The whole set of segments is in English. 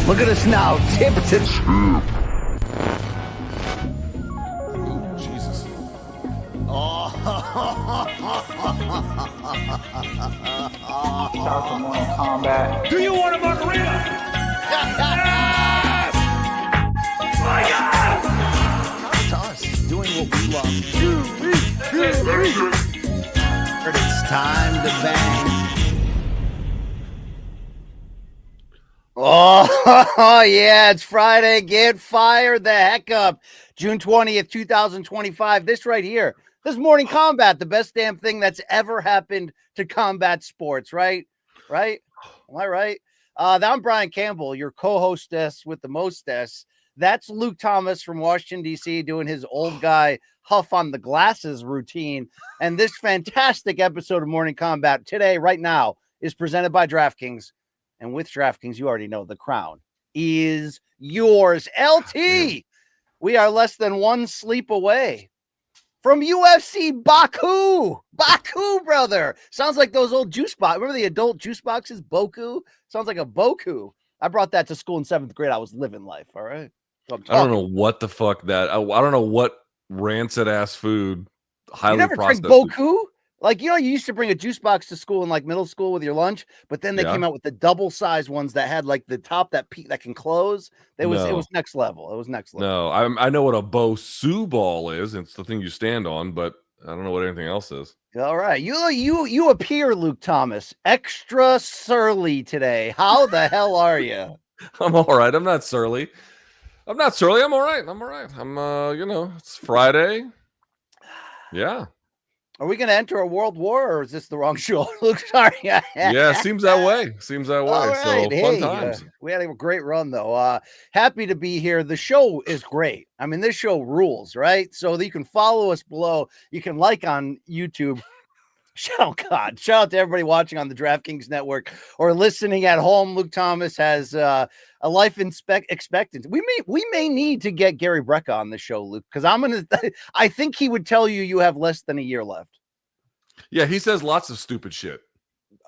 Look at us now, tip to tip. Ooh, Jesus. Start for Morning Combat. Do you want a margarita? Yes! My God! To us, doing what we love. But it's time to bang. Oh, yeah, it's Friday. Get fired the heck up. June 20th, 2025. This right here. This Morning Combat, the best damn thing that's ever happened to combat sports, right? Right? Am I right? I'm Brian Campbell, your co-hostess with the mostess. That's Luke Thomas from Washington, D.C., doing his old guy huff on the glasses routine. And this fantastic episode of Morning Combat today, right now, is presented by DraftKings. And with DraftKings, you already know the crown is yours. LT, we are less than one sleep away from UFC Baku. Baku, brother. Sounds like those old juice boxes. Remember the adult juice boxes? Boku? Sounds like a Boku. I brought that to school in 7th grade. I was living life, all right? So I don't know what the fuck that. I don't know what rancid ass food. Highly you never processed. drink Boku? Like, you used to bring a juice box to school in like middle school with your lunch, but then they came out with the double size ones that had like the top that can close. It was next level. It was next level. No, I know what a Bosu ball is. It's the thing you stand on, but I don't know what anything else is. All right. You appear, Luke Thomas, extra surly today. How the hell are you? I'm all right. I'm not surly. I'm all right. I'm it's Friday. Yeah. Are we going to enter a world war, or is this the wrong show? Luke, sorry. Yeah, seems that way. All right. So hey, fun times. We had a great run, though. Happy to be here. The show is great. I mean, this show rules, right? So that you can follow us below. You can like on YouTube. Shout out to everybody watching on the DraftKings Network or listening at home. Luke Thomas has a life expectancy. We may need to get Gary Brecka on the show, Luke, because I think he would tell you have less than a year left. Yeah, he says lots of stupid shit.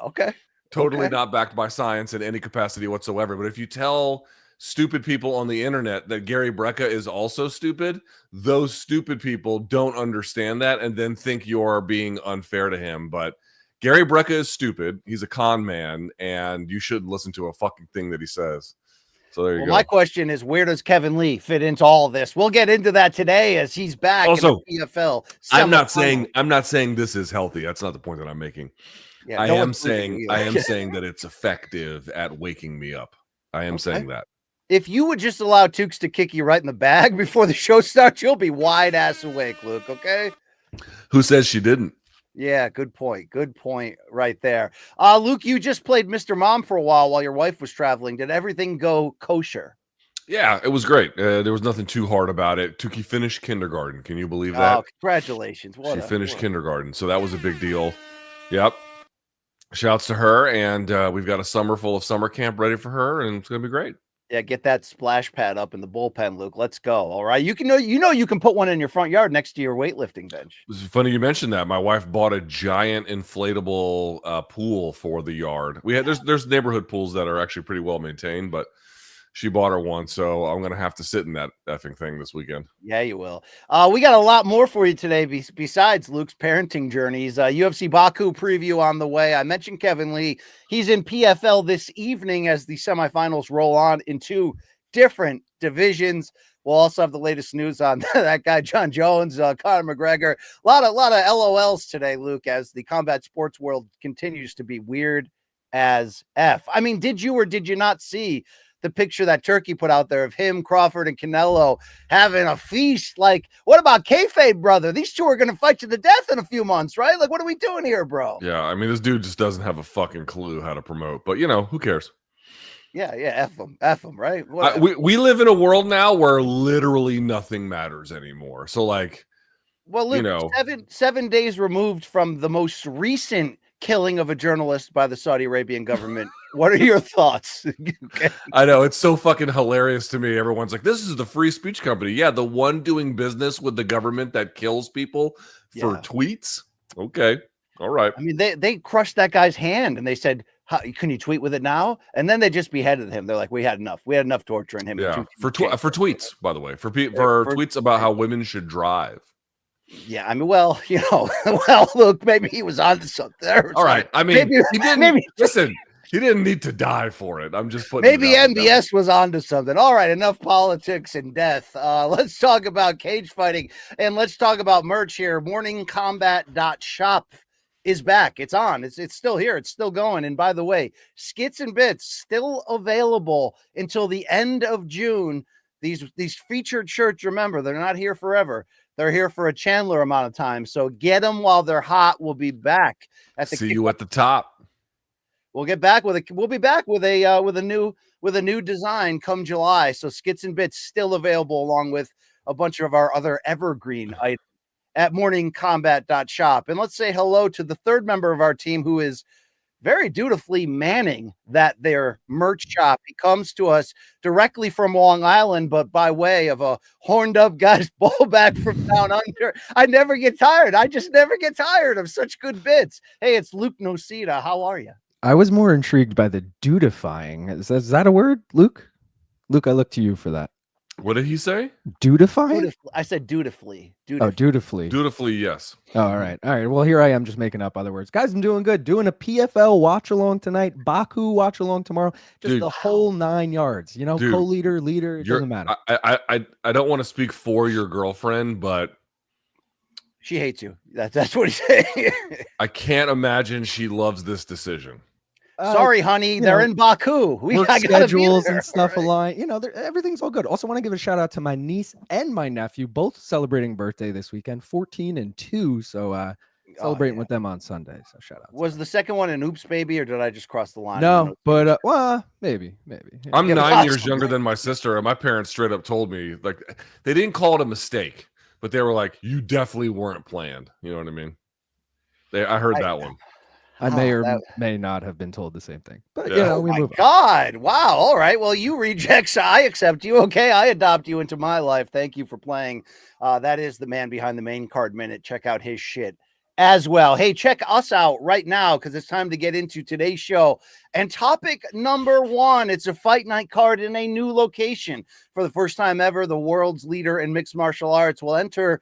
Okay. Totally not backed by science in any capacity whatsoever. But if you tell stupid people on the internet that Gary Brecka is also stupid, those stupid people don't understand that and then think you're being unfair to him. But Gary Brecka is stupid. He's a con man, and you shouldn't listen to a fucking thing that he says. So there you go. My question is, where does Kevin Lee fit into all this? We'll get into that today as he's back also, in the PFL. I'm not saying this is healthy. That's not the point that I'm making. Yeah, I am saying that it's effective at waking me up. I am saying that. If you would just allow Tukes to kick you right in the bag before the show starts, you'll be wide ass awake, Luke. Okay. Who says she didn't? Yeah, good point. Good point right there. Luke, you just played Mr. Mom for a while your wife was traveling. Did everything go kosher? Yeah, it was great. There was nothing too hard about it. Tuki finished kindergarten. Can you believe that? Oh, congratulations. She finished kindergarten, so that was a big deal. Yep. Shouts to her, and we've got a summer full of summer camp ready for her, and it's going to be great. Yeah, get that splash pad up in the bullpen, Luke. Let's go. All right. You can put one in your front yard next to your weightlifting bench. It's funny you mentioned that. My wife bought a giant inflatable pool for the yard. There's neighborhood pools that are actually pretty well maintained, but she bought her one, so I'm gonna have to sit in that effing thing this weekend. Yeah, you will. We got a lot more for you today besides Luke's parenting journeys. UFC Baku preview on the way. I mentioned Kevin Lee. He's in PFL this evening as the semifinals roll on in two different divisions. We'll also have the latest news on that guy, Jon Jones, Conor McGregor. A lot of LOLs today, Luke, as the combat sports world continues to be weird as F. I mean, did you or did you not see the picture that Turkey put out there of him, Crawford, and Canelo having a feast? Like, what about kayfabe, brother? These two are going to fight to the death in a few months, right? Like, what are we doing here, bro? Yeah, I mean, this dude just doesn't have a fucking clue how to promote. But, who cares? Yeah, F them, right? We live in a world now where literally nothing matters anymore. So, like, well, Luke, 7 days removed from the most recent killing of a journalist by the Saudi Arabian government. What are your thoughts? Okay. I know, it's so fucking hilarious to me. Everyone's like, this is the free speech company. Yeah, the one doing business with the government that kills people for tweets. Okay. All right. I mean, they crushed that guy's hand and they said, Can you tweet with it now? And then they just beheaded him. They're like, we had enough. We had enough torturing him. Yeah, for tweets, by the way, for tweets about how women should drive. Yeah, I mean, well, well, look, maybe he was onto something. All right, I mean, he didn't listen. He didn't need to die for it. I'm just putting. Maybe MBS was onto something. All right, enough politics and death. Let's talk about cage fighting and let's talk about merch here. Morningcombat.shop is back. It's on. It's still here. It's still going. And by the way, Skits and Bits still available until the end of June. These featured shirts, remember, they're not here forever. They're here for a Chandler amount of time. So get them while they're hot. We'll be back at the. See you at the top. We'll be back with a new design come July. So Skits and Bits still available along with a bunch of our other evergreen items at morningcombat.shop. And let's say hello to the third member of our team who is very dutifully manning their merch shop. He comes to us directly from Long Island, but by way of a horned up guy's ball back from down under. I never get tired. I just never get tired of such good bits. Hey, it's Luke Nocita. How are you? I was more intrigued by the dudifying. Is that a word, Luke? Luke, I look to you for that. What did he say? Dudifying? I said dutifully. Oh, dutifully. Dutifully, yes. Oh, all right. All right. Well, here I am just making up other words. Guys, I'm doing good. Doing a PFL watch along tonight, Baku watch along tomorrow. Just the whole 9 yards. Co-leader, leader, it doesn't matter. I don't want to speak for your girlfriend, but she hates you. That's what he's saying. I can't imagine she loves this decision. Sorry, honey, they're in Baku. Work schedules and stuff align. Everything's all good. Also, want to give a shout out to my niece and my nephew, both celebrating birthday this weekend, 14 and 2. So celebrating with them on Sunday. So shout out. Was the second one an oops baby, or did I just cross the line? No, but maybe. Yeah. I'm 9 years younger than my sister, and my parents straight up told me, like, they didn't call it a mistake, but they were like, "You definitely weren't planned." You know what I mean? I heard that one. I may or may not have been told the same thing, but we move on. God, wow! All right, well, you rejects, I accept you. Okay, I adopt you into my life. Thank you for playing. That is the man behind the main card minute. Check out his shit as well. Hey, check us out right now because it's time to get into today's show. And topic number one: it's a fight night card in a new location for the first time ever. The world's leader in mixed martial arts will enter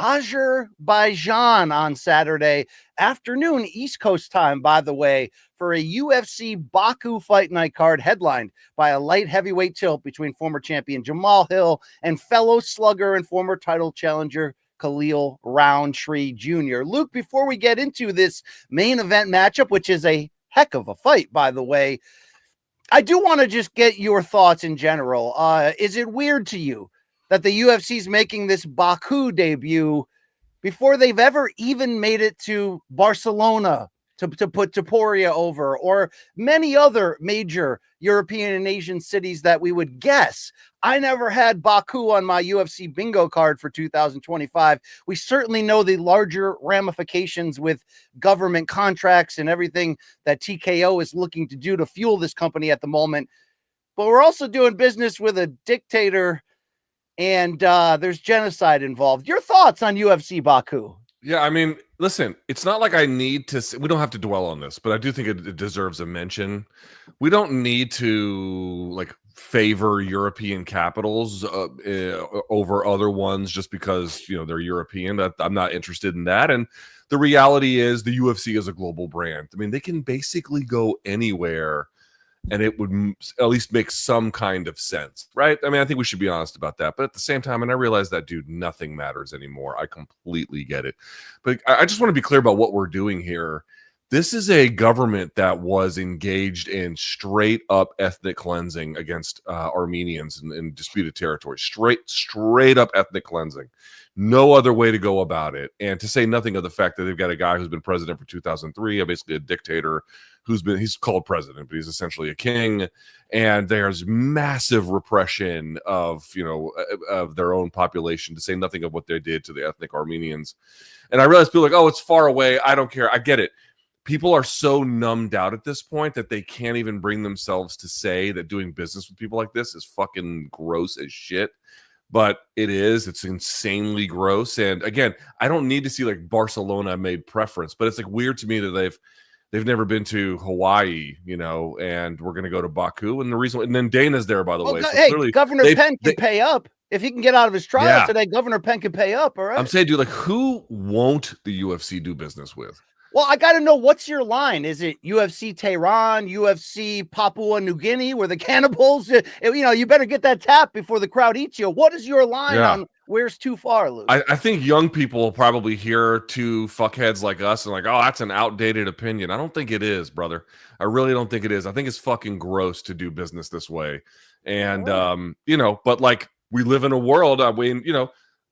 Azerbaijan on Saturday afternoon, East Coast time, by the way, for a UFC Baku fight night card headlined by a light heavyweight tilt between former champion Jamahal and fellow slugger and former title challenger Khalil Rountree Jr. Luke, before we get into this main event matchup, which is a heck of a fight, by the way, I do want to just get your thoughts in general. Is it weird to you that the UFC is making this Baku debut before they've ever even made it to Barcelona to put Taporia over, or many other major European and Asian cities that we would guess? I never had Baku on my UFC bingo card for 2025. We certainly know the larger ramifications with government contracts and everything that TKO is looking to do to fuel this company at the moment. But we're also doing business with a dictator, and there's genocide involved. Your thoughts on UFC Baku? Yeah, I mean, listen, it's not like I need to. We don't have to dwell on this, but I do think it deserves a mention. We don't need to favor European capitals over other ones just because they're European. I'm not interested in that. And the reality is, the UFC is a global brand. I mean, they can basically go anywhere, and it would at least make some kind of sense, right? I mean, I think we should be honest about that. But at the same time, and I realize that, dude, nothing matters anymore. I completely get it. But I just want to be clear about what we're doing here. This is a government that was engaged in straight up ethnic cleansing against Armenians in disputed territory. Straight up ethnic cleansing. No other way to go about it. And to say nothing of the fact that they've got a guy who's been president for 2003, basically a dictator he's called president, but he's essentially a king. And there's massive repression of their own population, to say nothing of what they did to the ethnic Armenians. And I realize people are like, oh, it's far away. I don't care. I get it. People are so numbed out at this point that they can't even bring themselves to say that doing business with people like this is fucking gross as shit. But it is. It's insanely gross. And again, I don't need to see Barcelona made preference, but it's weird to me that they've never been to Hawaii, and we're going to go to Baku. And the reason, and then Dana's there, by the way. So hey, clearly Governor Penn can pay up. If he can get out of his trial today, Governor Penn can pay up, all right? I'm saying, dude, like, who won't the UFC do business with? Well, I got to know, what's your line? Is it UFC Tehran, UFC Papua New Guinea, where the cannibals, you better get that tap before the crowd eats you. What is your line on where's too far, Luke? I think young people will probably hear two fuckheads like us and like, oh, that's an outdated opinion. I don't think it is, brother. I really don't think it is. I think it's fucking gross to do business this way. And, but like, we live in a world,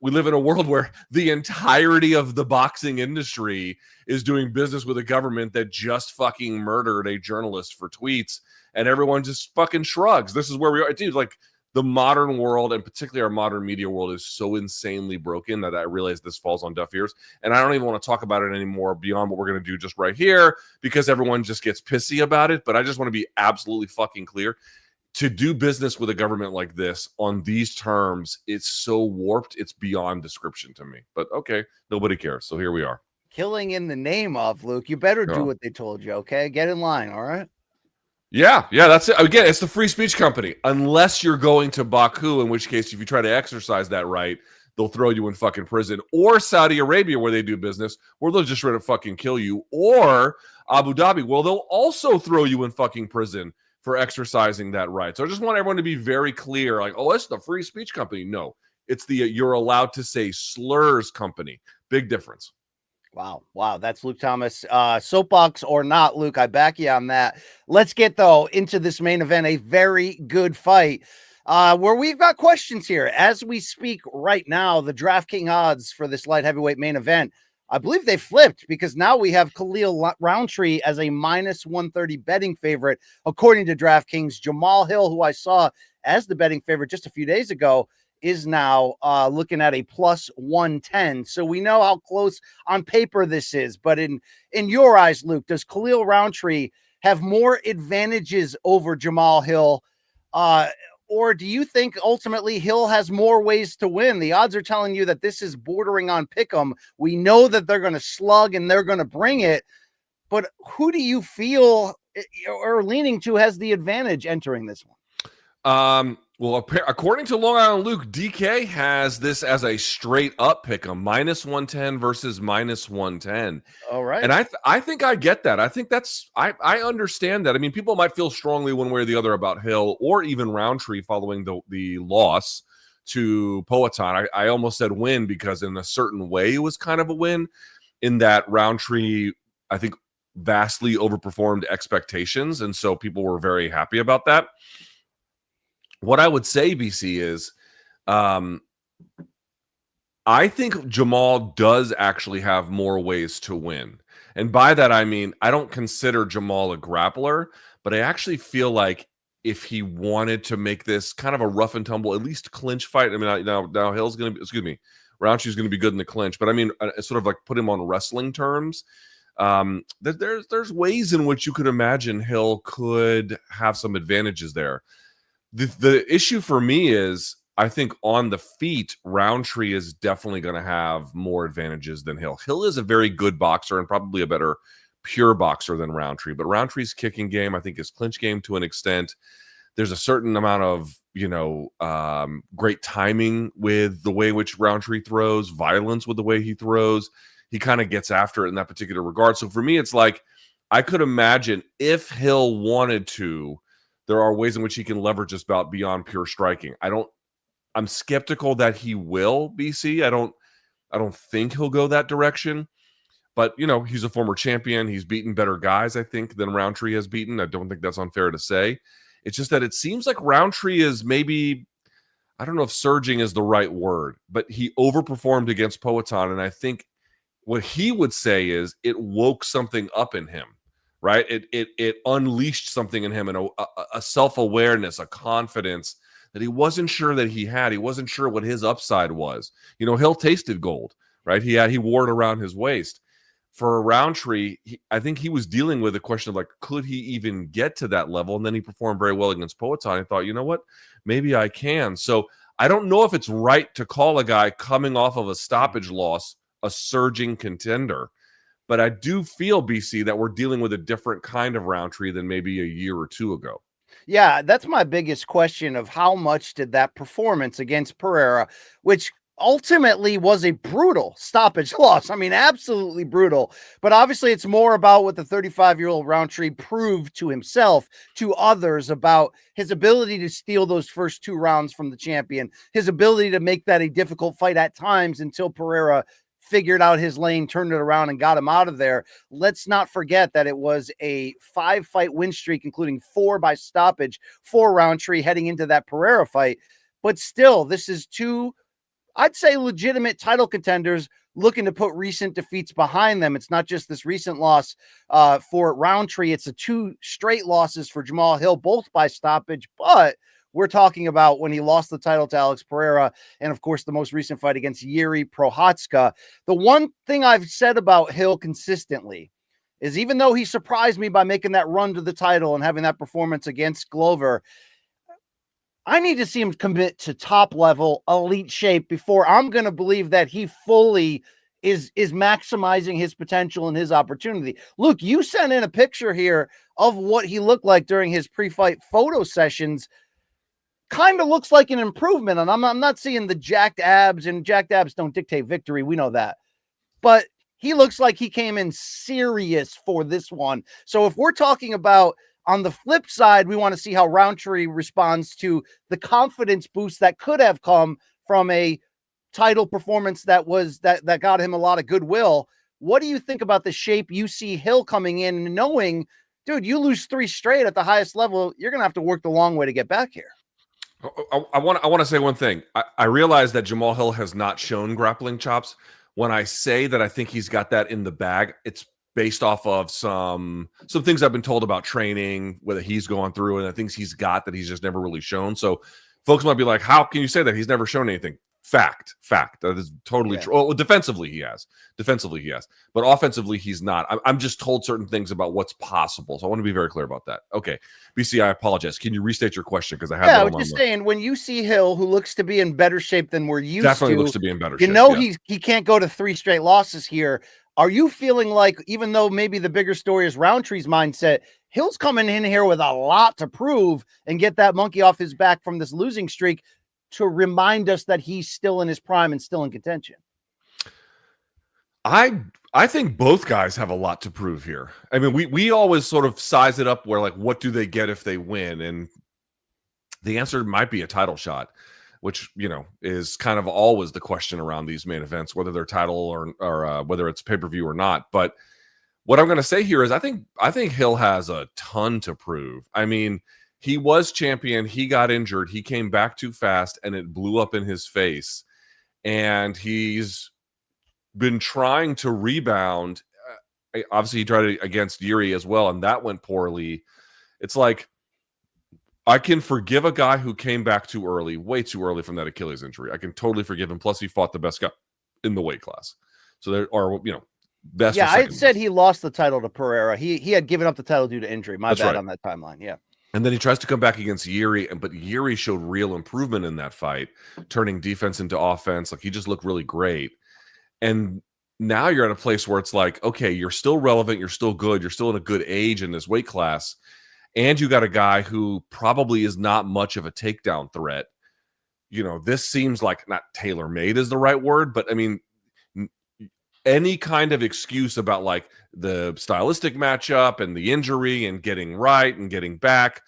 we live in a world where the entirety of the boxing industry is doing business with a government that just fucking murdered a journalist for tweets, and everyone just fucking shrugs. This is where we are, dude. Like, the modern world, and particularly our modern media world, is so insanely broken that I realize this falls on deaf ears. And I don't even want to talk about it anymore beyond what we're going to do just right here, because everyone just gets pissy about it. But I just want to be absolutely fucking clear. To do business with a government like this on these terms, it's so warped, it's beyond description to me. But okay, nobody cares. So here we are. Killing in the name of, Luke. You better do what they told you, okay? Get in line, all right? Yeah, that's it. Again, it's the free speech company. Unless you're going to Baku, in which case, if you try to exercise that right, they'll throw you in fucking prison. Or Saudi Arabia, where they do business, where they'll just try to fucking kill you. Or Abu Dhabi, well, they'll also throw you in fucking prison for exercising that right. So I just want everyone to be very clear, like, oh, it's the free speech company. No, it's the you're allowed to say slurs company. Big difference. Wow. That's Luke Thomas. Soapbox or not, Luke, I back you on that. Let's get, though, into this main event, a very good fight, where we've got questions here. As we speak right now, the DraftKings odds for this light heavyweight main event, I believe they flipped, because now we have Khalil Rountree as a minus 130 betting favorite, according to DraftKings. Jamahal Hill, who I saw as the betting favorite just a few days ago, is now looking at a plus 110. So we know how close on paper this is. But in your eyes, Luke, does Khalil Rountree have more advantages over Jamahal Hill? Or do you think ultimately Hill has more ways to win? The odds are telling you that this is bordering on pick'em. We know that they're going to slug and they're going to bring it. But who do you feel or leaning to has the advantage entering this one? Well, according to Long Island Luke, DK has this as a straight up pick'em, minus 110 versus minus 110. All right. And I think I get that. I think I understand that. I mean, people might feel strongly one way or the other about Hill or even Rountree following the loss to Poatan. I almost said win, because in a certain way it was kind of a win, in that Rountree, I think, vastly overperformed expectations. And so people were very happy about that. What I would say, BC, is I think Jamahal does actually have more ways to win. And by that, I mean, I don't consider Jamahal a grappler, but I actually feel like if he wanted to make this kind of a rough and tumble, at least clinch fight, I mean, now Hill's going to be, Rountree's going to be good in the clinch, but I mean, sort of like put him on wrestling terms. There's ways in which you could imagine Hill could have some advantages there. The issue for me is, I think on the feet, Rountree is definitely going to have more advantages than Hill. Hill is a very good boxer and probably a better pure boxer than Rountree, but Rountree's kicking game, I think his clinch game to an extent, there's a certain amount of, great timing with the way in which Rountree throws, violence with the way he throws. He kind of gets after it in that particular regard. So for me, it's like, I could imagine if Hill wanted to, there are ways in which he can leverage this bout beyond pure striking. I'm skeptical that he will, BC. I don't think he'll go that direction. But, he's a former champion. He's beaten better guys, I think, than Rountree has beaten. I don't think that's unfair to say. It's just that it seems like Rountree is maybe, I don't know if surging is the right word, but he overperformed against Poatan. And I think what he would say is it woke something up in him. Right? It unleashed something in him, and a self-awareness, a confidence that he wasn't sure that he had. He wasn't sure what his upside was. Hill tasted gold, right? He wore it around his waist. For Rountree, I think he was dealing with a question of like, could he even get to that level? And then he performed very well against Poatan. I thought, you know what? Maybe I can. So I don't know if it's right to call a guy coming off of a stoppage loss a surging contender. But I do feel, BC, that we're dealing with a different kind of Rountree than maybe a year or two ago. Yeah, that's my biggest question of how much did that performance against Pereira, which ultimately was a brutal stoppage loss. I mean, absolutely brutal. But obviously, it's more about what the 35-year-old Rountree proved to himself, to others, about his ability to steal those first 2 rounds from the champion, his ability to make that a difficult fight at times until Pereira figured out his lane, turned it around, and got him out of there. Let's not forget that it was a 5-fight win streak, including 4 by stoppage for Rountree heading into that Pereira fight. But still, this is 2, I'd say, legitimate title contenders looking to put recent defeats behind them. It's not just this recent loss for Rountree. It's 2 straight losses for Jamahal Hill, both by stoppage. But we're talking about when he lost the title to Alex Pereira, and of course, the most recent fight against Yuri Prochazka. The one thing I've said about Hill consistently is, even though he surprised me by making that run to the title and having that performance against Glover, I need to see him commit to top level elite shape before I'm going to believe that he fully is maximizing his potential and his opportunity. Luke, you sent in a picture here of what he looked like during his pre-fight photo sessions. Kind of looks like an improvement, and I'm not seeing the jacked abs, and jacked abs don't dictate victory. We know that. But he looks like he came in serious for this one. So if we're talking about, on the flip side, we want to see how Rountree responds to the confidence boost that could have come from a title performance that got him a lot of goodwill. What do you think about the shape you see Hill coming in, knowing, dude, you lose 3 straight at the highest level, you're going to have to work the long way to get back here? I want to say one thing. I realize that Jamahal Hill has not shown grappling chops. When I say that I think he's got that in the bag, it's based off of some things I've been told about training, whether he's going through, and the things he's got that he's just never really shown. So folks might be like, how can you say that? He's never shown anything. Fact. That is totally true. Well, defensively he has. But offensively, he's not. I'm just told certain things about what's possible. So I want to be very clear about that. Okay. BC, I apologize. Can you restate your question? Because I had that on my just saying, when you see Hill, who looks to be in better shape than we're used definitely to, looks to be in better shape. Yeah. He can't go to 3 straight losses here. Are you feeling like, even though maybe the bigger story is Rountree's mindset, Hill's coming in here with a lot to prove and get that monkey off his back from this losing streak to remind us that he's still in his prime and still in contention? I think both guys have a lot to prove here. I mean, we always sort of size it up where, like, what do they get if they win? And the answer might be a title shot, which, you know, is kind of always the question around these main events, whether they're title or whether it's pay-per-view or not. But what I'm going to say here is I think Hill has a ton to prove. I mean, he was champion. He got injured. He came back too fast, and it blew up in his face. And he's been trying to rebound. Obviously, he tried it against Yuri as well, and that went poorly. It's like, I can forgive a guy who came back too early, way too early from that Achilles injury. I can totally forgive him. Plus, he fought the best guy in the weight class. So there are, you know, best. Yeah, I had said he lost the title to Pereira. He had given up the title due to injury. That's bad right. On that timeline. Yeah. And then he tries to come back against Yuri, but Yuri showed real improvement in that fight, turning defense into offense. Like, he just looked really great. And now you're at a place where it's like, okay, you're still relevant, you're still good, you're still in a good age in this weight class, and you got a guy who probably is not much of a takedown threat. You know, this seems like, not tailor-made is the right word, but I mean, any kind of excuse about like the stylistic matchup and the injury and getting right and getting back,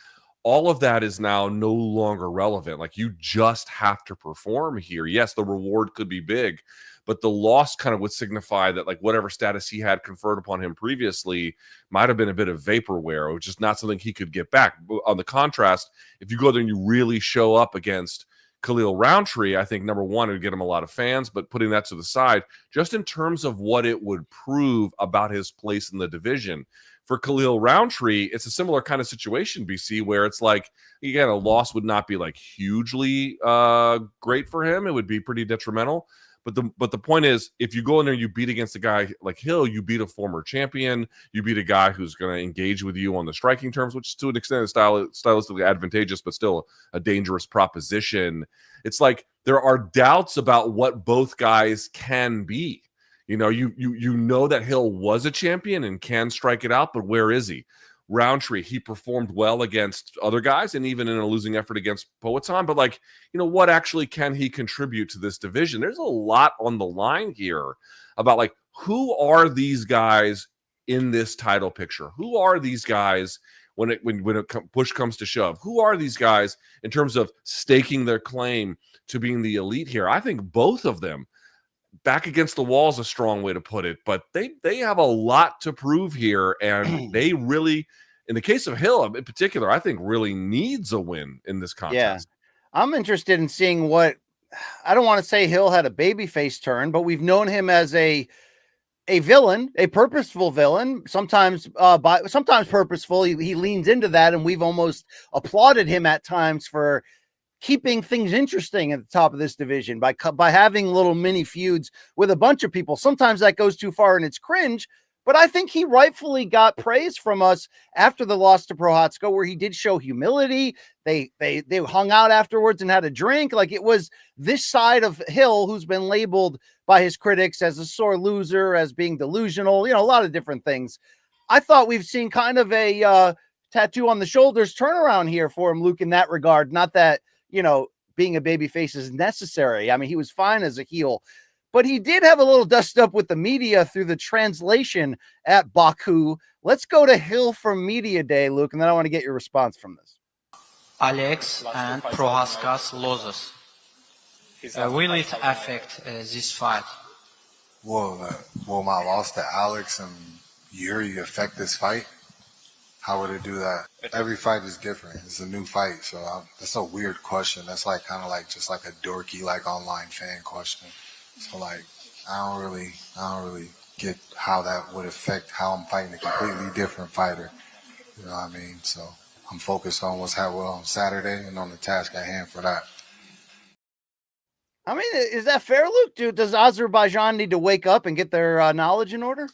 all of that is now no longer relevant. Like, you just have to perform here. Yes, the reward could be big, but the loss kind of would signify that, like, whatever status he had conferred upon him previously might have been a bit of vaporware, which is not something he could get back. On the contrast, if you go there and you really show up against Khalil Rountree, I think, number one, it would get him a lot of fans, but putting that to the side, just in terms of what it would prove about his place in the division. For Khalil Rountree, it's a similar kind of situation, BC, where it's like, again, a loss would not be like hugely great for him. It would be pretty detrimental. But the point is, if you go in there and you beat against a guy like Hill, you beat a former champion, you beat a guy who's going to engage with you on the striking terms, which to an extent is stylistically advantageous, but still a dangerous proposition. It's like there are doubts about what both guys can be. You know, you know that Hill was a champion and can strike it out, but where is he? Rountree, he performed well against other guys and even in a losing effort against Poatan. But like, you know, what actually can he contribute to this division? There's a lot on the line here about like, who are these guys in this title picture? Who are these guys when push comes to shove? Who are these guys in terms of staking their claim to being the elite here? I think both of them back against the wall is a strong way to put it, but they have a lot to prove here, and they really, in the case of Hill in particular, I think really needs a win in this contest. Yeah, I'm interested in seeing what, I don't want to say Hill had a babyface turn, but we've known him as a villain, a purposeful villain, sometimes sometimes purposeful. He leans into that, and we've almost applauded him at times for keeping things interesting at the top of this division by having little mini feuds with a bunch of people. Sometimes that goes too far and it's cringe, but I think he rightfully got praise from us after the loss to Prochazka, where he did show humility. They hung out afterwards and had a drink. Like, it was this side of Hill who's been labeled by his critics as a sore loser, as being delusional, you know, a lot of different things. I thought we've seen kind of a tattoo on the shoulders turnaround here for him, Luke, in that regard. Not that, you know, being a babyface is necessary. I mean, he was fine as a heel, but he did have a little dust up with the media through the translation at Baku. Let's go to Hill from Media Day, Luke, and then I want to get your response from this. Alex and Prochazka's losses. Will it affect this fight? Will my loss to Alex and Yuri affect this fight? How would it do that? Every fight is different. It's a new fight, so that's a weird question. That's like kind of like just like a dorky like online fan question. So like I don't really get how that would affect how I'm fighting a completely different fighter. You know what I mean? So I'm focused on what's happening on Saturday and on the task at hand for that. I mean, is that fair, Luke? Does Azerbaijan need to wake up and get their knowledge in order?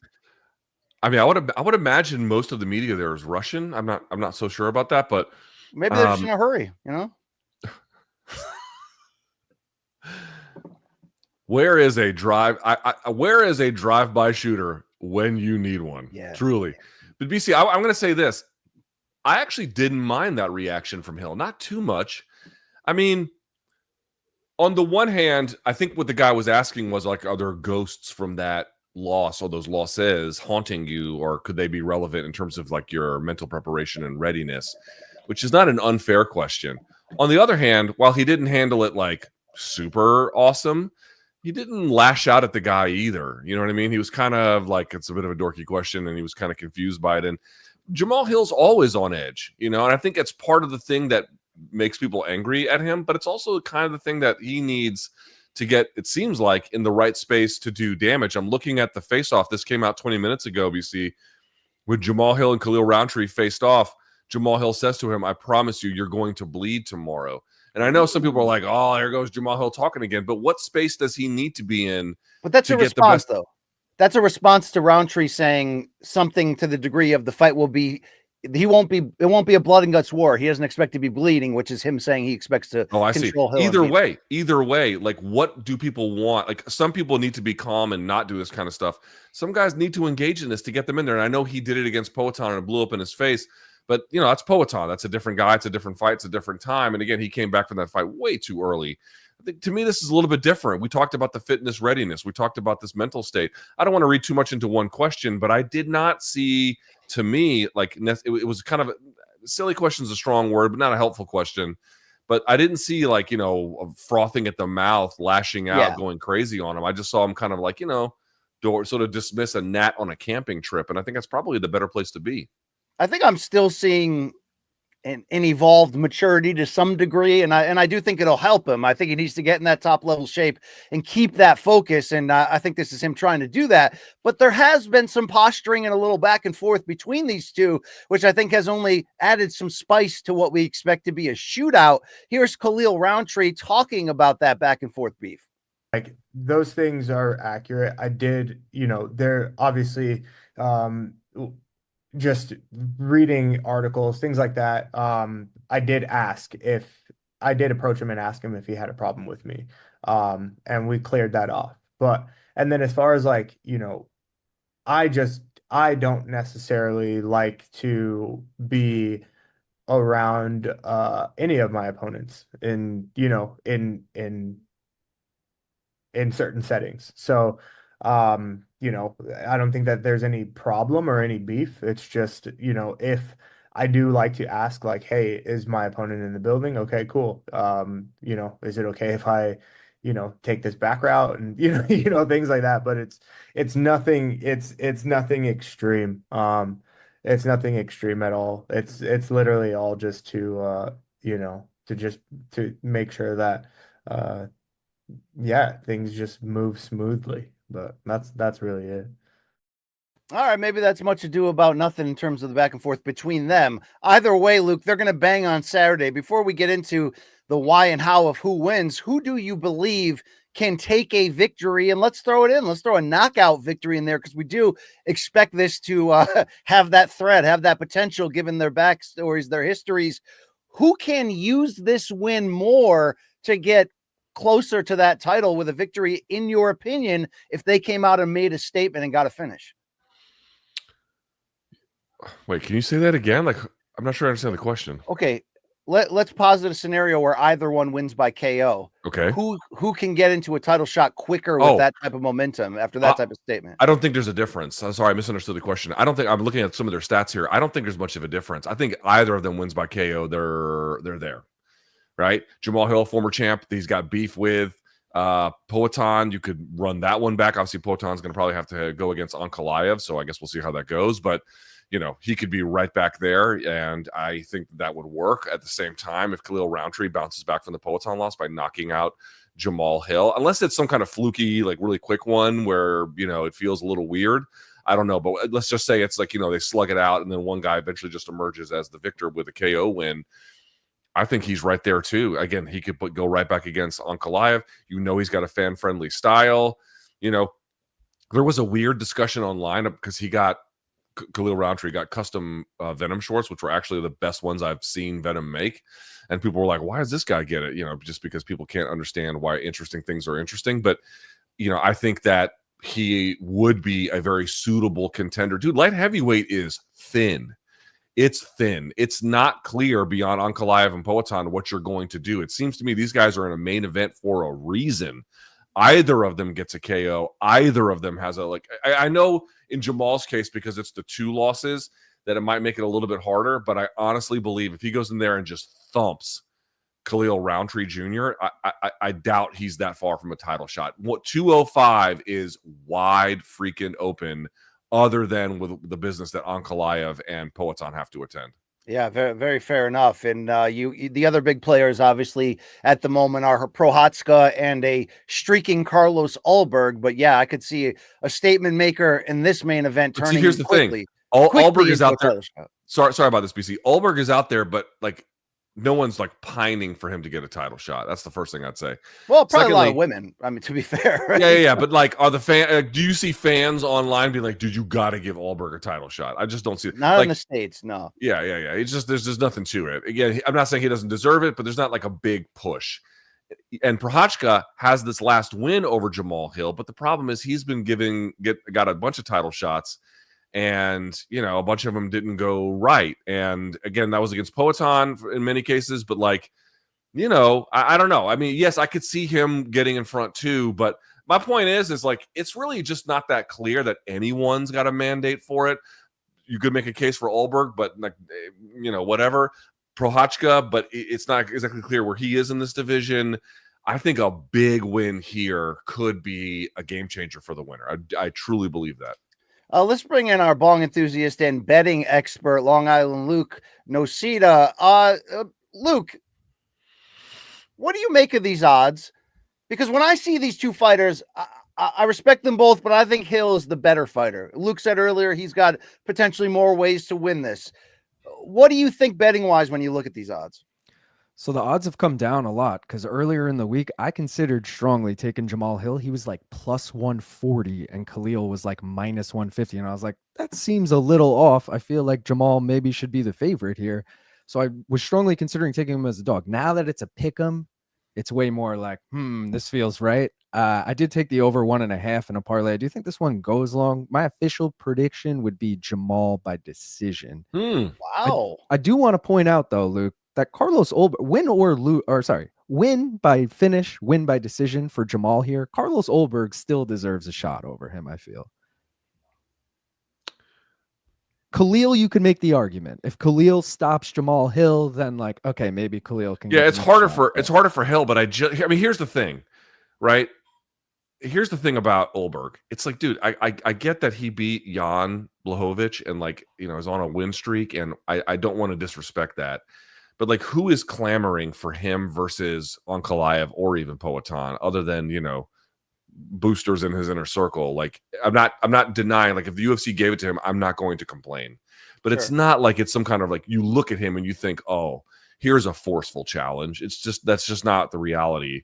I mean, I would imagine most of the media there is Russian. I'm not so sure about that, but maybe they're just in a hurry, you know. Where is a drive-by shooter when you need one? Yeah, truly. But BC, I'm going to say this: I actually didn't mind that reaction from Hill, not too much. I mean, on the one hand, I think what the guy was asking was like, are there ghosts from that loss or those losses haunting you, or could they be relevant in terms of like your mental preparation and readiness, which is not an unfair question. On the other hand, while he didn't handle it like super awesome, he didn't lash out at the guy either. You know what I mean? He was kind of like, it's a bit of a dorky question, and he was kind of confused by it. And Jamahal Hill's always on edge, you know, and I think it's part of the thing that makes people angry at him, but it's also kind of the thing that he needs to get, it seems like, in the right space to do damage. I'm looking at the face-off. This came out 20 minutes ago, BC, when Jamahal Hill and Khalil Rountree faced off. Jamahal Hill says to him, I promise you, you're going to bleed tomorrow. And I know some people are like, oh, there goes Jamahal Hill talking again. But what space does he need to be in? But that's a response, though. That's a response to Rountree saying something to the degree of the fight will be, it won't be a blood and guts war. He doesn't expect to be bleeding, which is him saying he expects to control Hill. Either way, like, what do people want? Like, some people need to be calm and not do this kind of stuff. Some guys need to engage in this to get them in there. And I know he did it against Poatan and it blew up in his face. But, you know, that's Poatan. That's a different guy. It's a different fight. It's a different time. And again, he came back from that fight way too early. I think, to me, this is a little bit different. We talked about the fitness readiness. We talked about this mental state. I don't want to read too much into one question, but I did not see, to me, like, it was kind of a silly question is a strong word, but not a helpful question. But I didn't see, like, you know, frothing at the mouth, lashing out, going crazy on him. I just saw him kind of like, you know, sort of dismiss a gnat on a camping trip. And I think that's probably the better place to be. I think I'm still seeing an evolved maturity to some degree, and I do think it'll help him. I think he needs to get in that top level shape and keep that focus, and I think this is him trying to do that. But there has been some posturing and a little back and forth between these two, which I think has only added some spice to what we expect to be a shootout. Here's Khalil Rountree talking about that back and forth beef. Like, those things are accurate. I did, you know, they're obviously just reading articles, things like that. I did approach him and ask him if he had a problem with me. And we cleared that off. But And then as far as like, I don't necessarily like to be around any of my opponents in certain settings. So, I don't think that there's any problem or any beef. It's just, if I do like to ask, like, hey, is my opponent in the building? Okay, cool. Is it okay if I, take this back route and, things like that. But it's nothing, it's nothing extreme. It's nothing extreme at all. It's literally all just to make sure that, uh, yeah, things just move smoothly. But that's really it. All right, maybe that's much ado about nothing in terms of the back and forth between them. Either way, Luke, they're going to bang on Saturday. Before we get into the why and how of who wins, who do you believe can take a victory? And let's throw it in. Let's throw a knockout victory in there, because we do expect this to have that threat, have that potential, given their backstories, their histories. Who can use this win more to get closer to that title with a victory, in your opinion, if they came out and made a statement and got a finish? Wait, can you say that again? Like, I'm not sure I understand the question. Okay, let's posit a scenario where either one wins by KO. Okay. Who can get into a title shot quicker with that type of momentum after that type of statement? I don't think there's a difference. I'm sorry, I misunderstood the question. I don't think, I'm looking at some of their stats here. I don't think there's much of a difference. I think either of them wins by KO. They're there, right? Jamahal Hill, former champ, he's got beef with Poatan. You could run that one back. Obviously, Poatan's going to probably have to go against Ankalaev, so I guess we'll see how that goes. But he could be right back there, and I think that would work. At the same time, if Khalil Rountree bounces back from the Poatan loss by knocking out Jamahal Hill, unless it's some kind of fluky, like really quick one where, it feels a little weird. I don't know, but let's just say it's like, they slug it out and then one guy eventually just emerges as the victor with a KO win. I think he's right there too. Again, he could go right back against Ankalaev. He's got a fan-friendly style. There was a weird discussion online because Khalil Rountree got custom Venom shorts, which were actually the best ones I've seen Venom make. And people were like, why does this guy get it? Just because people can't understand why interesting things are interesting. But, I think that he would be a very suitable contender. Dude, light heavyweight is thin. It's thin. It's not clear beyond Ankalaev and Poatan what you're going to do. It seems to me these guys are in a main event for a reason. Either of them gets a KO. Either of them has I know in Jamal's case, because it's the 2 losses, that it might make it a little bit harder. But I honestly believe if he goes in there and just thumps Khalil Rountree Jr., I doubt he's that far from a title shot. 205 is wide freaking open, other than with the business that Ankalaev and Poatan have to attend. Yeah, very, very fair enough. And the other big players, obviously, at the moment are Prochazka and a streaking Carlos Ulberg. But yeah, I could see a statement maker in this main event turning. See, here's the thing: Ulberg is out there. Sorry about this, BC. Ulberg is out there, but no one's pining for him to get a title shot. That's the first thing I'd say. Well, probably a lot of women. I mean, to be fair. Right? Yeah. But are the fan? Do you see fans online be like, "Dude, you got to give Ulberg a title shot"? I just don't see it. Not in the States, no. Yeah. It's just there's just nothing to it. Again, I'm not saying he doesn't deserve it, but there's not a big push. And Prochazka has this last win over Jamahal Hill, but the problem is he's been got a bunch of title shots. And, a bunch of them didn't go right. And again, that was against Poatan in many cases. But I don't know. I mean, yes, I could see him getting in front too. But my point is it's really just not that clear that anyone's got a mandate for it. You could make a case for Ulberg, but whatever. Prochazka, but it's not exactly clear where he is in this division. I think a big win here could be a game changer for the winner. I truly believe that. Let's bring in our bong enthusiast and betting expert, Long Island Luke Nocita. Luke, what do you make of these odds? Because when I see these two fighters, I respect them both, but I think Hill is the better fighter. Luke said earlier he's got potentially more ways to win this. What do you think betting-wise when you look at these odds? So the odds have come down a lot, because earlier in the week, I considered strongly taking Jamahal Hill. He was plus 140 and Khalil was minus 150. And I was like, that seems a little off. I feel like Jamahal maybe should be the favorite here. So I was strongly considering taking him as a dog. Now that it's a pick 'em, it's way more like, this feels right. I did take the over 1.5 in a parlay. I do think this one goes long. My official prediction would be Jamahal by decision. Wow. I do want to point out though, Luke, that Carlos Ulberg, win by finish, win by decision for Jamahal here. Carlos Ulberg still deserves a shot over him, I feel. Khalil, you can make the argument. If Khalil stops Jamahal Hill, then like, okay, maybe Khalil can. Yeah, get it's the harder shot, for but it's harder for Hill, but I mean, here's the thing, right? Here's the thing about Ulberg. It's like, dude, I get that he beat Jan Blachowicz and like, you know, is on a win streak, and I don't want to disrespect that. But like, who is clamoring for him versus Ankalaev or even Poatan, other than, you know, boosters in his inner circle? Like, I'm not denying, like, if the UFC gave it to him, I'm not going to complain. But it's not like it's some kind of like, you look at him and you think, oh, here's a forceful challenge. It's just, that's just not the reality.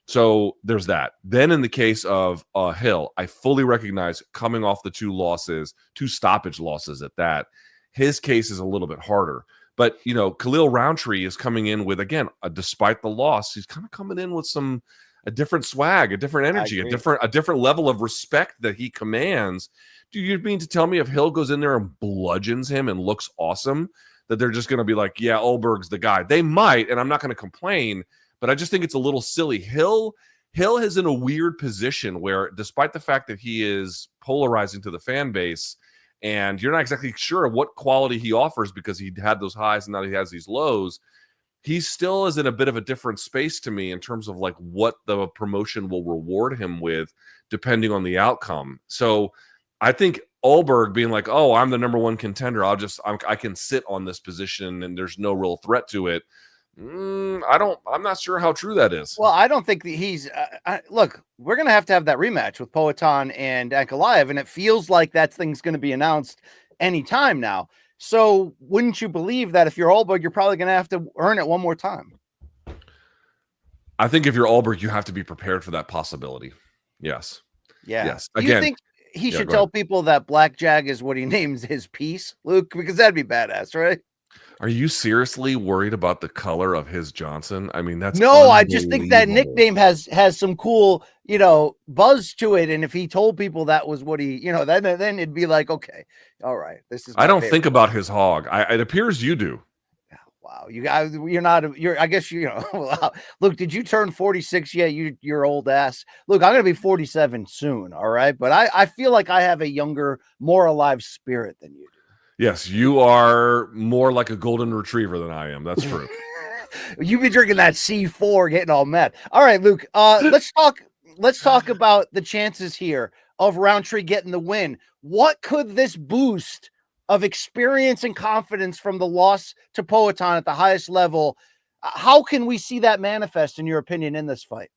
So there's that. Then in the case of Hill, I fully recognize, coming off the two stoppage losses at that, his case is a little bit harder. But, you know, Khalil Rountree is coming in with, again, despite the loss, he's kind of coming in with a different swag, a different energy, a different level of respect that he commands. Do you mean to tell me if Hill goes in there and bludgeons him and looks awesome, that they're just going to be like, yeah, Ulberg's the guy? They might, and I'm not going to complain, but I just think it's a little silly. Hill is in a weird position where, despite the fact that he is polarizing to the fan base, and you're not exactly sure what quality he offers because he had those highs and now he has these lows, he still is in a bit of a different space to me in terms of like what the promotion will reward him with depending on the outcome. So I think Ulberg being like, oh, I'm the number one contender, I can sit on this position and there's no real threat to it. I'm not sure how true that is. Well, I don't think that he's look, we're going to have that rematch with Poatan and Ankalaev, and it feels like that thing's going to be announced anytime now. So wouldn't you believe that if you're Ulberg, you're probably going to have to earn it one more time? I think if you're Ulberg, you have to be prepared for that possibility. Yes. Yeah. Yes. Do you think he should tell people that Blackjack is what he names his piece, Luke? Because that'd be badass, right? Are you seriously worried about the color of his Johnson? I mean, that's no. I just think that nickname has some cool, you know, buzz to it. And if he told people that was what he, you know, then it'd be like, okay, all right, this is. I don't think about his hog. It appears you do. Wow, you guys, I guess you know. Wow. Look, did you turn 46 yet? You're old ass. Look, I'm gonna be 47 soon. All right, but I feel like I have a younger, more alive spirit than you do. Yes, you are more like a golden retriever than I am. That's true. You've been drinking that C4, getting all mad. All right, Luke. Let's talk about the chances here of Rountree getting the win. What could this boost of experience and confidence from the loss to Poatan at the highest level? How can we see that manifest, in your opinion, in this fight?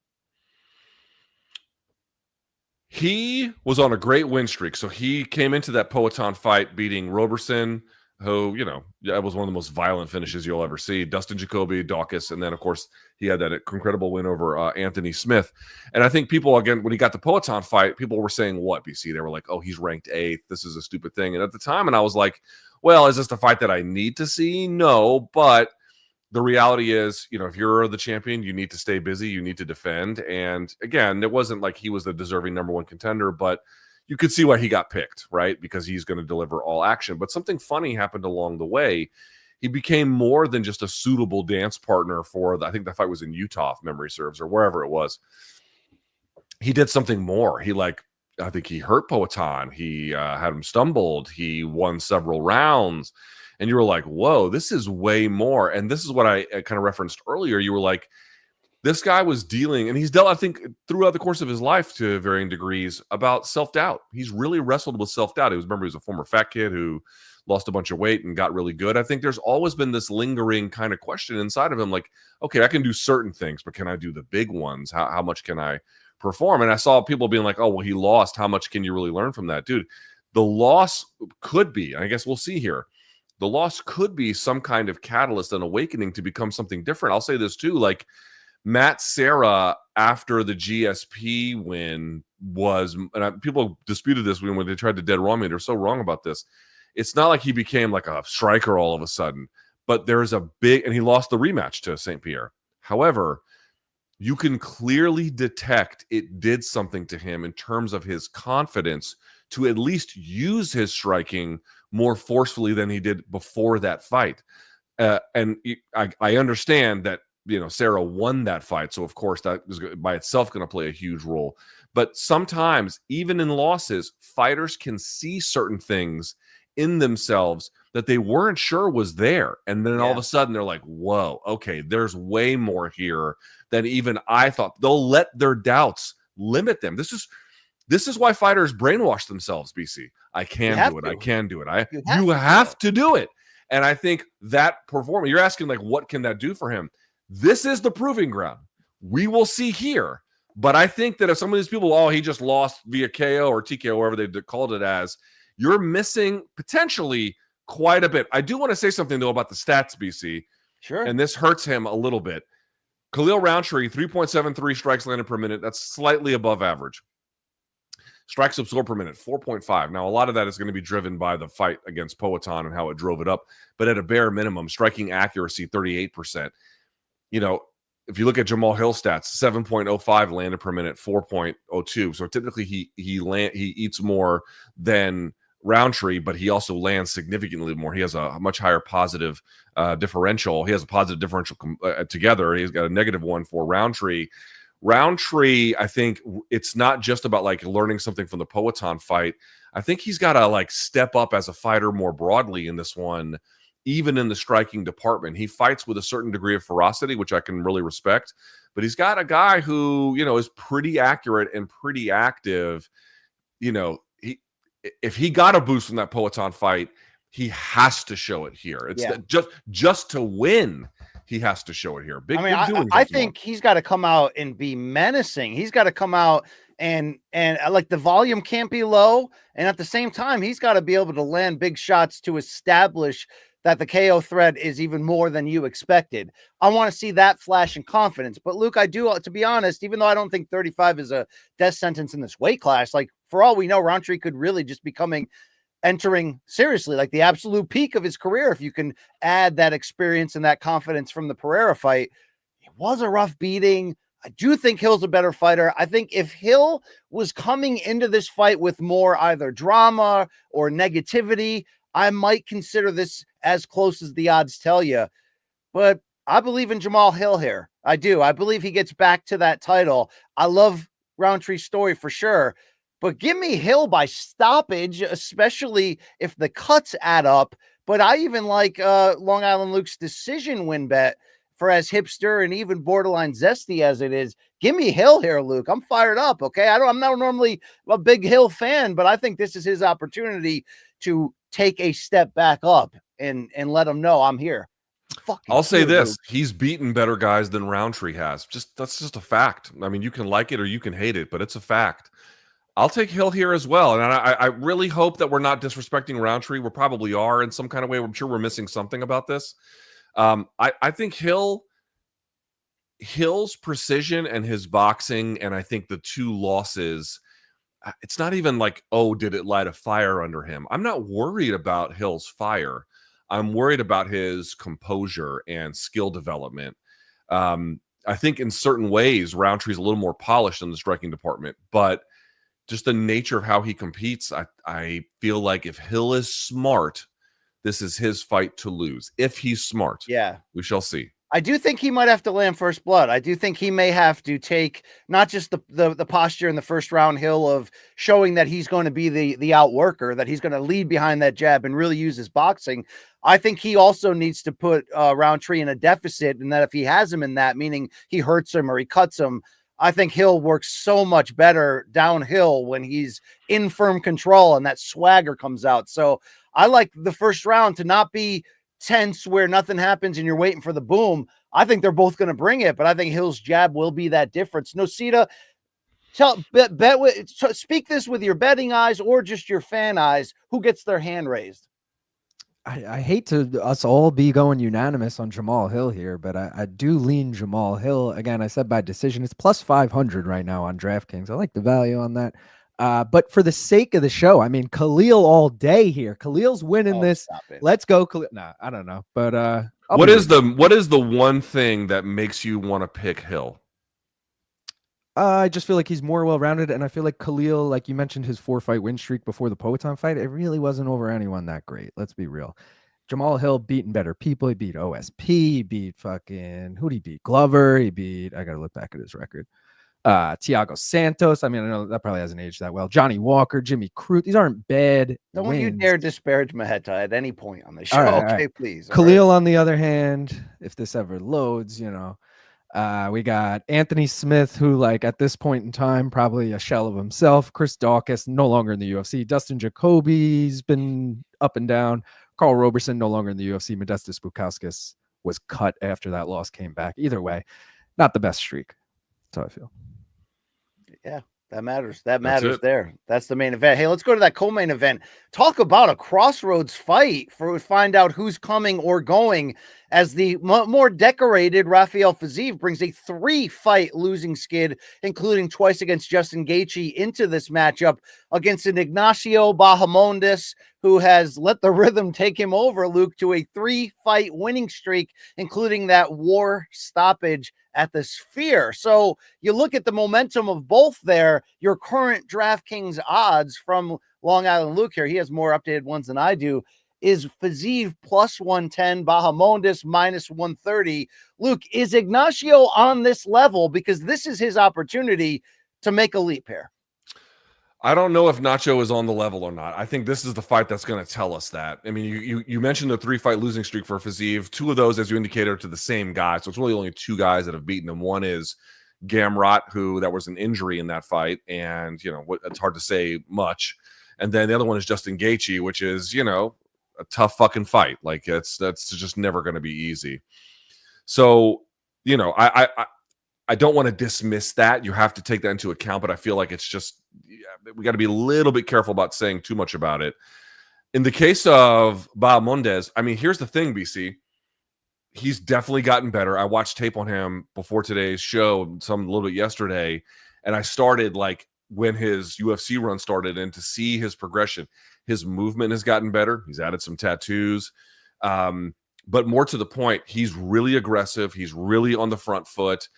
He was on a great win streak. So he came into that Poatan fight beating Roberson, who, you know, that was one of the most violent finishes you'll ever see. Dustin Jacoby, Dawkins, and then, of course, he had that incredible win over Anthony Smith. And I think people, again, when he got the Poatan fight, people were saying, what, BC? They were like, oh, he's ranked 8th. This is a stupid thing. And at the time, and I was like, well, is this the fight that I need to see? No, but the reality is, you know, if you're the champion, you need to stay busy, you need to defend. And again, it wasn't like he was the deserving number one contender, but you could see why he got picked, right? Because he's going to deliver all action. But something funny happened along the way. He became more than just a suitable dance partner for, I think that fight was in Utah, if memory serves, or wherever it was. He did something more. I think he hurt Poatan. He had him stumbled. He won several rounds. And you were like, whoa, this is way more. And this is what I kind of referenced earlier. You were like, this guy was dealing, and he's dealt, I think, throughout the course of his life to varying degrees, about self-doubt. He's really wrestled with self-doubt. He was a former fat kid who lost a bunch of weight and got really good. I think there's always been this lingering kind of question inside of him, like, okay, I can do certain things, but can I do the big ones? How much can I perform? And I saw people being like, oh, well, he lost. How much can you really learn from that? Dude, the loss could be, I guess we'll see here, the loss could be some kind of catalyst and awakening to become something different. I'll say this too, like Matt Serra after the GSP win was, and people disputed this when they tried to dead wrong me. They're so wrong about this. It's not like he became like a striker all of a sudden, but there is a big, and he lost the rematch to St. Pierre. However, you can clearly detect it did something to him in terms of his confidence to at least use his striking more forcefully than he did before that fight. And I understand that, Sarah won that fight. So, of course, that is by itself going to play a huge role. But sometimes, even in losses, fighters can see certain things in themselves that they weren't sure was there. And then all of a sudden they're like, whoa, okay, there's way more here than even I thought. They'll let their doubts limit them. This is why fighters brainwash themselves, BC. I can do it. I can do it. You have to do it. And I think that performance, you're asking, like, what can that do for him? This is the proving ground. We will see here. But I think that if some of these people, he just lost via KO or TKO, whatever they called it as, you're missing potentially quite a bit. I do want to say something, though, about the stats, BC. Sure. And this hurts him a little bit. Khalil Rountree, 3.73 strikes landed per minute. That's slightly above average. Strikes absorbed per minute, 4.5. Now, a lot of that is going to be driven by the fight against Poatan and how it drove it up. But at a bare minimum, striking accuracy, 38%. If you look at Jamahal Hill stats, 7.05 landed per minute, 4.02. So typically he eats more than Rountree, but he also lands significantly more. He has a much higher positive differential. He has a positive differential together. He's got a -1 for Rountree. Rountree, I think it's not just about like learning something from the Poatan fight. I think he's got to like step up as a fighter more broadly in this one, even in the striking department. He fights with a certain degree of ferocity, which I can really respect, but he's got a guy who, is pretty accurate and pretty active. If he got a boost from that Poatan fight, he has to show it here. It's just to win. He has to show it here. I think he's got to come out and be menacing. He's got to come out and like the volume can't be low. And at the same time, he's got to be able to land big shots to establish that the KO threat is even more than you expected. I want to see that flash in confidence. But Luke, I do, to be honest, even though I don't think 35 is a death sentence in this weight class, like for all we know, Rountree could really just be entering seriously, like the absolute peak of his career. If you can add that experience and that confidence from the Pereira fight, it was a rough beating. I do think Hill's a better fighter. I think if Hill was coming into this fight with more either drama or negativity, I might consider this as close as the odds tell you. But I believe in Jamahal Hill here. I do. I believe he gets back to that title. I love Rountree's story for sure. But give me Hill by stoppage, especially if the cuts add up. But I even like Long Island Luke's decision win bet for as hipster and even borderline zesty as it is. Give me Hill here, Luke. I'm fired up, okay? I'm not normally a big Hill fan, but I think this is his opportunity to take a step back up and let him know I'm here. I'll say this. Luke. He's beaten better guys than Rountree has. That's just a fact. I mean, you can like it or you can hate it, but it's a fact. I'll take Hill here as well. And I really hope that we're not disrespecting Rountree. We probably are in some kind of way. I'm sure we're missing something about this. I think Hill's precision and his boxing, and I think the two losses, it's not even like, did it light a fire under him? I'm not worried about Hill's fire. I'm worried about his composure and skill development. I think in certain ways, Rountree's a little more polished in the striking department, but just the nature of how he competes, I feel like if Hill is smart, this is his fight to lose. If he's smart, we shall see. I do think he might have to land first blood. I do think he may have to take not just the posture in the first round, Hill, of showing that he's going to be the outworker, that he's going to lead behind that jab and really use his boxing. I think he also needs to put Rountree in a deficit, and that if he has him in that, meaning he hurts him or he cuts him, I think Hill works so much better downhill when he's in firm control and that swagger comes out. So I like the first round to not be tense where nothing happens and you're waiting for the boom. I think they're both going to bring it, but I think Hill's jab will be that difference. Nosita, speak this with your betting eyes or just your fan eyes. Who gets their hand raised? I hate to us all be going unanimous on Jamahal Hill here, but I do lean Jamahal Hill. Again, I said by decision. It's plus 500 right now on DraftKings. I like the value on that. But for the sake of the show, I mean, Khalil all day here. Khalil's winning this. Let's go, Khalil. Nah, I don't know. But what is the one thing that makes you want to pick Hill? I just feel like he's more well-rounded, and I feel like Khalil, like you mentioned, his 4-fight win streak before the Poatan fight, it really wasn't over anyone that great. Let's be real. Jamahal Hill beating better people. He beat OSP. He beat fucking, who'd he beat? Glover. He beat, I got to look back at his record. Thiago Santos. I mean, I know that probably hasn't aged that well. Johnny Walker, Jimmy Crute. These aren't bad Don't wins. you dare disparage Maheta at any point on the show. All right, all Okay, right. please. all Khalil, right? on the other hand, if this ever loads, we got Anthony Smith, who, like, at this point in time, probably a shell of himself. Chris Dawkins, no longer in the UFC. Dustin Jacoby's been up and down. Carl Roberson, no longer in the UFC. Modestas Bukauskas was cut after that loss came back. Either way, not the best streak. That's how I feel. Yeah, that matters. That matters it. there. That's the main event. Hey, let's go to that co-main event. Talk about a crossroads fight for find out who's coming or going, as the more decorated Rafael Fiziev brings a 3-fight losing skid, including twice against Justin Gaethje, into this matchup against an Ignacio Bahamondes, who has let the rhythm take him over, Luke, to a 3-fight winning streak, including that war stoppage at the Sphere. So you look at the momentum of both there, your current DraftKings odds from Long Island Luke here, he has more updated ones than I do, is Fiziev plus 110, Bahamondes minus 130. Luke, is Ignacio on this level? Because this is his opportunity to make a leap here. I don't know if Nacho is on the level or not. I think this is the fight that's going to tell us that. I mean, you mentioned the 3-fight losing streak for Fiziev. 2 of those, as you indicated, are to the same guy. So it's really only 2 guys that have beaten him. One is Gamrot, who that was an injury in that fight, and it's hard to say much. And then the other one is Justin Gaethje, which is a tough fucking fight. Like that's just never going to be easy. So I don't want to dismiss that. You have to take that into account, but I feel like it's just we got to be a little bit careful about saying too much about it. In the case of Bahamondes, I mean, here's the thing, BC. He's definitely gotten better. I watched tape on him before today's show, a little bit yesterday, and I started like when his UFC run started, and to see his progression. His movement has gotten better. He's added some tattoos. But more to the point, he's really aggressive. He's really on the front foot.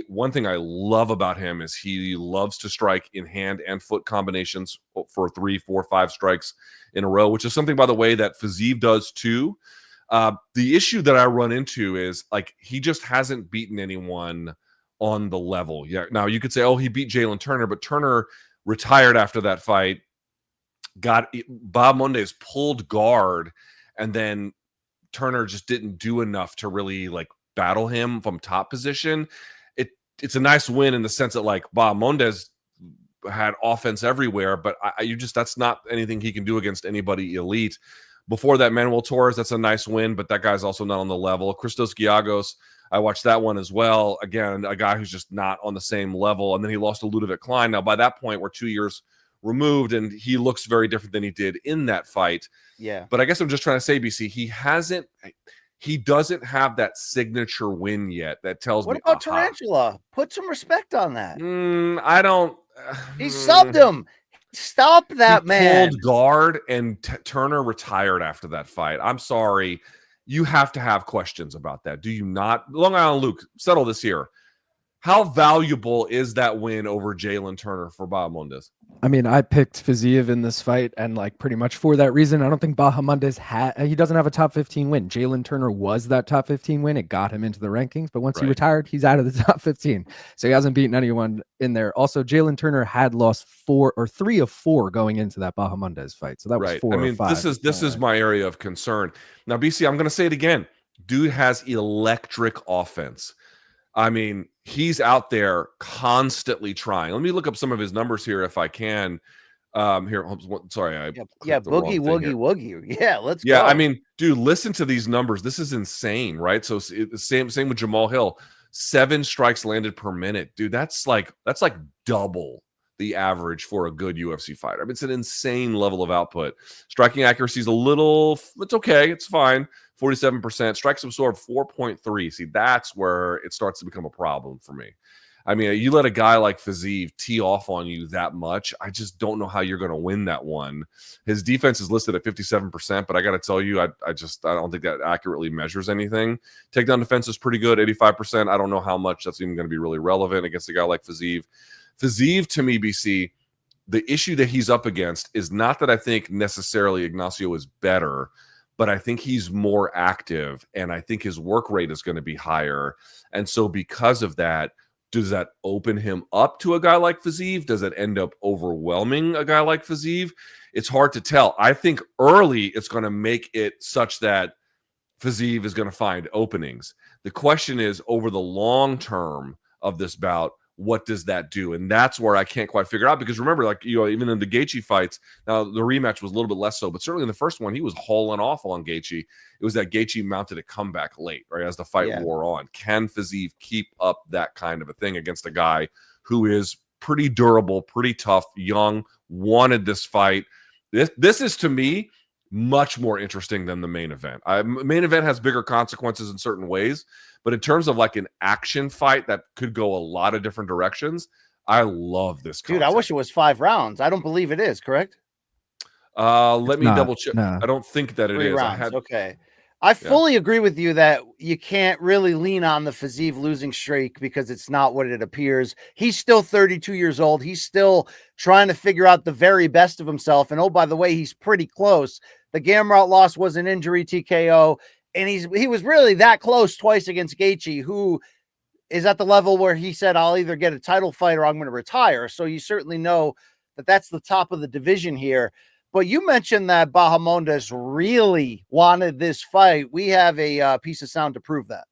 One thing I love about him is he loves to strike in hand and foot combinations for 3, 4, 5 strikes in a row, which is something, by the way, that Fiziev does too. The issue that I run into is like he just hasn't beaten anyone on the level yet. Now you could say, oh, he beat Jalen Turner, but Turner retired after that fight. Bahamondes pulled guard, and then Turner just didn't do enough to really like battle him from top position. It's a nice win in the sense that like Bahamondes had offense everywhere, but that's not anything he can do against anybody elite. Before that, Manuel Torres, that's a nice win, but that guy's also not on the level. Christos Giagos, I watched that one as well. Again, a guy who's just not on the same level. And then he lost to Ludovic Klein. Now, by that point, we're 2 years removed, and he looks very different than he did in that fight. Yeah. But I guess I'm just trying to say, BC, he doesn't have that signature win yet that tells me. What about Tarantula? Put some respect on that. I don't. He subbed him. Stop that, man. Pulled guard, and Turner retired after that fight. I'm sorry. You have to have questions about that. Do you not? Long Island Luke, settle this here. How valuable is that win over Jalen Turner for Bahamondes? I mean, I picked Fiziev in this fight, and like pretty much for that reason, I don't think Bahamondes he doesn't have a top 15 win. Jalen Turner was that top 15 win. It got him into the rankings, but once he retired, he's out of the top 15. So he hasn't beaten anyone in there. Also, Jalen Turner had lost 3 of 4 going into that Bahamondes fight. So that was 4 or 5. This is my area of concern. Now, BC, I'm going to say it again. Dude has electric offense. I mean, he's out there constantly trying. Let me look up some of his numbers here if I can. Sorry, boogie woogie. Yeah, let's go. Yeah, I mean, dude, listen to these numbers. This is insane, right? So same with Jamahal Hill. 7 strikes landed per minute, dude. That's like double the average for a good UFC fighter. I mean, it's an insane level of output. Striking accuracy is it's okay, it's fine. 47%. Strikes absorbed 4.3. See, that's where it starts to become a problem for me. I mean, you let a guy like Fiziev tee off on you that much, I just don't know how you're going to win that one. His defense is listed at 57%, but I got to tell you, I don't think that accurately measures anything. Takedown defense is pretty good, 85%. I don't know how much that's even going to be really relevant against a guy like Fiziev. Fiziev, to me, BC, the issue that he's up against is not that I think necessarily Ignacio is better, but I think he's more active, and I think his work rate is going to be higher. And so because of that, does that open him up to a guy like Fiziev? Does it end up overwhelming a guy like Fiziev? It's hard to tell. I think early it's going to make it such that Fiziev is going to find openings. The question is, over the long term of this bout, what does that do? And that's where I can't quite figure out, because remember, like, even in the Gaethje fights, now the rematch was a little bit less so, but certainly in the first one, he was hauling off on Gaethje. It was that Gaethje mounted a comeback late, right, as the fight wore on. Can Fiziev keep up that kind of a thing against a guy who is pretty durable, pretty tough, young, wanted this fight? This is, to me, much more interesting than the main event. Main event has bigger consequences in certain ways, but in terms of like an action fight that could go a lot of different directions, I love this concept. Dude, I wish it was 5 rounds. I don't believe it is, correct? Let me double check. No. I don't think that it 3 is. Rounds. Okay. I fully agree with you that you can't really lean on the Fiziev losing streak because it's not what it appears. He's still 32 years old. He's still trying to figure out the very best of himself. And oh, by the way, he's pretty close. The Gamrot loss was an injury TKO, and he was really that close twice against Gaethje, who is at the level where he said, I'll either get a title fight or I'm going to retire. So you certainly know that that's the top of the division here. But you mentioned that Bahamondes really wanted this fight. We have a piece of sound to prove that.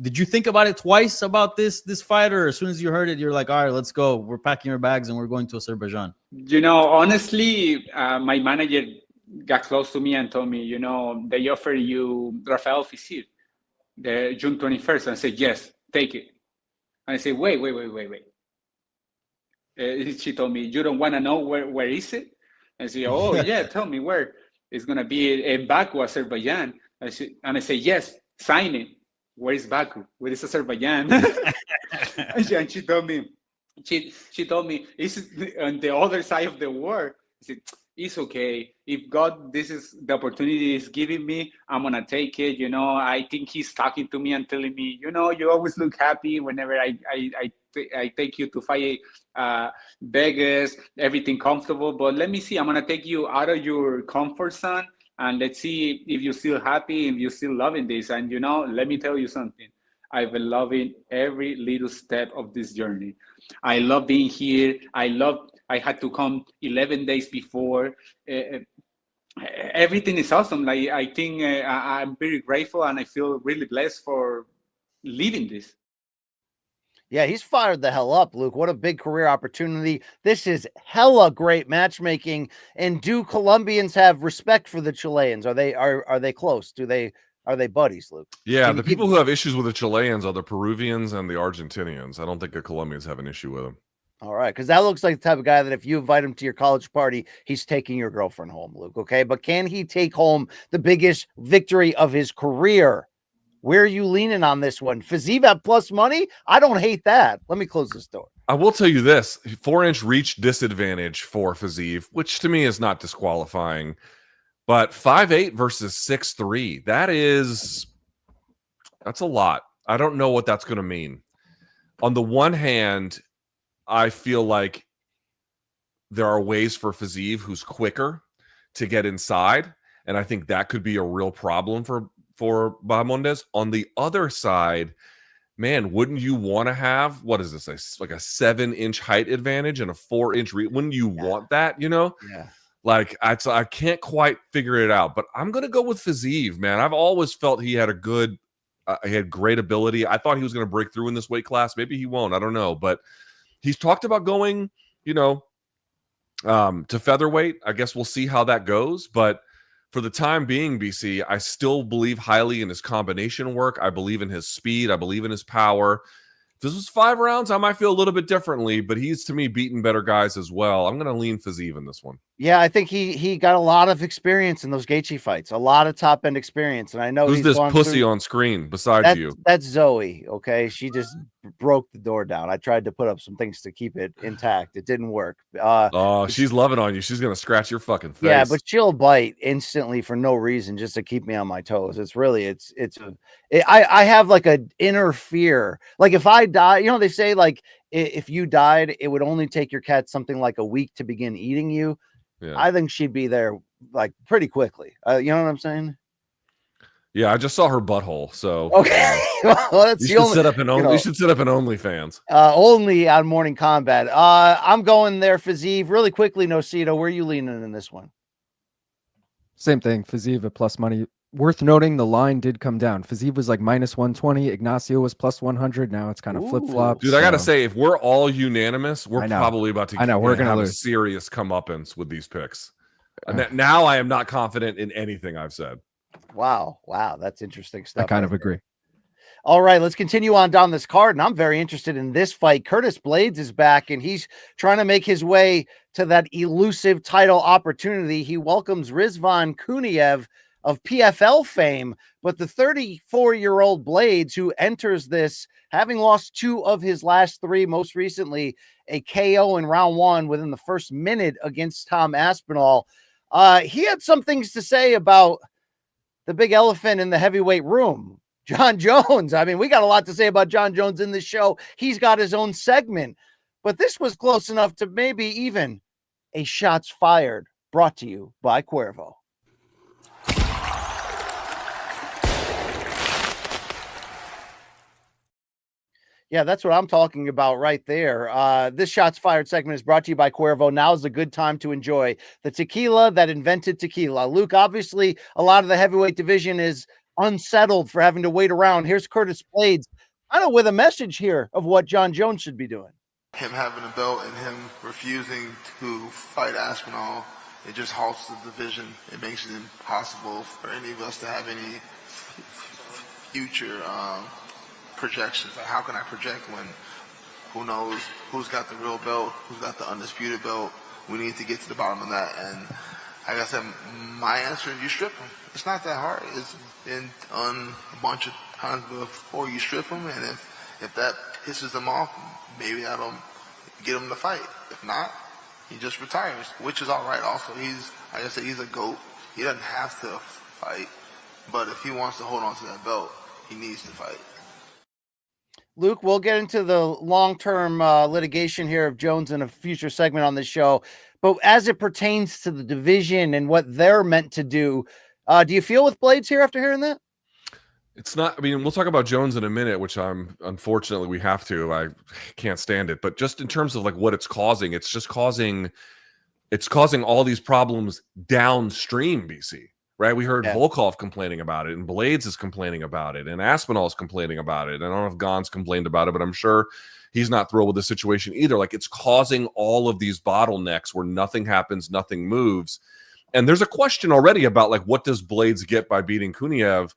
Did you think about it twice about this fight, or as soon as you heard it, you're like, all right, let's go. We're packing our bags and we're going to Azerbaijan? Honestly, my manager got close to me and told me, they offer you Rafael Fiziev, the June 21st. And I said, yes, take it. And I said, wait. She told me, you don't want to know where is it? I said, oh, yeah, tell me where. It's going to be in Baku, Azerbaijan. I said, yes, sign it. Where is Baku? Where is Azerbaijan? and she told me, it's on the other side of the world. I said, it's okay. If God, this is the opportunity he's giving me, I'm going to take it. I think he's talking to me and telling me, you always look happy whenever I take you to fight Vegas, everything comfortable. But let me see, I'm going to take you out of your comfort zone, and let's see if you're still happy, if you're still loving this. And, let me tell you something. I've been loving every little step of this journey. I love being here. I had to come 11 days before. Everything is awesome. I think I'm very grateful, and I feel really blessed for living this. Yeah, he's fired the hell up, Luke. What a big career opportunity. This is hella great matchmaking. And do Colombians have respect for the Chileans? Are they close? Are they buddies, Luke? Yeah, the people who have issues with the Chileans are the Peruvians and the Argentinians. I don't think the Colombians have an issue with them. All right, because that looks like the type of guy that if you invite him to your college party, he's taking your girlfriend home, Luke, okay? But can he take home the biggest victory of his career? Where are you leaning on this one? Fiziev at plus money? I don't hate that. Let me close this door. I will tell you this, 4-inch reach disadvantage for Fiziev, which to me is not disqualifying. But 5'8" versus 6'3", that's a lot. I don't know what that's going to mean. On the one hand, I feel like there are ways for Fiziev, who's quicker, to get inside, and I think that could be a real problem for Bahamondes. On the other side, man, wouldn't you want to have, what is this, like a 7-inch height advantage and a 4-inch reach? Wouldn't you want that, Yeah. Like, I can't quite figure it out, but I'm going to go with Fiziev, man. I've always felt he had he had great ability. I thought he was going to break through in this weight class. Maybe he won't. I don't know, but he's talked about going, to featherweight. I guess we'll see how that goes, but for the time being, BC, I still believe highly in his combination work. I believe in his speed. I believe in his power. If this was 5 rounds, I might feel a little bit differently, but he's, to me, beaten better guys as well. I'm going to lean Fiziev in this one. Yeah, I think he got a lot of experience in those Gaethje fights, a lot of top end experience, and I know Who's he's this gone pussy through. on screen besides you? That's Zoe. Okay, she just broke the door down. I tried to put up some things to keep it intact. It didn't work. Oh, she's loving on you. She's gonna scratch your fucking face. Yeah, but she'll bite instantly for no reason just to keep me on my toes. It's really I have like a inner fear. Like if I die, you know, they say like if you died, it would only take your cat something like a week to begin eating you. Yeah. I think she'd be there like pretty quickly. You know what I'm saying? Yeah, I just saw her butthole. So Okay, well, that's you the should only. set up an you only. know, You should set up an OnlyFans. only on Morning Combat. I'm going there, Fiziev. Really quickly, Nocito, where are you leaning in this one? Same thing. Fiziev at plus money. Worth noting, the line did come down. Fiziev was like minus 120. Ignacio was plus 100. Now it's kind of flip flops. Dude, I gotta say, if we're all unanimous, we're I know. probably about to. I know, we're gonna have lose. a serious comeuppance with these picks. Now I am not confident in anything I've said. Wow, that's interesting stuff. I kind of agree. All right, let's continue on down this card, and I'm very interested in this fight. Curtis Blaydes is back, and he's trying to make his way to that elusive title opportunity. He welcomes Rizvan Kuniev of PFL fame, but the 34-year-old Blaydes, who enters this having lost 2 of his last 3, most recently a KO in round 1 within the first minute against Tom Aspinall. He had some things to say about the big elephant in the heavyweight room, Jon Jones. I mean, we got a lot to say about Jon Jones in this show. He's got his own segment, but this was close enough to maybe even a shots fired, brought to you by Cuervo. Yeah, that's what I'm talking about right there. This Shots Fired segment is brought to you by Cuervo. Now is a good time to enjoy the tequila that invented tequila. Luke, obviously, a lot of the heavyweight division is unsettled for having to wait around. Here's Curtis Blaydes, kind of with a message here of what Jon Jones should be doing. Him having a belt and him refusing to fight Aspinall, it just halts the division. It makes it impossible for any of us to have any future projections. Like, how can I project when who knows who's got the real belt, who's got the undisputed belt? We need to get to the bottom of that. And like I said, my answer is you strip him. It's not that hard. It's been done a bunch of times before. You strip him, and if that pisses him off, maybe that'll get him to fight. If not, he just retires, which is all right. Also, he's, like I said, he's a GOAT. He doesn't have to fight, but if he wants to hold on to that belt, he needs to fight. Luke, we'll get into the long-term litigation here of Jones in a future segment on this show. But as it pertains to the division and what they're meant to do you feel with Blaydes here after hearing that? It's not, I mean, we'll talk about Jones in a minute, which unfortunately we have to. I can't stand it. But just in terms of like what it's causing, it's causing all these problems downstream, BC. Right, we heard Volkov complaining about it, and Blaydes is complaining about it, and Aspinall is complaining about it. I don't know if Gon's complained about it, but I'm sure he's not thrilled with the situation either. Like, it's causing all of these bottlenecks where nothing happens, nothing moves. And there's a question already about, like, what does Blaydes get by beating Kuniev?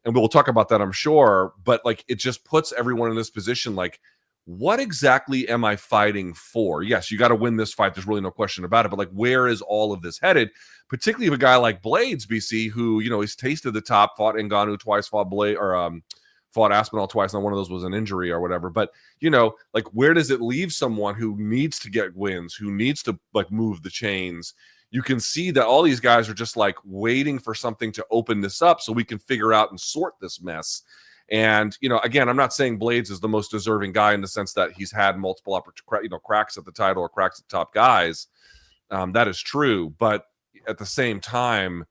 And we'll talk about that, I'm sure. But, like, it just puts everyone in this position, like, what exactly am I fighting for? Yes, you got to win this fight. There's really no question about it. But, like, where is all of this headed? Particularly of a guy like Blaydes, BC, who, you know, he's tasted the top, fought Ngannou twice, fought Aspinall twice. Now, one of those was an injury or whatever. But, you know, like, where does it leave someone who needs to get wins, who needs to, like, move the chains? You can see that all these guys are just, like, waiting for something to open this up so we can figure out and sort this mess. And, you know, again, I'm not saying Blaydes is the most deserving guy in the sense that he's had multiple cracks at the title or cracks at top guys. That is true. But at the same time,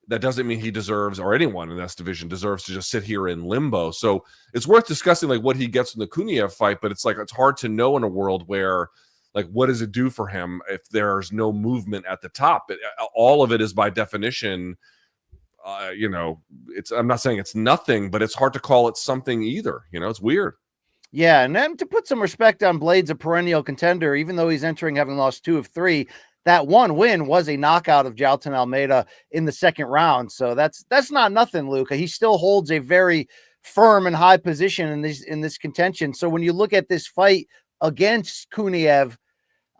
that doesn't mean he deserves, or anyone in this division deserves, to just sit here in limbo. So it's worth discussing, like, what he gets in the Kuniev fight, but it's like, it's hard to know in a world where, like, what does it do for him if there's no movement at the top? All of it is by definition, you know, I'm not saying it's nothing, but it's hard to call it something either. You know, it's weird. Yeah, and then to put some respect on Blaydes, a perennial contender, even though he's entering having lost 2 of 3, that one win was a knockout of Jailton Almeida in the second round. So that's not nothing, Luca. He still holds a very firm and high position in this contention. So when you look at this fight against Kuniev,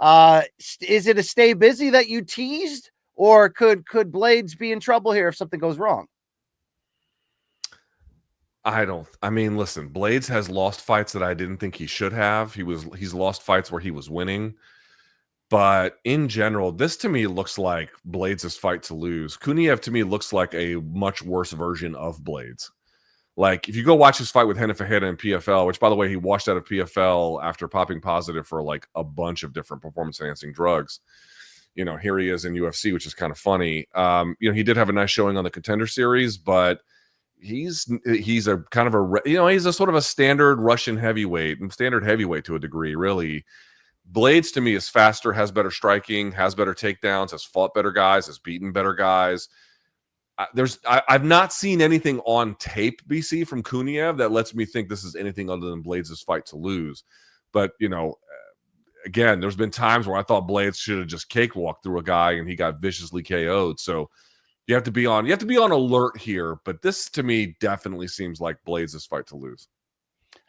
Is it a stay busy that you teased, or could Blaydes be in trouble here if something goes wrong? I mean, listen, Blaydes has lost fights that I didn't think he should have. He's lost fights where he was winning. But in general, this to me looks like Blaydes' fight to lose. Kuniev to me looks like a much worse version of Blaydes. Like, if you go watch his fight with Renan Fajeda in PFL, which, by the way, he washed out of PFL after popping positive for like a bunch of different performance-enhancing drugs. You know, here he is in UFC, which is kind of funny. You know, he did have a nice showing on the Contender Series, but he's a kind of a, you know, he's a sort of a standard Russian heavyweight, and standard heavyweight to a degree, really. Blaydes to me is faster, has better striking, has better takedowns, has fought better guys, has beaten better guys. I've not seen anything on tape, BC, from Kuniev that lets me think this is anything other than Blaydes' fight to lose. But, you know, again, there's been times where I thought Blaydes should have just cakewalked through a guy and he got viciously KO'd. So you have to be on alert here. But this to me definitely seems like Blaydes' fight to lose.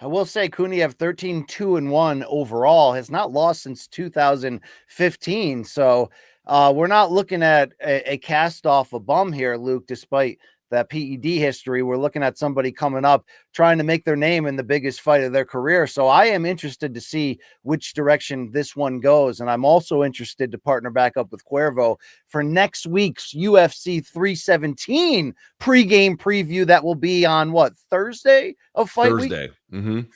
I will say Kuniev 13-2-1 overall, has not lost since 2015. So we're not looking at a cast off a bum here, Luke, despite that PED history. We're looking at somebody coming up trying to make their name in the biggest fight of their career. So I am interested to see which direction this one goes. And I'm also interested to partner back up with Cuervo for next week's UFC 317 pregame preview. That will be on what, Thursday of fight week?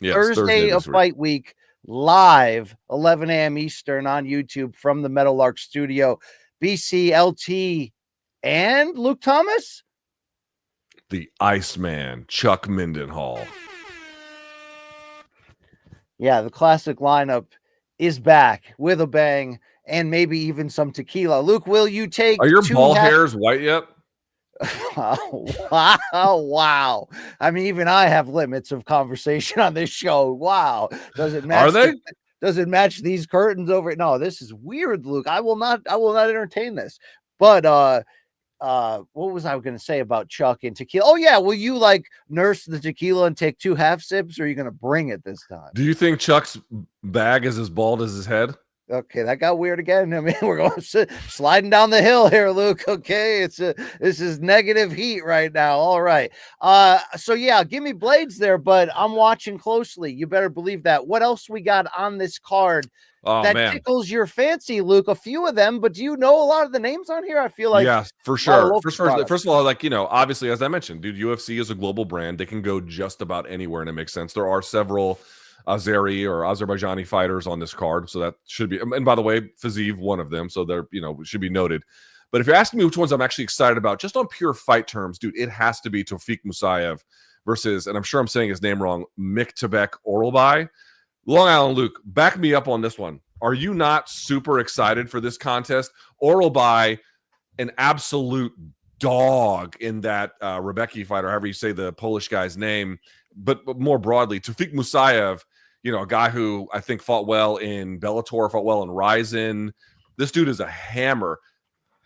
Yes, Thursday of fight week, live 11 a.m. Eastern on YouTube from the Meadowlark studio. BCLT and Luke Thomas. The Iceman, Chuck Mindenhall. Yeah, the classic lineup is back with a bang and maybe even some tequila. Luke, will you take? Are your ball hairs white yet? Wow. I mean, even I have limits of conversation on this show. Wow. Does it match? Are they? Does it match these curtains over? No, this is weird, Luke. I will not entertain this. But what was I going to say about Chuck and tequila? Oh yeah, will you like nurse the tequila and take 2 half sips, or are you going to bring it this time? Do you think Chuck's bag is as bald as his head? Okay, that got weird again. I mean, we're going sliding down the hill here, Luke. Okay, this is negative heat right now. All right. So yeah, give me Blaydes there, but I'm watching closely. You better believe that. What else we got on this card that tickles your fancy, Luke? A few of them, but do you know a lot of the names on here? I feel like, yeah, for sure. First of all, like, you know, obviously, as I mentioned, dude, UFC is a global brand. They can go just about anywhere, and it makes sense. There are several Azeri or Azerbaijani fighters on this card, so that should be, and by the way, Fiziev, one of them, so they're, you know, should be noted. But if you're asking me which ones I'm actually excited about, just on pure fight terms, dude, it has to be Tofik Musayev versus, and I'm sure I'm saying his name wrong, Miktabek Oralbai. Long Island Luke, back me up on this one. Are you not super excited for this contest? Oralbai, an absolute dog in that Rebecki fight, or however you say the Polish guy's name, but more broadly, Tofik Musayev, you know, a guy who I think fought well in Bellator, fought well in Ryzen. This dude is a hammer.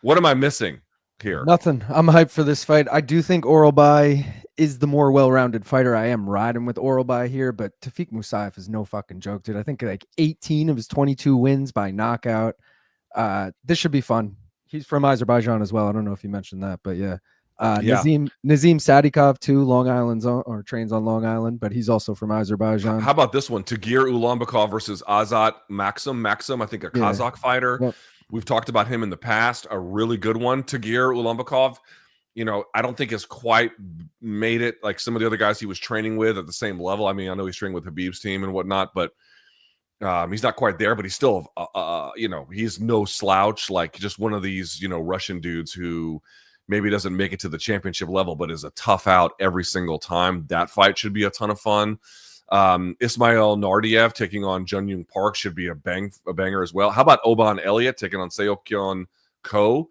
What am I missing here? Nothing. I'm hyped for this fight. I do think Oralbai is the more well-rounded fighter. I am riding with Oralbai here, but Tofik Musayev is no fucking joke, dude. I think like 18 of his 22 wins by knockout. This should be fun. He's from Azerbaijan as well. I don't know if you mentioned that, but yeah. Nazim Sadikov too, Long Island's on, or trains on Long Island, but he's also from Azerbaijan. How about this one? Tagir Ulanbekov versus Azat Maxim, I think a Kazakh fighter. Yep. We've talked about him in the past. A really good one. Tagir Ulanbekov, you know, I don't think has quite made it like some of the other guys he was training with at the same level. I mean, I know he's training with Habib's team and whatnot, but he's not quite there, but he's still, you know, he's no slouch, like just one of these, you know, Russian dudes who maybe doesn't make it to the championship level, but is a tough out every single time. That fight should be a ton of fun. Ismail Nardiev taking on Jun-Yoon Park should be a banger as well. How about Oban Elliott taking on Seokyeon Ko?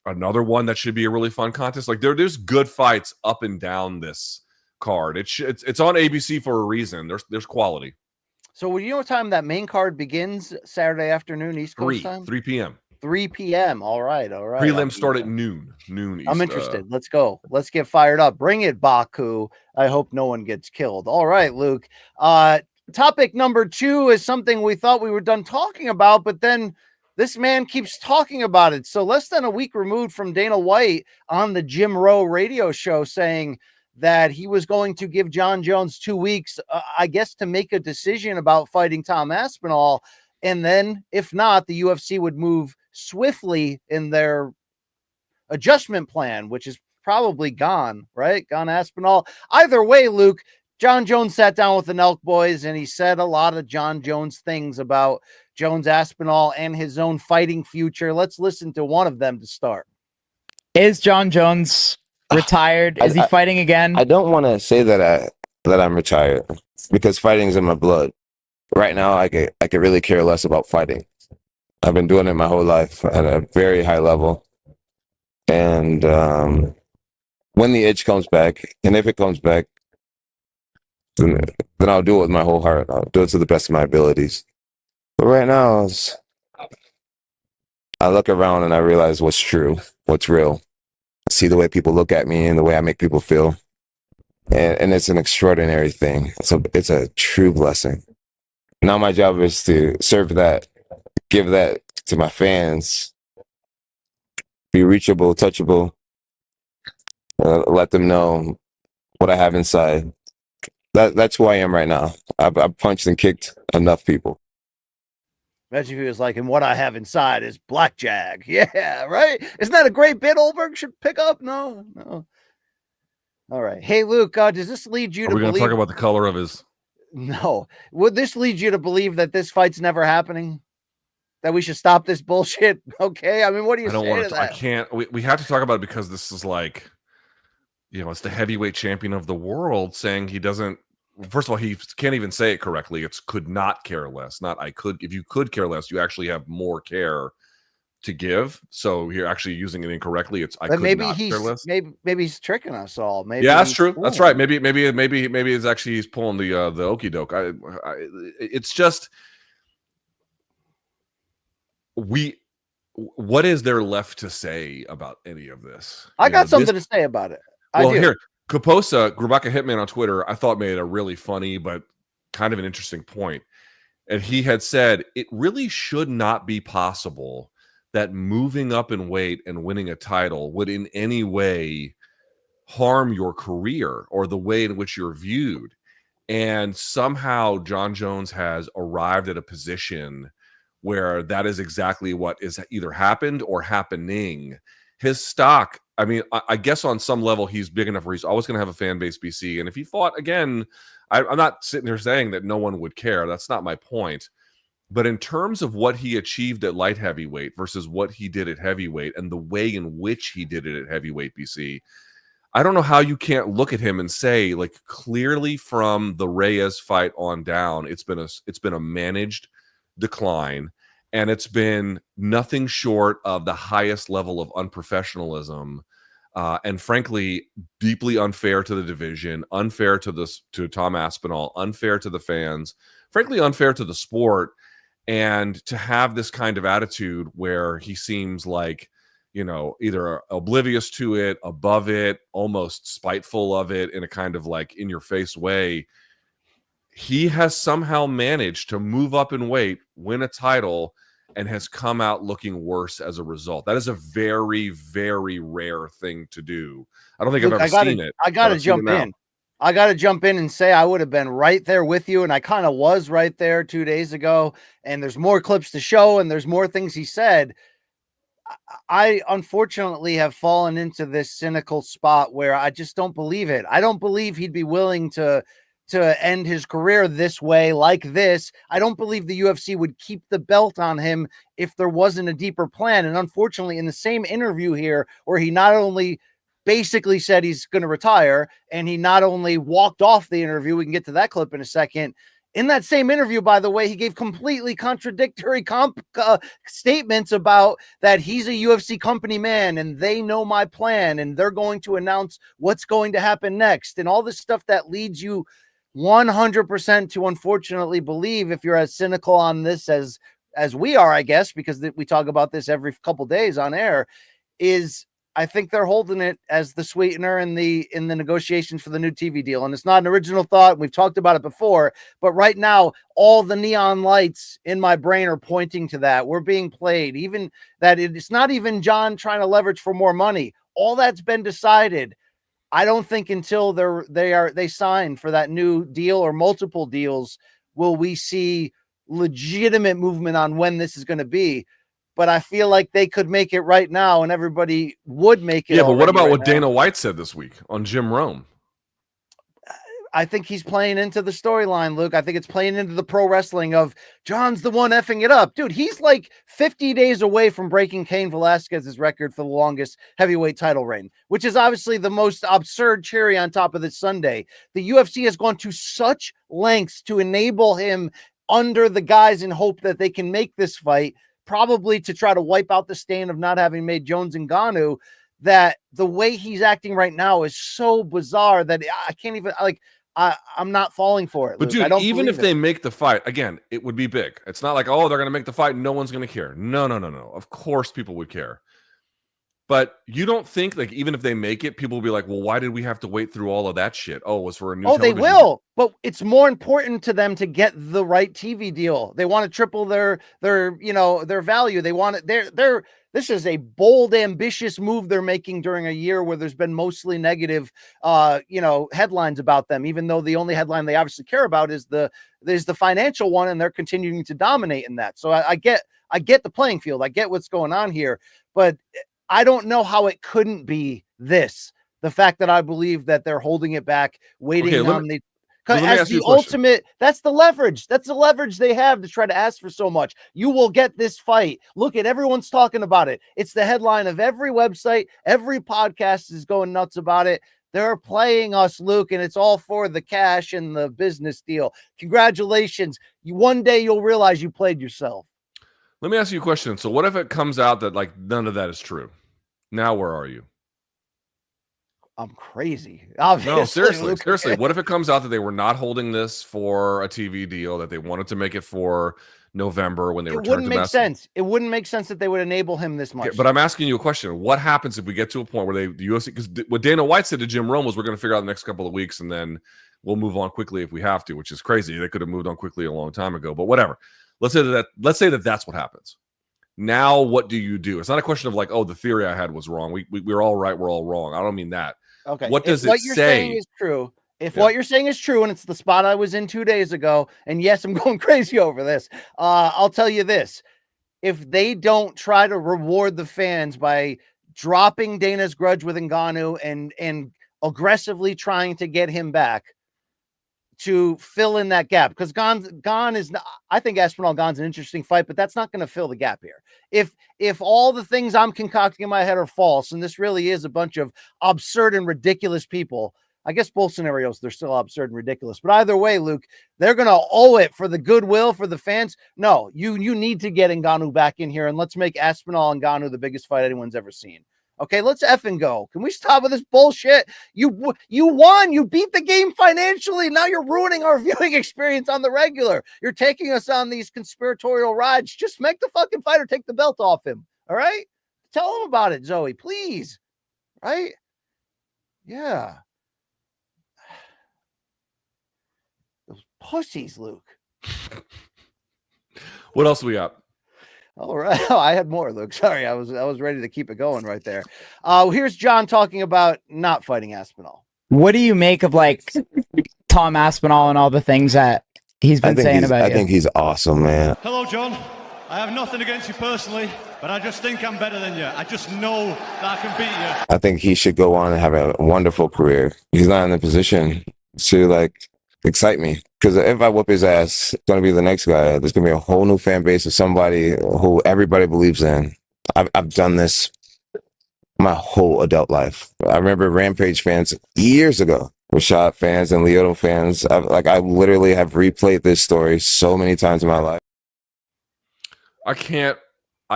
Another one that should be a really fun contest. Like there's good fights up and down this card. It's on ABC for a reason. There's quality. So, well, you know what time that main card begins? Saturday afternoon, East Coast time? 3 p.m. 3 p.m. All right. Prelims start at noon East. I'm interested. Let's go. Let's get fired up. Bring it, Baku. I hope no one gets killed. All right, Luke. topic number 2 is something we thought we were done talking about, but then this man keeps talking about it. So less than a week removed from Dana White on the Jim Rowe radio show saying that he was going to give Jon Jones 2 weeks, I guess, to make a decision about fighting Tom Aspinall. And then if not, the UFC would move swiftly in their adjustment plan, which is probably gone, right? Gone Aspinall. Either way, Luke, Jon Jones sat down with the Nelk Boys and he said a lot of Jon Jones things about Jones Aspinall and his own fighting future. Let's listen to one of them to start. Is Jon Jones retired? Is he fighting again? I don't want to say that I'm retired because fighting's in my blood. Right now, I could really care less about fighting. I've been doing it my whole life at a very high level. And when the itch comes back, and if it comes back, then I'll do it with my whole heart. I'll do it to the best of my abilities. But right now, I look around and I realize what's true, what's real. I see the way people look at me and the way I make people feel. And it's an extraordinary thing. It's a true blessing. Now my job is to serve that, give that to my fans, be reachable, touchable, let them know what I have inside. That's who I am right now. I've punched and kicked enough people. Imagine if he was like, and what I have inside is blackjack. Yeah, right? Isn't that a great bit Oldberg should pick up? No. All right. Hey, Luke, does this lead you to believe... Are we going to talk about the color of his... No. Would this lead you to believe that this fight's never happening? That we should stop this bullshit? Okay. I mean, what do you say to that? I can't. We have to talk about it because this is like, it's the heavyweight champion of the world saying he doesn't. First of all, he can't even say it correctly. It's could not care less. Not I could. If you could care less, you actually have more care to give. So you're actually using it incorrectly. It's I could not care less. Maybe he's tricking us all. Maybe that's true. That's right. Maybe it's actually he's pulling the okey doke. It's just what is there left to say about any of this? I got something to say about it. Here, Kaposa, Grubaka Hitman on Twitter, I thought made a really funny but kind of an interesting point. And he had said, it really should not be possible that moving up in weight and winning a title would in any way harm your career or the way in which you're viewed. And somehow Jon Jones has arrived at a position where that is exactly what is either happened or happening. His stock, I mean, I guess on some level he's big enough where he's always going to have a fan base, BC. And if he fought again, I'm not sitting here saying that no one would care. That's not my point. But in terms of what he achieved at light heavyweight versus what he did at heavyweight and the way in which he did it at heavyweight, BC, I don't know how you can't look at him and say, like, clearly from the Reyes fight on down, it's been a managed decline, and it's been nothing short of the highest level of unprofessionalism, and frankly, deeply unfair to the division, unfair to Tom Aspinall, unfair to the fans, frankly, unfair to the sport. And to have this kind of attitude where he seems like, either oblivious to it, above it, almost spiteful of it in a kind of like in your face way, he has somehow managed to move up in weight, win a title, and has come out looking worse as a result. That is a very, very rare thing to do. I don't think I've ever seen it. I got to jump in. I got to jump in and say I would have been right there with you, and I kind of was right there 2 days ago, and there's more clips to show, and there's more things he said. I unfortunately have fallen into this cynical spot where I just don't believe it. I don't believe he'd be willing to end his career this way, like this. I don't believe the UFC would keep the belt on him if there wasn't a deeper plan. And unfortunately, in the same interview here, where he not only basically said he's going to retire, and he not only walked off the interview, we can get to that clip in a second. In that same interview, by the way, he gave completely contradictory statements about that he's a UFC company man and they know my plan and they're going to announce what's going to happen next and all this stuff that leads you 100% to unfortunately believe, if you're as cynical on this as we are, I guess, because we talk about this every couple days on air, is I think they're holding it as the sweetener in the negotiations for the new TV deal. And it's not an original thought. We've talked about it before, but right now, all the neon lights in my brain are pointing to that. We're being played, even that it's not even Jon trying to leverage for more money. All that's been decided. I don't think until they sign for that new deal or multiple deals will we see legitimate movement on when this is going to be. But I feel like they could make it right now, and everybody would make it. Yeah, but what about right what now. Dana White said this week on Jim Rome? I think he's playing into the storyline, Luke. I think it's playing into the pro wrestling of Jon's the one effing it up. Dude, he's like 50 days away from breaking Cain Velasquez's record for the longest heavyweight title reign, which is obviously the most absurd cherry on top of this Sunday. The UFC has gone to such lengths to enable him under the guise in hope that they can make this fight, probably to try to wipe out the stain of not having made Jones and Ngannou, that the way he's acting right now is so bizarre that I can't even, like, I'm not falling for it. But Luke. dude, even if they make the fight, again, it would be big. It's not like, oh, they're going to make the fight and no one's going to care. No. Of course people would care. But you don't think, like, even if they make it, people will be like, well, why did we have to wait through all of that shit? Oh, it was for a new they television will. But it's more important to them to get the right TV deal. They want to triple their value. They want it. This is a bold, ambitious move they're making during a year where there's been mostly negative, headlines about them, even though the only headline they obviously care about is the financial one, and they're continuing to dominate in that. So I get the playing field. I get what's going on here, but I don't know how it couldn't be this. The fact that I believe that they're holding it back, waiting on the as the ultimate, that's the leverage. That's the leverage they have to try to ask for so much. You will get this fight. Look at everyone's talking about it. It's the headline of every website. Every podcast is going nuts about it. They're playing us, Luke, and it's all for the cash and the business deal. Congratulations. One day you'll realize you played yourself. Let me ask you a question. So what if it comes out that, like, none of that is true? Now where are you? I'm crazy. Obviously, no, seriously, Luke. seriously. What if it comes out that they were not holding this for a TV deal, that they wanted to make it for November when they returned to wouldn't make sense. It wouldn't make sense that they would enable him this much. Okay, but I'm asking you a question. What happens if we get to a point where the UFC, because what Dana White said to Jim Rome was, we're going to figure out the next couple of weeks and then we'll move on quickly if we have to, which is crazy. They could have moved on quickly a long time ago, but whatever. Let's say that that's what happens. Now, what do you do? It's not a question of like, oh, the theory I had was wrong. We're all right. We're all wrong. I don't mean that. Okay. What does what it you're say? Saying is true. If what you're saying is true, and it's the spot I was in 2 days ago, and yes, I'm going crazy over this. I'll tell you this: if they don't try to reward the fans by dropping Dana's grudge with Ngannou and aggressively trying to get him back to fill in that gap, because Gane is not, I think Aspinall Gane's an interesting fight, but that's not going to fill the gap here. If all the things I'm concocting in my head are false, and this really is a bunch of absurd and ridiculous people, I guess both scenarios, they're still absurd and ridiculous. But either way, Luke, they're going to owe it for the goodwill for the fans. No, you need to get Ngannou back in here, and let's make Aspinall and Ngannou the biggest fight anyone's ever seen. Okay, let's effing go. Can we stop with this bullshit? You won. You beat the game financially. Now you're ruining our viewing experience on the regular. You're taking us on these conspiratorial rides. Just make the fucking fighter take the belt off him. All right? Tell him about it, Zoe, please. Right? Yeah. Those pussies, Luke. What else we got? All right. Oh, I had more, Luke. Sorry, I was ready to keep it going right there. Here's Jon talking about not fighting Aspinall. What do you make of like Tom Aspinall and all the things that he's been saying about you? I think he's awesome, man. Hello, Jon. I have nothing against you personally, but I just think I'm better than you. I just know that I can beat you. I think he should go on and have a wonderful career. He's not in the position to like excite me, because if I whoop his ass, it's going to be the next guy. There's going to be a whole new fan base of somebody who everybody believes in. I've done this my whole adult life. I remember Rampage fans years ago, Rashad fans and Lyoto fans. I literally have replayed this story so many times in my life. I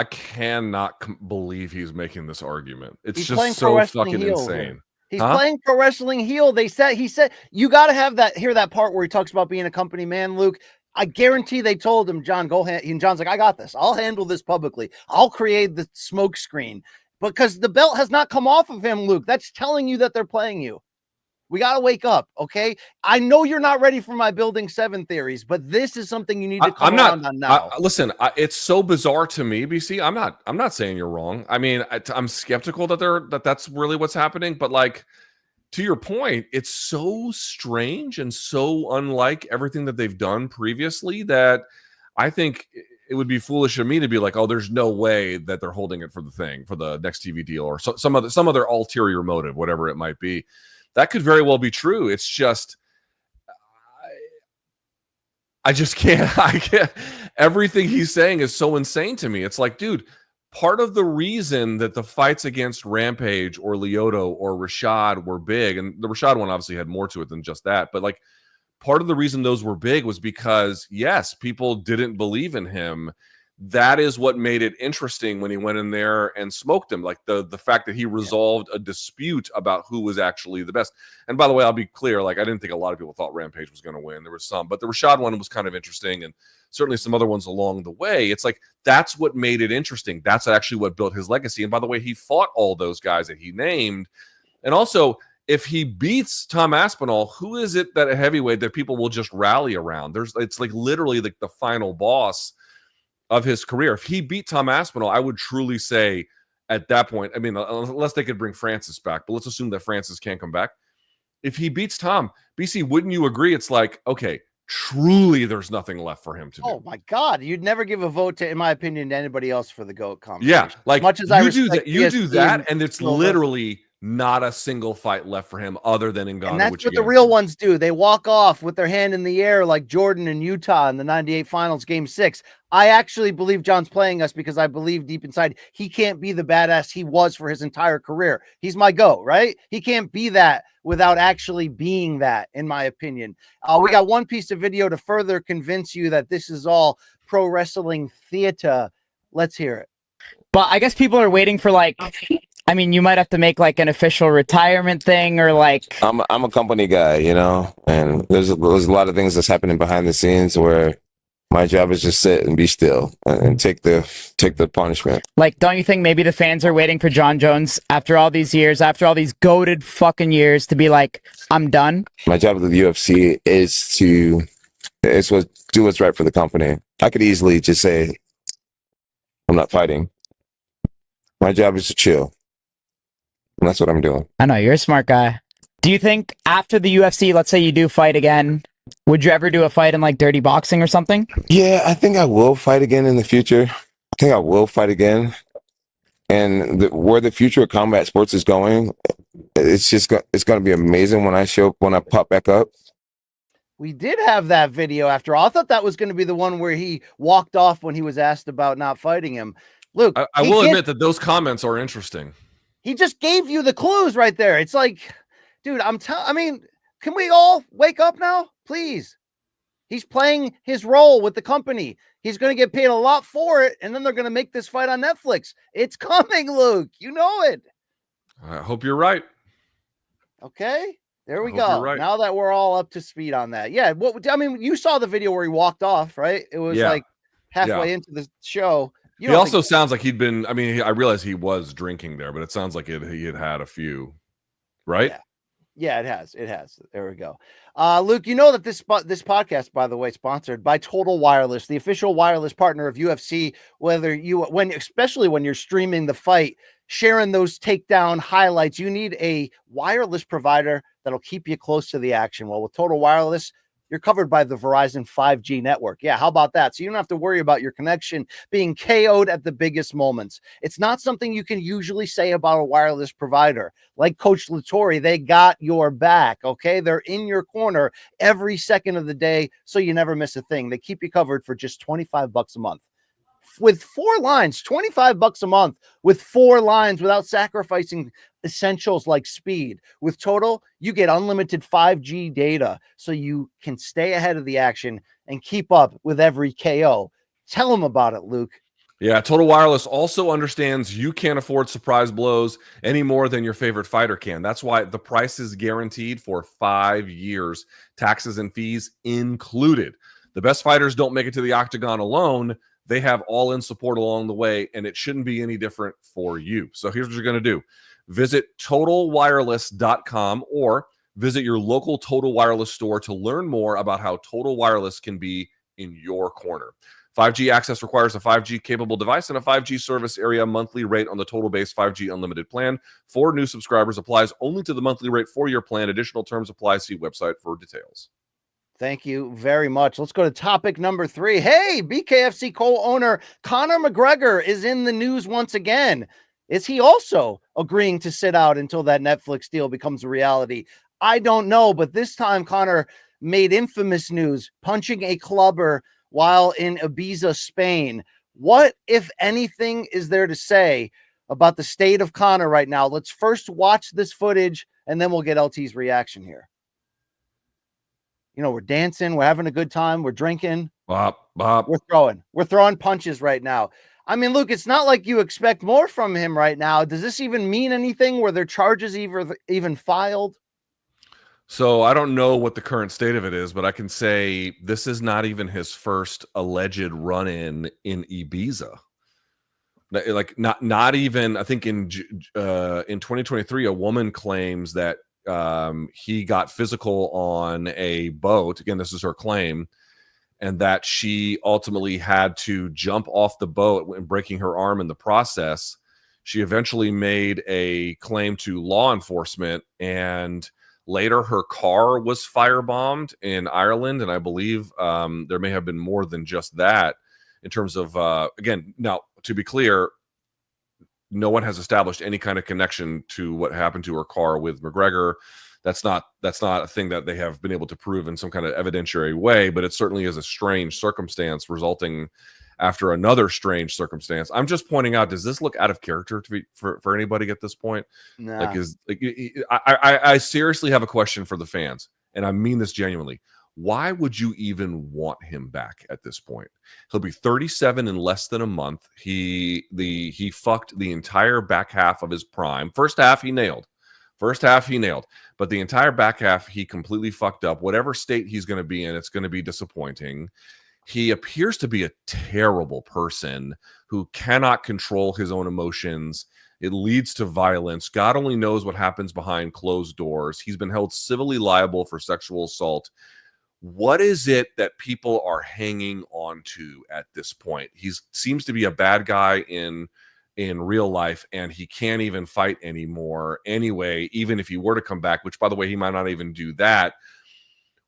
cannot believe he's making this argument. It's He's just so fucking insane. He's playing pro wrestling heel. He said you got to hear that part where he talks about being a company man, Luke. I guarantee they told him, Jon, go ahead. And Jon's like, I got this. I'll handle this publicly. I'll create the smoke screen. because the belt has not come off of him, Luke. That's telling you that they're playing you. We got to wake up, okay? I know you're not ready for my building 7 theories, but this is something you need to come around on now. Listen, it's so bizarre to me, BC. I'm not saying you're wrong. I mean, I'm skeptical that that's really what's happening, but like, to your point, it's so strange and so unlike everything that they've done previously that I think it would be foolish of me to be like, oh, there's no way that they're holding it for the next TV deal or some other ulterior motive, whatever it might be. That could very well be true. It's just, I just can't. I can't. Everything he's saying is so insane to me. It's like, dude, part of the reason that the fights against Rampage or Lyoto or Rashad were big, and the Rashad one obviously had more to it than just that, but like part of the reason those were big was because, yes, people didn't believe in him. That is what made it interesting when he went in there and smoked him. Like the fact that he resolved a dispute about who was actually the best. And by the way, I'll be clear, like I didn't think a lot of people thought Rampage was going to win. There was some, but the Rashad one was kind of interesting, and certainly some other ones along the way. It's like that's what made it interesting. That's actually what built his legacy. And by the way, he fought all those guys that he named. And also, if he beats Tom Aspinall, who is it that at heavyweight that people will just rally around? It's like literally like the final boss of his career. If he beat Tom Aspinall, I would truly say at that point, I mean, unless they could bring Francis back, but let's assume that Francis can't come back. If he beats Tom, BC, wouldn't you agree? It's like, okay, truly there's nothing left for him to do. Oh my God. You'd never give a vote to, in my opinion, to anybody else for the GOAT conversation. Yeah. Like much as you do that, and it's literally not a single fight left for him other than Ngannou. And that's what the real ones do. They walk off with their hand in the air like Jordan in Utah in the 98 finals, game 6. I actually believe John's playing us because I believe deep inside he can't be the badass he was for his entire career. He's my GOAT, right? He can't be that without actually being that, in my opinion. We got one piece of video to further convince you that this is all pro wrestling theater. Let's hear it. But I guess people are waiting for like, I mean, you might have to make like an official retirement thing or like. I'm a company guy, you know, and there's a lot of things that's happening behind the scenes where my job is just sit and be still and take the punishment. Like, don't you think maybe the fans are waiting for Jon Jones after all these years, after all these goated fucking years, to be like, I'm done? My job with the UFC is to do what's right for the company. I could easily just say, I'm not fighting. My job is to chill. And that's what I'm doing. I know, you're a smart guy. Do you think after the UFC, let's say you do fight again, would you ever do a fight in like dirty boxing or something? Yeah, I think I will fight again in the future. I think I will fight again. And where the future of combat sports is going, it's going to be amazing when I pop back up. We did have that video after all. I thought that was going to be the one where he walked off when he was asked about not fighting him. Luke, I will admit that those comments are interesting. He just gave you the clues right there. It's like, dude, I mean, can we all wake up now, please? He's playing his role with the company. He's going to get paid a lot for it, and then they're going to make this fight on Netflix. It's coming, Luke. You know it. I hope you're right. Okay, there we go. Right. Now that we're all up to speed on that. Yeah, you saw the video where he walked off, right? It was like halfway into the show. He also sounds like he'd been, I mean, I realized he was drinking there, but it sounds like he had a few, right? Yeah, it has. It has. There we go. Luke, you know that this podcast, by the way, sponsored by Total Wireless, the official wireless partner of UFC. Especially when you're streaming the fight, sharing those takedown highlights, you need a wireless provider that'll keep you close to the action. Well, with Total Wireless, you're covered by the Verizon 5G network. Yeah, how about that? So you don't have to worry about your connection being KO'd at the biggest moments. It's not something you can usually say about a wireless provider. Like Coach Latore, they got your back, okay? They're in your corner every second of the day, so you never miss a thing. They keep you covered for just $25 a month. With 4 lines, $25 a month with 4 lines without sacrificing essentials like speed. With Total, you get unlimited 5G data so you can stay ahead of the action and keep up with every KO. Tell them about it, Luke. Yeah, Total Wireless also understands you can't afford surprise blows any more than your favorite fighter can. That's why the price is guaranteed for 5 years, taxes and fees included. The best fighters don't make it to the octagon alone. They have all-in support along the way, and it shouldn't be any different for you. So here's what you're going to do. Visit totalwireless.com or visit your local Total Wireless store to learn more about how Total Wireless can be in your corner. 5G access requires a 5G capable device and a 5G service area monthly rate on the total base 5G unlimited plan. For new subscribers, applies only to the monthly rate for your plan. Additional terms apply. See website for details. Thank you very much. Let's go to topic number 3. Hey, BKFC co-owner Conor McGregor is in the news once again. Is he also agreeing to sit out until that Netflix deal becomes a reality? I don't know, but this time Conor made infamous news, punching a clubber while in Ibiza, Spain. What, if anything, is there to say about the state of Conor right now? Let's first watch this footage, and then we'll get LT's reaction here. You know, we're dancing, we're having a good time, we're drinking. Bop, bop. We're throwing punches right now. I mean, Luke, it's not like you expect more from him right now. Does this even mean anything? Were there charges even filed? So I don't know what the current state of it is, but I can say this is not even his first alleged run-in Ibiza. Like not even. I think in 2023, a woman claims that he got physical on a boat. Again, this is her claim, and that she ultimately had to jump off the boat and breaking her arm in the process. She eventually made a claim to law enforcement, and later her car was firebombed in Ireland. And I believe there may have been more than just that in terms of, again, now to be clear, no one has established any kind of connection to what happened to her car with McGregor. That's not a thing that they have been able to prove in some kind of evidentiary way, but it certainly is a strange circumstance resulting after another strange circumstance. I'm just pointing out, does this look out of character for anybody at this point? Nah. I seriously have a question for the fans, and I mean this genuinely. Why would you even want him back at this point? He'll be 37 in less than a month. He fucked the entire back half of his prime. First half he nailed, but the entire back half he completely fucked up. Whatever state he's going to be in, it's going to be disappointing. He appears to be a terrible person who cannot control his own emotions. It leads to violence. God only knows what happens behind closed doors. He's been held civilly liable for sexual assault. What is it that people are hanging on to at this point? He seems to be a bad guy in real life, and he can't even fight anymore anyway, even if he were to come back, which, by the way, he might not even do that.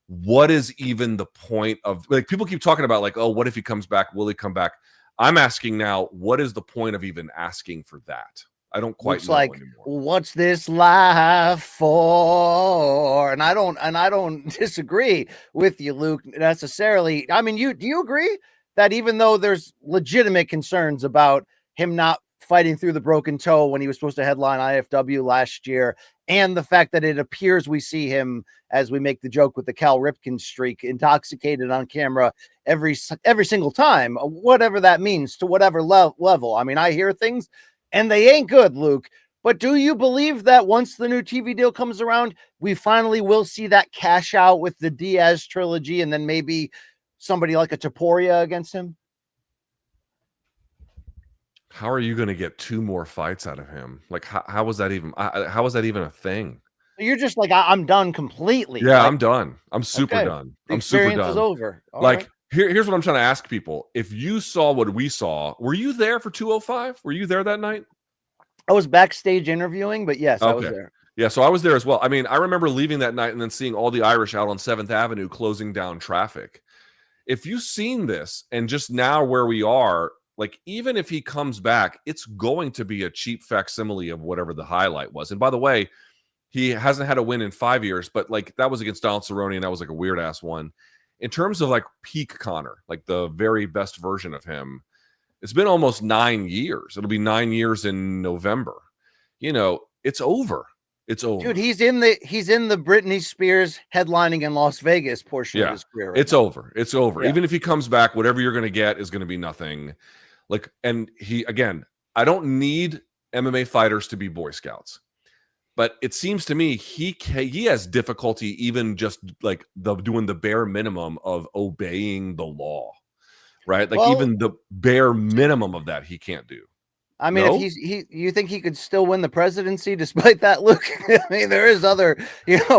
What is even the point of, like, people keep talking about, like, oh, what if he comes back? Will he come back? I'm asking now, what is the point of even asking for that? I don't quite know anymore. What's this life for? And I don't disagree with you, Luke, necessarily. I mean, do you agree that even though there's legitimate concerns about him not fighting through the broken toe when he was supposed to headline IFW last year, and the fact that it appears we see him, as we make the joke with the Cal Ripken streak, intoxicated on camera every single time, whatever that means, to whatever level. I mean, I hear things and they ain't good, Luke. But do you believe that once the new TV deal comes around, we finally will see that cash out with the Diaz trilogy, and then maybe somebody like a Topuria against him? How are you going to get 2 more fights out of him? Like, how was that even? How was that even a thing? You're just like, I'm done completely. Yeah, like, I'm done. I'm super done. I'm super done. Is over. Like, here's what I'm trying to ask people. If you saw what we saw, were you there for 205? Were you there that night? I was backstage interviewing, but yes, I was there. Yeah, so I was there as well. I mean, I remember leaving that night and then seeing all the Irish out on 7th Avenue closing down traffic. If you've seen this and just now where we are, like, even if he comes back, it's going to be a cheap facsimile of whatever the highlight was. And by the way, he hasn't had a win in 5 years, but like that was against Donald Cerrone, and that was like a weird ass one. In terms of like peak Conor, like the very best version of him, it's been almost 9 years. It'll be 9 years in November. You know, it's over. It's over. Dude, he's in the Britney Spears headlining in Las Vegas portion of his career. It's over. It's over. Yeah. Even if he comes back, whatever you're going to get is going to be nothing. Like, and he, again, I don't need MMA fighters to be Boy Scouts, but it seems to me he has difficulty even just like doing the bare minimum of obeying the law. right? Like Well- even the bare minimum of that he can't do. I mean, No? if you think he could still win the presidency despite that, Luke? I mean, there is other,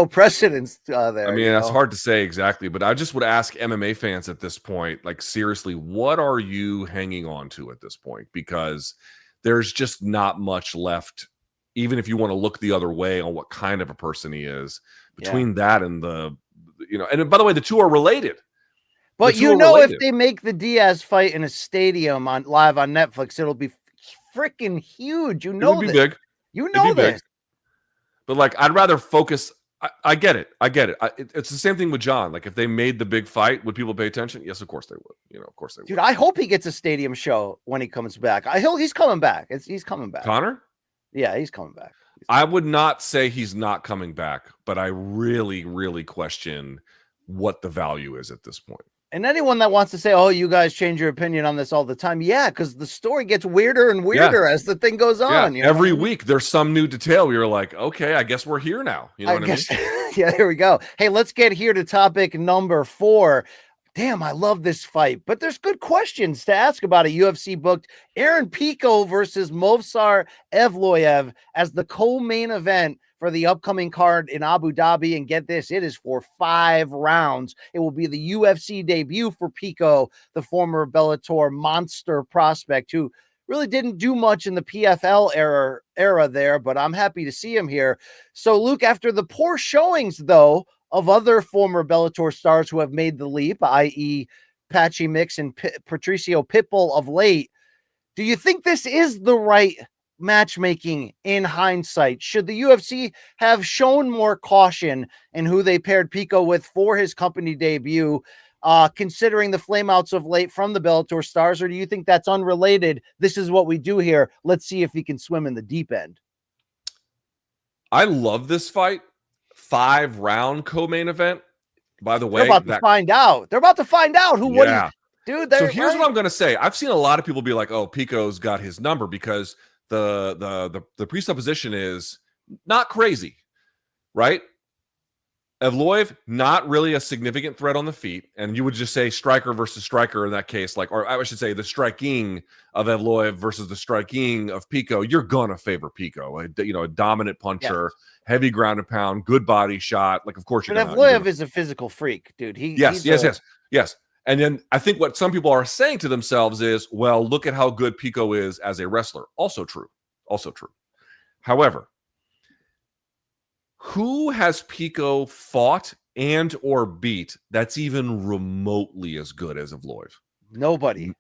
precedents there. I mean, that's hard to say exactly, but I just would ask MMA fans at this point, like, seriously, what are you hanging on to at this point? Because there's just not much left, even if you want to look the other way on what kind of a person he is, between that and and by the way, the two are related. But if they make the Diaz fight in a stadium live on Netflix, it'll be freaking huge. It would be this. big. You It'd know be this. big. But like, I'd rather focus. I get it. It's the same thing with Jon. Like, if they made the big fight, would people pay attention? Yes, of course they would. Of course they would. Dude, I hope he gets a stadium show when he comes back. He's coming back. He's coming back. Conor? Yeah, he's coming back. I would not say he's not coming back, but I really, really question what the value is at this point. And anyone that wants to say, "Oh, you guys change your opinion on this all the time," because the story gets weirder and weirder as the thing goes on. Every week there's some new detail where you're like, okay, I guess we're here now. You know what I mean? Yeah, there we go. Hey, let's get here to topic number 4. Damn, I love this fight, but there's good questions to ask about it. UFC booked Aaron Pico versus Movsar Evloev as the co-main event for the upcoming card in Abu Dhabi. And get this, it is for 5 rounds. It will be the UFC debut for Pico, the former Bellator monster prospect who really didn't do much in the PFL era there, but I'm happy to see him here. So, Luke, after the poor showings, though, of other former Bellator stars who have made the leap, i.e. Patchy Mix and Patricio Pitbull of late, do you think this is the right matchmaking in hindsight? Should the UFC have shown more caution in who they paired Pico with for his company debut, considering the flameouts of late from the Bellator stars, or do you think that's unrelated? This is what we do here. Let's see if he can swim in the deep end. I love this fight. 5-round co-main event. By the way, they're about to find out. They're about to find out who won. Dude, so here's what I'm going to say. I've seen a lot of people be like, "Oh, Pico's got his number," because the presupposition is not crazy, right? Evloev, not really a significant threat on the feet, and you would just say striker versus striker in that case, or I should say the striking of Evloev versus the striking of Pico. You're gonna favor Pico, a dominant puncher, heavy ground and pound, good body shot. Like, of course, but Evloev is a physical freak, dude. Yes. And then I think what some people are saying to themselves is, well, look at how good Pico is as a wrestler. Also true. However, who has Pico fought and or beat that's even remotely as good as Evloev? Nobody.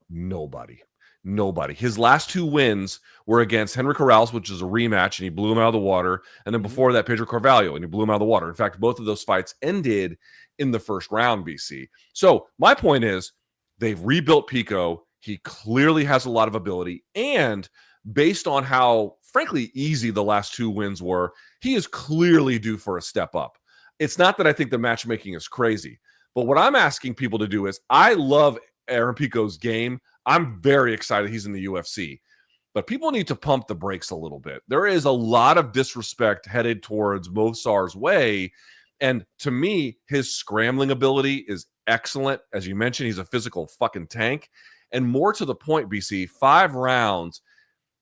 His last 2 wins were against Henry Corrales, which is a rematch, and he blew him out of the water. And then before that, Pedro Carvalho, and he blew him out of the water. In fact, both of those fights ended in the first round, BC. So my point is, they've rebuilt Pico. He clearly has a lot of ability. And based on how, frankly, easy the last 2 wins were, he is clearly due for a step up. It's not that I think the matchmaking is crazy, but what I'm asking people to do is, I love Aaron Pico's game. I'm very excited he's in the UFC, but people need to pump the brakes a little bit. There is a lot of disrespect headed towards Movsar's way, and to me, his scrambling ability is excellent. As you mentioned, he's a physical fucking tank, and more to the point, BC, 5 rounds.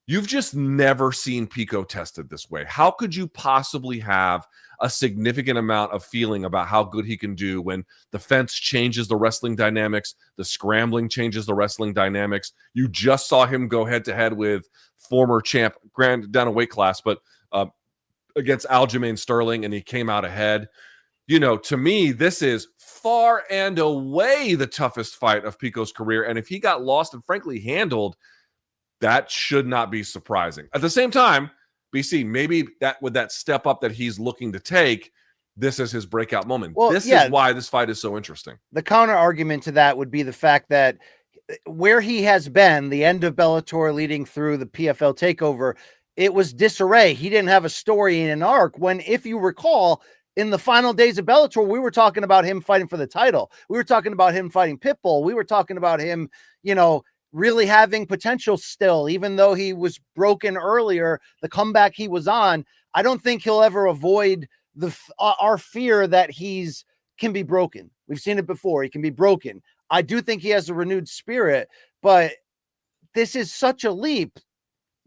You've just never seen Pico tested this way. How could you possibly have a significant amount of feeling about how good he can do when the fence changes the wrestling dynamics, the scrambling changes the wrestling dynamics? You just saw him go head-to-head with former champ, grand down a weight class, but against Aljamain Sterling, and he came out ahead. To me, this is far and away the toughest fight of Pico's career, and if he got lost and frankly handled, that should not be surprising. At the same time, BC, maybe that with that step up that he's looking to take, this is his breakout moment. Well, this is why this fight is so interesting. The counter argument to that would be the fact that where he has been, the end of Bellator leading through the PFL takeover, it was disarray. He didn't have a story in an arc when, if you recall, in the final days of Bellator, we were talking about him fighting for the title. We were talking about him fighting Pitbull. We were talking about him, really having potential still, even though he was broken earlier, the comeback he was on. I don't think he'll ever avoid our fear that can be broken. We've seen it before. He can be broken. I do think he has a renewed spirit, but this is such a leap.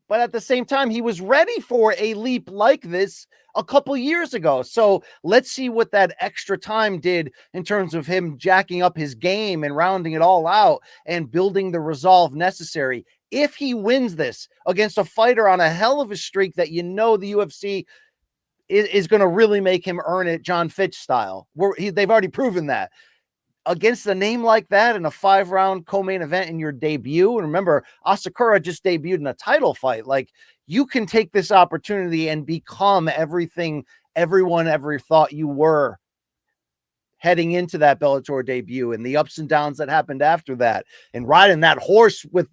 But at the same time, he was ready for a leap like this a couple years ago. So let's see what that extra time did in terms of him jacking up his game and rounding it all out and building the resolve necessary. If he wins this against a fighter on a hell of a streak that the UFC is going to really make him earn it, John Fitch style. They've already proven that. Against a name like that in a 5-round co-main event in your debut. And remember, Asakura just debuted in a title fight. Like, you can take this opportunity and become everything everyone ever thought you were heading into that Bellator debut, and the ups and downs that happened after that, and riding that horse with,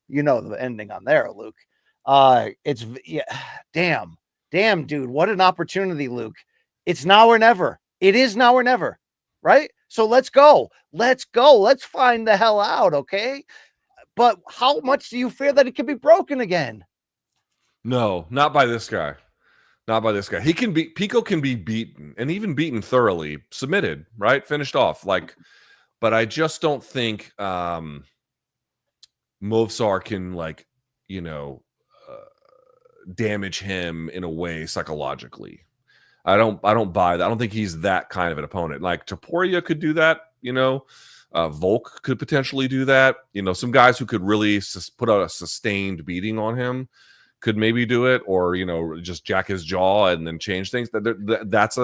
the ending on there, Luke. Damn, dude, what an opportunity, Luke. It's now or never. It is now or never, right? So let's go. Let's find the hell out, okay? But how much do you fear that it could be broken again? No, not by this guy. Not by this guy. Pico can be beaten, and even beaten thoroughly, submitted, right? Finished off. But I just don't think Movsar can damage him in a way psychologically. I don't buy that. I don't think he's that kind of an opponent. Like Topuria could do that, Volk could potentially do that. Some guys who could really put out a sustained beating on him could maybe do it, or just jack his jaw and then change things. That's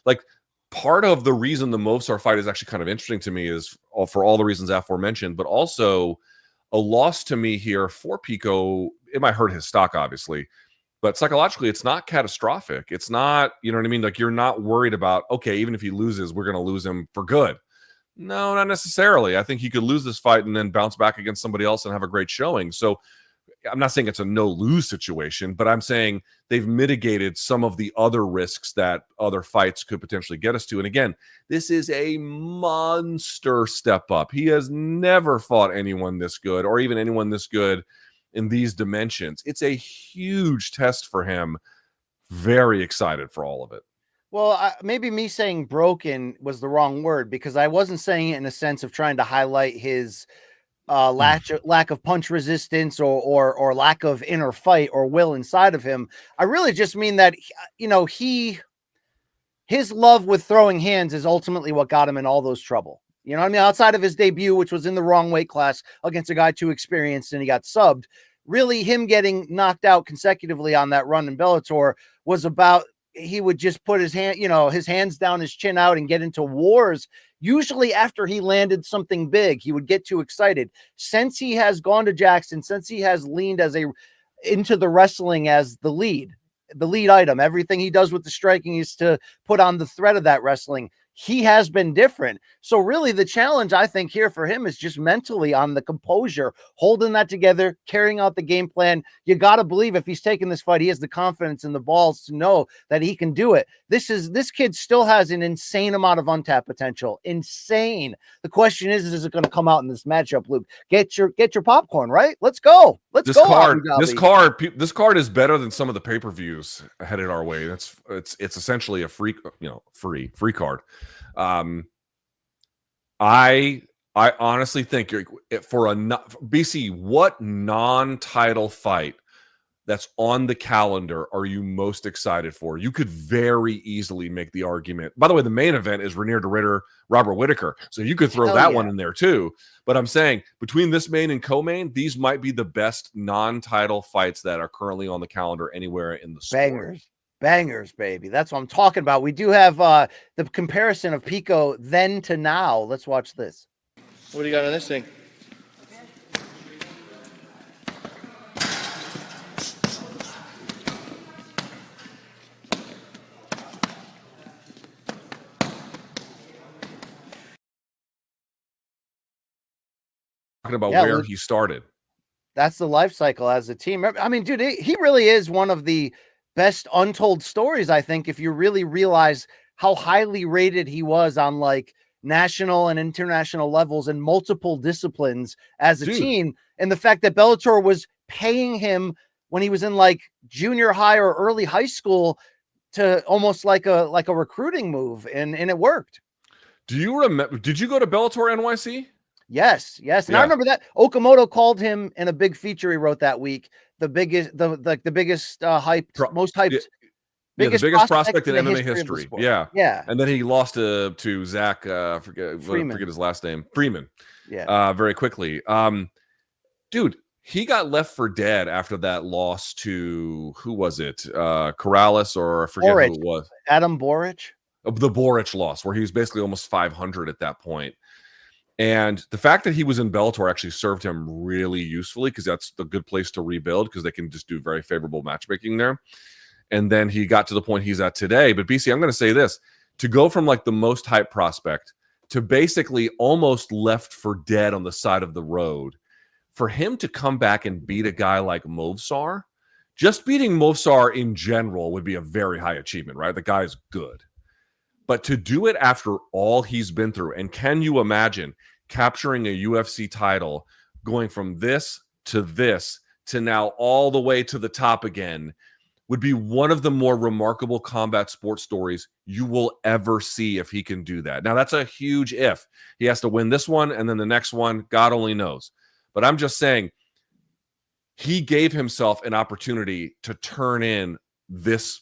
like part of the reason the Movsar fight is actually kind of interesting to me is for all the reasons aforementioned, but also a loss to me here for Pico. It might hurt his stock, obviously, but psychologically, it's not catastrophic. It's not, you know what I mean? Like, you're not worried about, okay, even if he loses, we're going to lose him for good. No, not necessarily. I think he could lose this fight and then bounce back against somebody else and have a great showing. So I'm not saying it's a no-lose situation, but I'm saying they've mitigated some of the other risks that other fights could potentially get us to. And again, this is a monster step up. He has never fought anyone this good, or even anyone this good in these dimensions. It's a huge test for him. Very excited for all of it. Well, maybe me saying broken was the wrong word, because I wasn't saying it in a sense of trying to highlight his lack of punch resistance or lack of inner fight or will inside of him. I really just mean that, his love with throwing hands is ultimately what got him in all those trouble. You know what I mean? Outside of his debut, which was in the wrong weight class against a guy too experienced and he got subbed, really him getting knocked out consecutively on that run in Bellator was about, he would just put his hands down, his chin out, and get into wars. Usually after he landed something big, he would get too excited. Since he has gone to Jackson, since he has leaned into the wrestling as the lead item, everything he does with the striking is to put on the threat of that wrestling. He has been different. So really the challenge, I think, here for him is just mentally on the composure, holding that together, carrying out the game plan. You got to believe if he's taking this fight, he has the confidence and the balls to know that he can do it. This kid still has an insane amount of untapped potential. Insane. The question is it going to come out in this matchup, Luke? Get your popcorn, right? Let's go. This card is better than some of the pay-per-views headed our way. It's essentially a free card. I honestly think BC, what non-title fight that's on the calendar are you most excited for? You could very easily make the argument. By the way, the main event is Renier de Ritter, Robert Whittaker. So you could throw that one in there too. But I'm saying between this main and co-main, these might be the best non-title fights that are currently on the calendar anywhere in the sport. Bangers, baby. That's what I'm talking about. We do have the comparison of Pico then to now. Let's watch this. What do you got on this thing? Talking about where he started. That's the life cycle as a team. I mean, dude, he really is one of the best untold stories, I think, if you really realize how highly rated he was on like national and international levels in multiple disciplines as a teen. And the fact that Bellator was paying him when he was in like junior high or early high school to almost like a recruiting move. And it worked. Do you remember? Did you go to Bellator NYC? Yes. And I remember that Okamoto called him in a big feature he wrote that week. The biggest, hyped, most hyped. The biggest prospect in the MMA of the history. sport. Yeah. And then he lost to Zach, forget his last name, Freeman. Yeah. Very quickly. Dude, he got left for dead after that loss to, who was it? Corrales, or I forget who it was. Adam Boric. The Boric loss, where he was basically almost 500 at that point. And the fact that he was in Bellator actually served him really usefully, because that's the good place to rebuild, because they can just do very favorable matchmaking there. And then he got to the point he's at today. But BC, I'm going to say this, to go from like the most hype prospect to basically almost left for dead on the side of the road, for him to come back and beat a guy like Movsar, just beating Movsar in general would be a very high achievement, right? The guy's good. But to do it after all he's been through, and can you imagine capturing a UFC title, going from this to now all the way to the top again, would be one of the more remarkable combat sports stories you will ever see if he can do that. Now, that's a huge if. He has to win this one, and then the next one, God only knows. But I'm just saying, he gave himself an opportunity to turn in this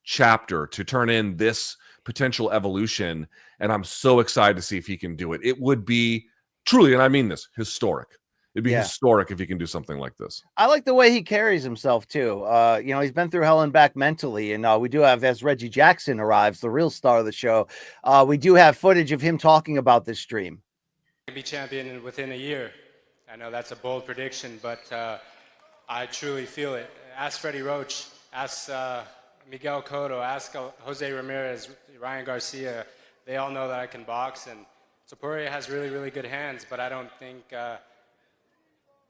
chapter, to turn in this potential evolution, and I'm so excited to see if he can do it. It would be truly, and I mean this, historic. It'd be historic if he can do something like this. I like the way he carries himself too. He's been through hell and back mentally, and we do have, as Reggie Jackson arrives, the real star of the show, we do have footage of him talking about this stream. Be champion within a year. I know that's a bold prediction, but I truly feel it. Ask Freddie Roach, ask Miguel Cotto, ask Jose Ramirez, Ryan Garcia. They all know that I can box, and Topuria has really, really good hands, but I don't think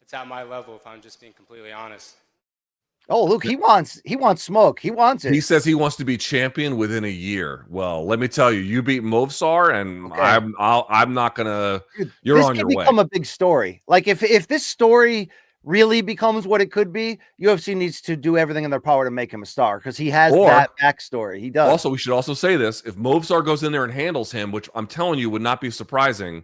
it's at my level, if I'm just being completely honest. Oh, Luke, he wants smoke. He wants it. He says he wants to be champion within a year. Well, let me tell you, you beat Movsar, and I'm not gonna. You're on your way. This can become a big story. Like if this story really becomes what it could be, UFC needs to do everything in their power to make him a star, because he has that backstory. He does. Also, we should also say this: if Movsar goes in there and handles him, which I'm telling you would not be surprising,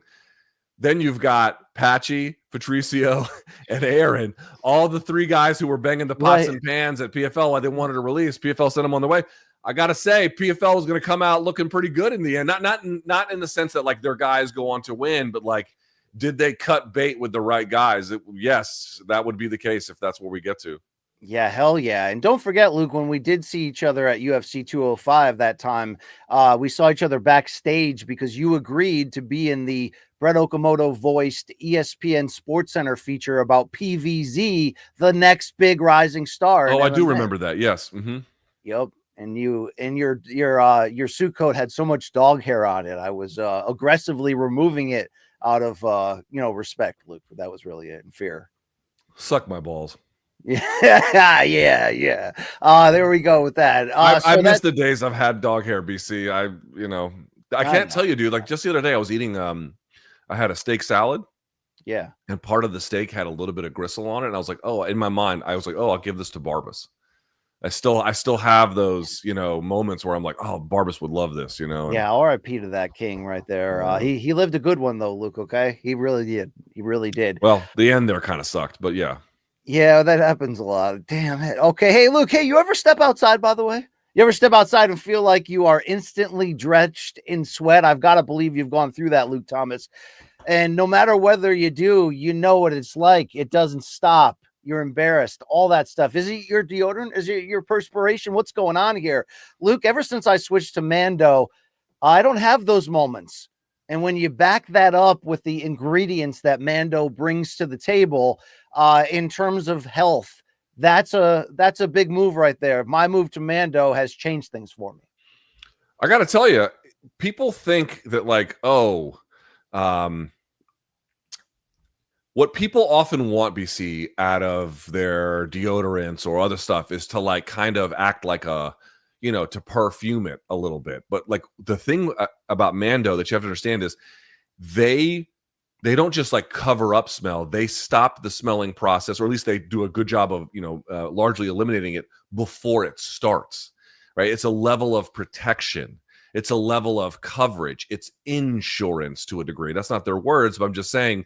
then you've got Patchy, Patricio, and Aaron, all the three guys who were banging the pots and pans at PFL while they wanted to release. PFL sent them on the way. I gotta say, PFL is going to come out looking pretty good in the end. Not in the sense that like their guys go on to win, but like, did they cut bait with the right guys? Yes, that would be the case if that's where we get to. Yeah, hell yeah. And don't forget, Luke, when we did see each other at UFC 205 that time, we saw each other backstage because you agreed to be in the Brett Okamoto voiced ESPN SportsCenter feature about PVZ, the next big rising star. Oh, I do remember that. Yes. Mm-hmm. Yep. And your suit coat had so much dog hair on it. I was aggressively removing it out of respect, Luke. But that was really it, and fear. Suck my balls. Yeah. There we go with that. I miss the days I've had dog hair, BC. I can't tell you, dude. Like just the other day, I was eating. I had a steak salad. Yeah. And part of the steak had a little bit of gristle on it, and I was like, oh, in my mind, I was like, oh, I'll give this to Barbas. I still have those, moments where I'm like, oh, Barbas would love this, Yeah, RIP to that king right there. He lived a good one though, Luke. Okay, he really did. He really did. Well, the end there kind of sucked, but yeah. Yeah, that happens a lot. Damn it. Okay, hey, Luke. Hey, you ever step outside? By the way, you ever step outside and feel like you are instantly drenched in sweat? I've got to believe you've gone through that, Luke Thomas. And no matter whether you do, you know what it's like. It doesn't stop. You're embarrassed. All that stuff. Is it your deodorant? Is it your perspiration? What's going on here? Luke, ever since I switched to Mando, I don't have those moments. And when you back that up with the ingredients that Mando brings to the table, in terms of health, that's a big move right there. My move to Mando has changed things for me. I got to tell you, people think that like, what people often want, BC, out of their deodorants or other stuff is to like kind of act like to perfume it a little bit. But like the thing about Mando that you have to understand is they don't just like cover up smell. They stop the smelling process, or at least they do a good job of, largely eliminating it before it starts, right? It's a level of protection. It's a level of coverage. It's insurance to a degree. That's not their words, but I'm just saying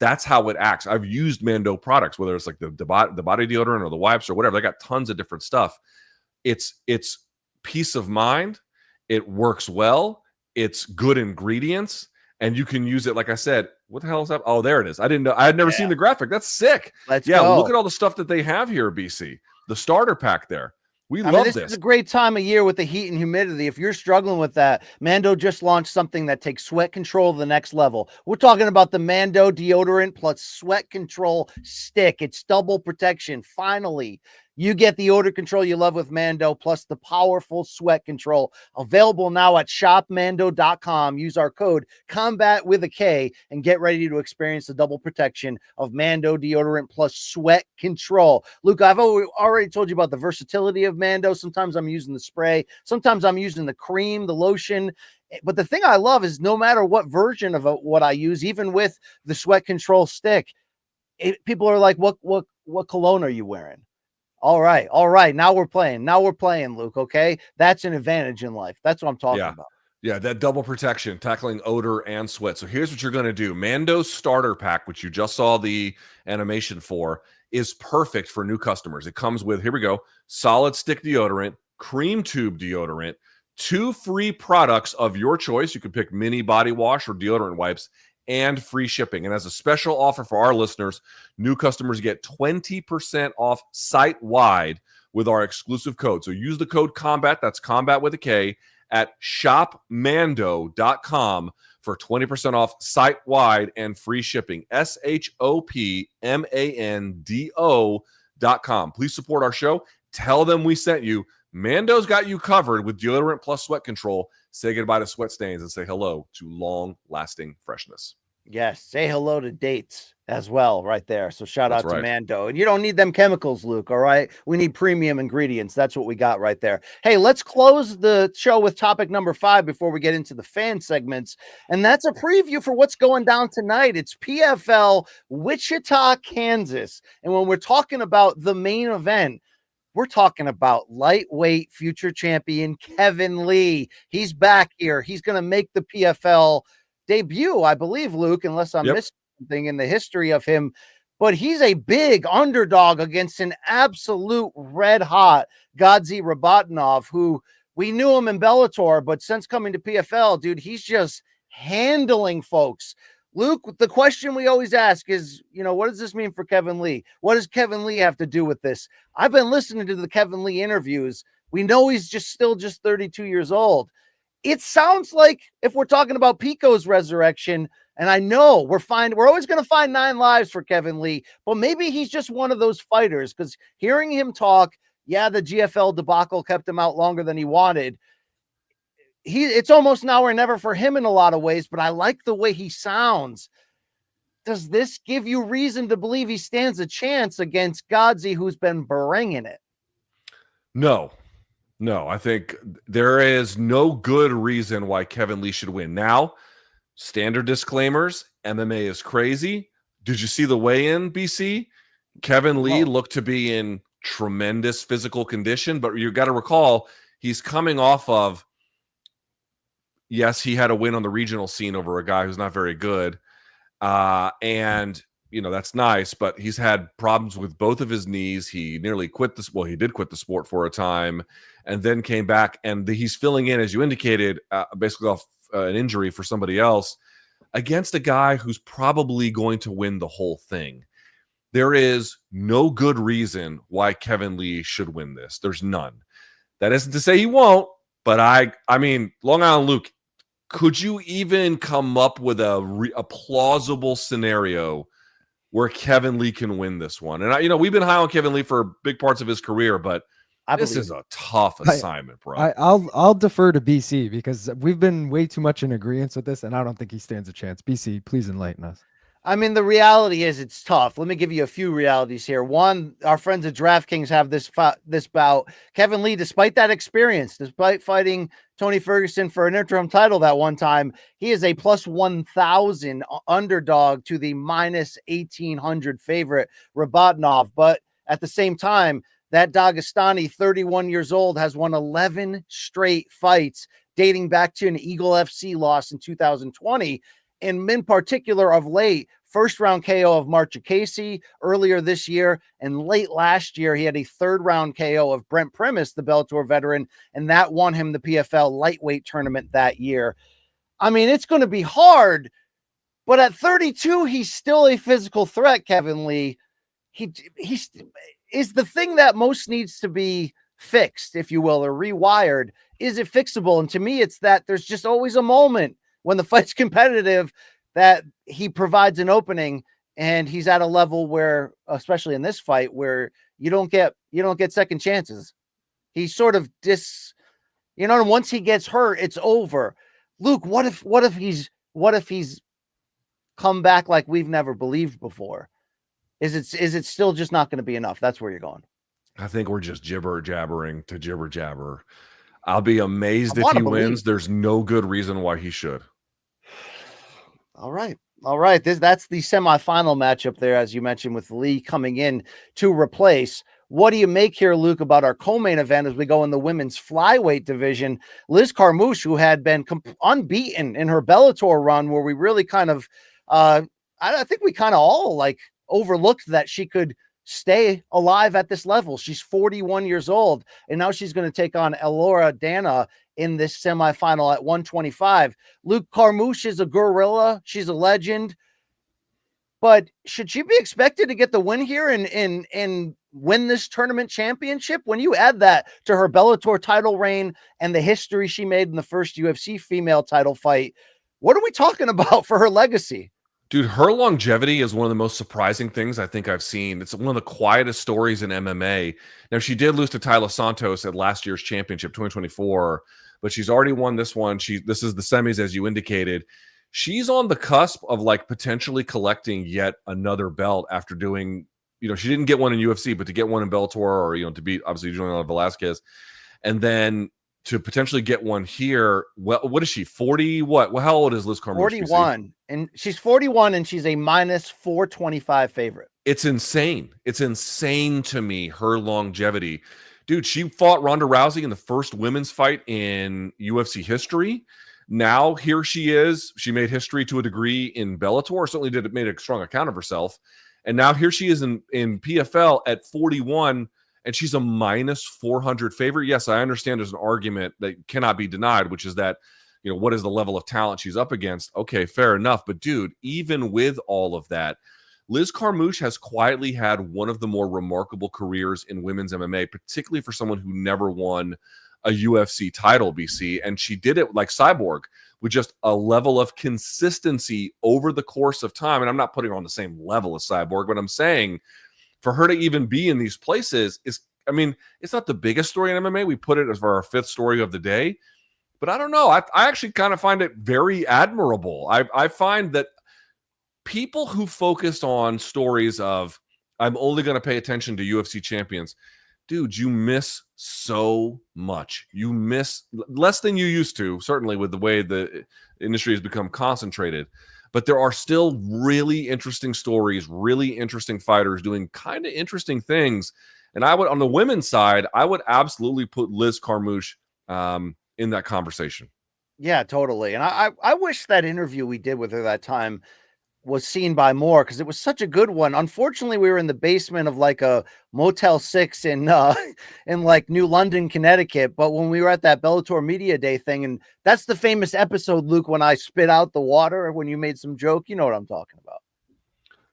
that's how it acts. I've used Mando products, whether it's like the body deodorant or the wipes or whatever. They got tons of different stuff. It's peace of mind. It works well. It's good ingredients, and you can use it. Like I said, what the hell is that? Oh, there it is. I didn't know. I had never seen the graphic. That's sick. Let's go. Look at all the stuff that they have here at BC. The starter pack there. We love this. This is a great time of year with the heat and humidity. If you're struggling with that, Mando just launched something that takes sweat control to the next level. We're talking about the Mando deodorant plus sweat control stick. It's double protection. Finally, you get the odor control you love with Mando plus the powerful sweat control. Available now at shopmando.com. Use our code COMBAT with a K and get ready to experience the double protection of Mando deodorant plus sweat control. Luke, I've already told you about the versatility of Mando. Sometimes I'm using the spray. Sometimes I'm using the cream, the lotion. But the thing I love is no matter what version of what I use, even with the sweat control stick, people are like, what cologne are you wearing? All right. Now we're playing, Luke. Okay. That's an advantage in life. That's what I'm talking about. Yeah. That double protection, tackling odor and sweat. So here's what you're going to do. Mando's starter pack, which you just saw the animation for, is perfect for new customers. It comes with, here we go, solid stick deodorant, cream tube deodorant, 2 free products of your choice. You can pick mini body wash or deodorant wipes, and free shipping. And as a special offer for our listeners, new customers get 20% off site-wide with our exclusive code. So use the code COMBAT, that's COMBAT with a K, at shopmando.com for 20% off site-wide and free shipping. shopmando.com. Please support our show. Tell them we sent you. Mando's got you covered with deodorant plus sweat control. Say goodbye to sweat stains and say hello to long-lasting freshness. Yes, say hello to dates as well right there. So shout out to right. Mando. And you don't need them chemicals, Luke, all right? We need premium ingredients. That's what we got right there. Hey, let's close the show with topic number 5 before we get into the fan segments. And that's a preview for what's going down tonight. It's PFL Wichita, Kansas. And when we're talking about the main event, we're talking about lightweight future champion Kevin Lee. He's back here. He's going to make the PFL debut, I believe, Luke, unless I'm missing something in the history of him. But he's a big underdog against an absolute red-hot Godzi Rabatinov, who we knew him in Bellator, but since coming to PFL, dude, he's just handling folks. Luke, the question we always ask is, what does this mean for Kevin Lee? What does Kevin Lee have to do with this? I've been listening to the Kevin Lee interviews. We know he's still 32 years old. It sounds like if we're talking about Pico's resurrection, and I know we're always going to find 9 lives for Kevin Lee, but maybe he's just one of those fighters, because hearing him talk, the GFL debacle kept him out longer than he wanted. It's almost now or never for him in a lot of ways, but I like the way he sounds. Does this give you reason to believe he stands a chance against Godzi, who's been bringing it? No, I think there is no good reason why Kevin Lee should win. Now, standard disclaimers, MMA is crazy. Did you see the weigh-in, BC? Kevin Lee looked to be in tremendous physical condition, but you got to recall he's coming off of, yes, he had a win on the regional scene over a guy who's not very good. And, that's nice, but he's had problems with both of his knees. He nearly quit he did quit the sport for a time and then came back, and he's filling in, as you indicated, basically off an injury for somebody else against a guy who's probably going to win the whole thing. There is no good reason why Kevin Lee should win this. There's none. That isn't to say he won't, but I mean, Long Island Luke, could you even come up with a plausible scenario where Kevin Lee can win this one? And we've been high on Kevin Lee for big parts of his career, but this is a tough assignment, bro. I'll defer to BC because we've been way too much in agreement with this, and I don't think he stands a chance. BC, please enlighten us. I mean, the reality is it's tough. Let me give you a few realities here. One, our friends at DraftKings have this bout. Kevin Lee, despite that experience, despite fighting Tony Ferguson for an interim title that one time, he is a plus 1,000 underdog to the minus 1,800 favorite Rabatinov. But at the same time, that Dagestani, 31 years old, has won 11 straight fights. dating back to an Eagle FC loss in 2020. And in particular of late, first round KO of Marcia Casey earlier this year, and late last year, he had a third round KO of Brent Primus, the Bellator veteran, and that won him the PFL lightweight tournament that year. I mean, it's going to be hard, but at 32, he's still a physical threat, Kevin Lee. He is the thing that most needs to be fixed, if you will, or rewired. Is it fixable? And to me, it's that there's just always a moment when the fight's competitive that he provides an opening, and he's at a level where, especially in this fight, where you don't get second chances. He's sort of once he gets hurt, it's over. Luke, what if he's come back like we've never believed before? Is it still just not going to be enough? That's where you're going. I think we're just jibber jabbering to jibber jabber. I'll be amazed if he wins. There's no good reason why he should. All right. That's the semifinal matchup there, as you mentioned, with Lee coming in to replace. What do you make here, Luke, about our co-main event as we go in the women's flyweight division? Liz Carmouche, who had been unbeaten in her Bellator run, where we really kind of, I think we kind of all like overlooked that she could stay alive at this level. She's 41 years old, and now she's going to take on Elora Dana in this semifinal at 125. Luke, Carmouche is a gorilla. She's a legend. But should she be expected to get the win here and win this tournament championship? When you add that to her Bellator title reign and the history she made in the first UFC female title fight, what are we talking about for her legacy? Dude, her longevity is one of the most surprising things I think I've seen. It's one of the quietest stories in MMA. Now, she did lose to Tyler Santos at last year's championship, 2024, but she's already won this one. This is the semis, as you indicated. She's on the cusp of like potentially collecting yet another belt after doing, she didn't get one in UFC, but to get one in Bellator or, to beat obviously Juliana Velasquez, and then to potentially get one here. Well, what is she? 40? What? Well, how old is Liz Carmouche? 41. And she's 41 and she's a minus 425 favorite. It's insane. It's insane to me, her longevity. Dude, she fought Ronda Rousey in the first women's fight in UFC history. Now here she is. She made history to a degree in Bellator. Certainly made a strong account of herself. And now here she is in PFL at 41, and she's a minus 400 favorite. Yes, I understand there's an argument that cannot be denied, which is that, what is the level of talent she's up against? Okay, fair enough. But dude, even with all of that, Liz Carmouche has quietly had one of the more remarkable careers in women's MMA, particularly for someone who never won a UFC title, BC. And she did it like Cyborg, with just a level of consistency over the course of time. And I'm not putting her on the same level as Cyborg, but I'm saying for her to even be in these places it's not the biggest story in MMA. We put it as our fifth story of the day, but I don't know. I actually kind of find it very admirable. I find that people who focused on stories of, I'm only going to pay attention to UFC champions, dude, you miss so much. You miss less than you used to, certainly with the way the industry has become concentrated. But there are still really interesting stories, really interesting fighters doing kind of interesting things. And I would, on the women's side, I would absolutely put Liz Carmouche in that conversation. Yeah, totally. And I wish that interview we did with her that time was seen by more, because it was such a good one. Unfortunately, we were in the basement of like a Motel 6 in like New London, Connecticut. But when we were at that Bellator Media Day thing, and that's the famous episode, Luke, when I spit out the water, when you made some joke, you know what I'm talking about.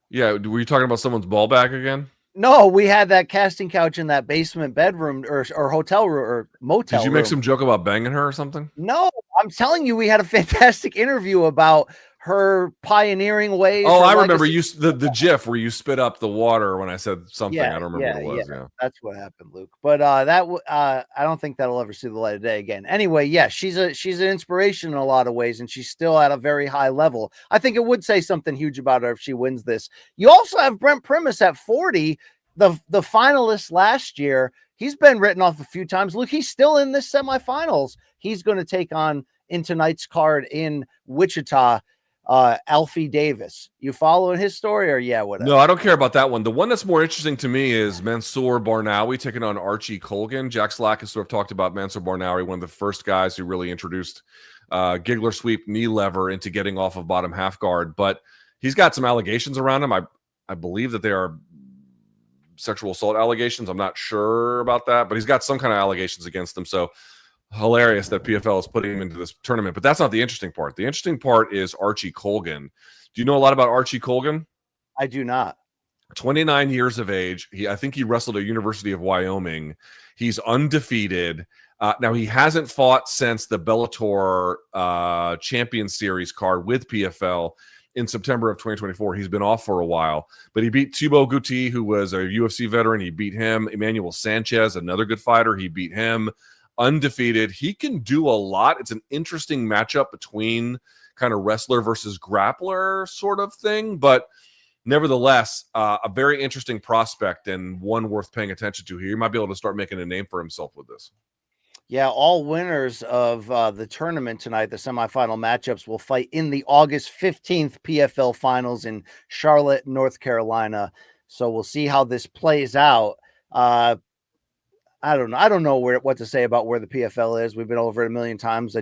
Yeah, were you talking about someone's ball back again? No, we had that casting couch in that basement bedroom or hotel room or motel. Did you make some joke about banging her or something? No, I'm telling you, we had a fantastic interview about her pioneering ways. Oh, I remember the GIF where you spit up the water when I said something. Yeah, I don't remember what it was. Yeah, that's what happened, Luke. But I don't think that'll ever see the light of day again. Anyway, yeah, she's an inspiration in a lot of ways, and she's still at a very high level. I think it would say something huge about her if she wins this. You also have Brent Primus at 40, the finalist last year. He's been written off a few times. Luke, he's still in this semifinals. He's going to take on in tonight's card in Wichita. Alfie Davis. You following his story or yeah, whatever? No, I don't care about that one. The one that's more interesting to me is Mansour Barnawi taking on Archie Colgan. Jack Slack has sort of talked about Mansour Barnawi, one of the first guys who really introduced giggler sweep knee lever into getting off of bottom half guard. But he's got some allegations around him. I believe that they are sexual assault allegations. I'm not sure about that, but he's got some kind of allegations against him. So hilarious that PFL is putting him into this tournament. But that's not the interesting part. The interesting part is Archie Colgan. Do you know a lot about Archie Colgan? I do not. 29 years of age. I think he wrestled at University of Wyoming. He's undefeated. Now, he hasn't fought since the Bellator Champion Series card with PFL in September of 2024. He's been off for a while, but he beat Thibaut Gouti, who was a UFC veteran. He beat him. Emmanuel Sanchez, another good fighter. He beat him. Undefeated. He can do a lot. It's an interesting matchup between kind of wrestler versus grappler sort of thing, but nevertheless, a very interesting prospect and one worth paying attention to here. He might be able to start making a name for himself with this. Yeah, all winners of the tournament tonight, the semifinal matchups, will fight in the August 15th PFL finals in Charlotte, North Carolina. So we'll see how this plays out. I don't know. I don't know what to say about where the PFL is. We've been over it a million times.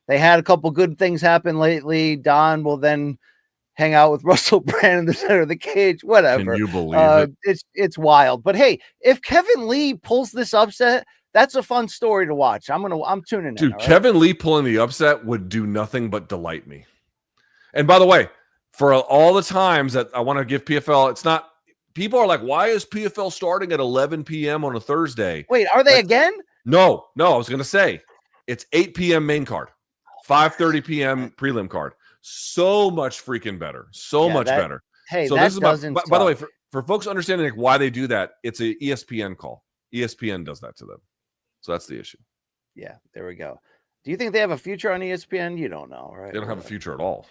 They had a couple good things happen lately. Don will then hang out with Russell Brand in the center of the cage. Whatever. Can you believe it? It's wild. But hey, if Kevin Lee pulls this upset, that's a fun story to watch. I'm tuning in. Dude, right? Kevin Lee pulling the upset would do nothing but delight me. And by the way, for all the times that I want to give PFL, it's not. People are like, why is PFL starting at 11 p.m. on a Thursday? Wait, are they again? No. I was going to say it's 8 p.m. main card, 5:30 p.m. prelim card. So much freaking better. So much better. Hey, so that this is by the way, for folks understanding like why they do that, it's a ESPN call. ESPN does that to them. So that's the issue. Yeah, there we go. Do you think they have a future on ESPN? You don't know, right? They don't have a future at all.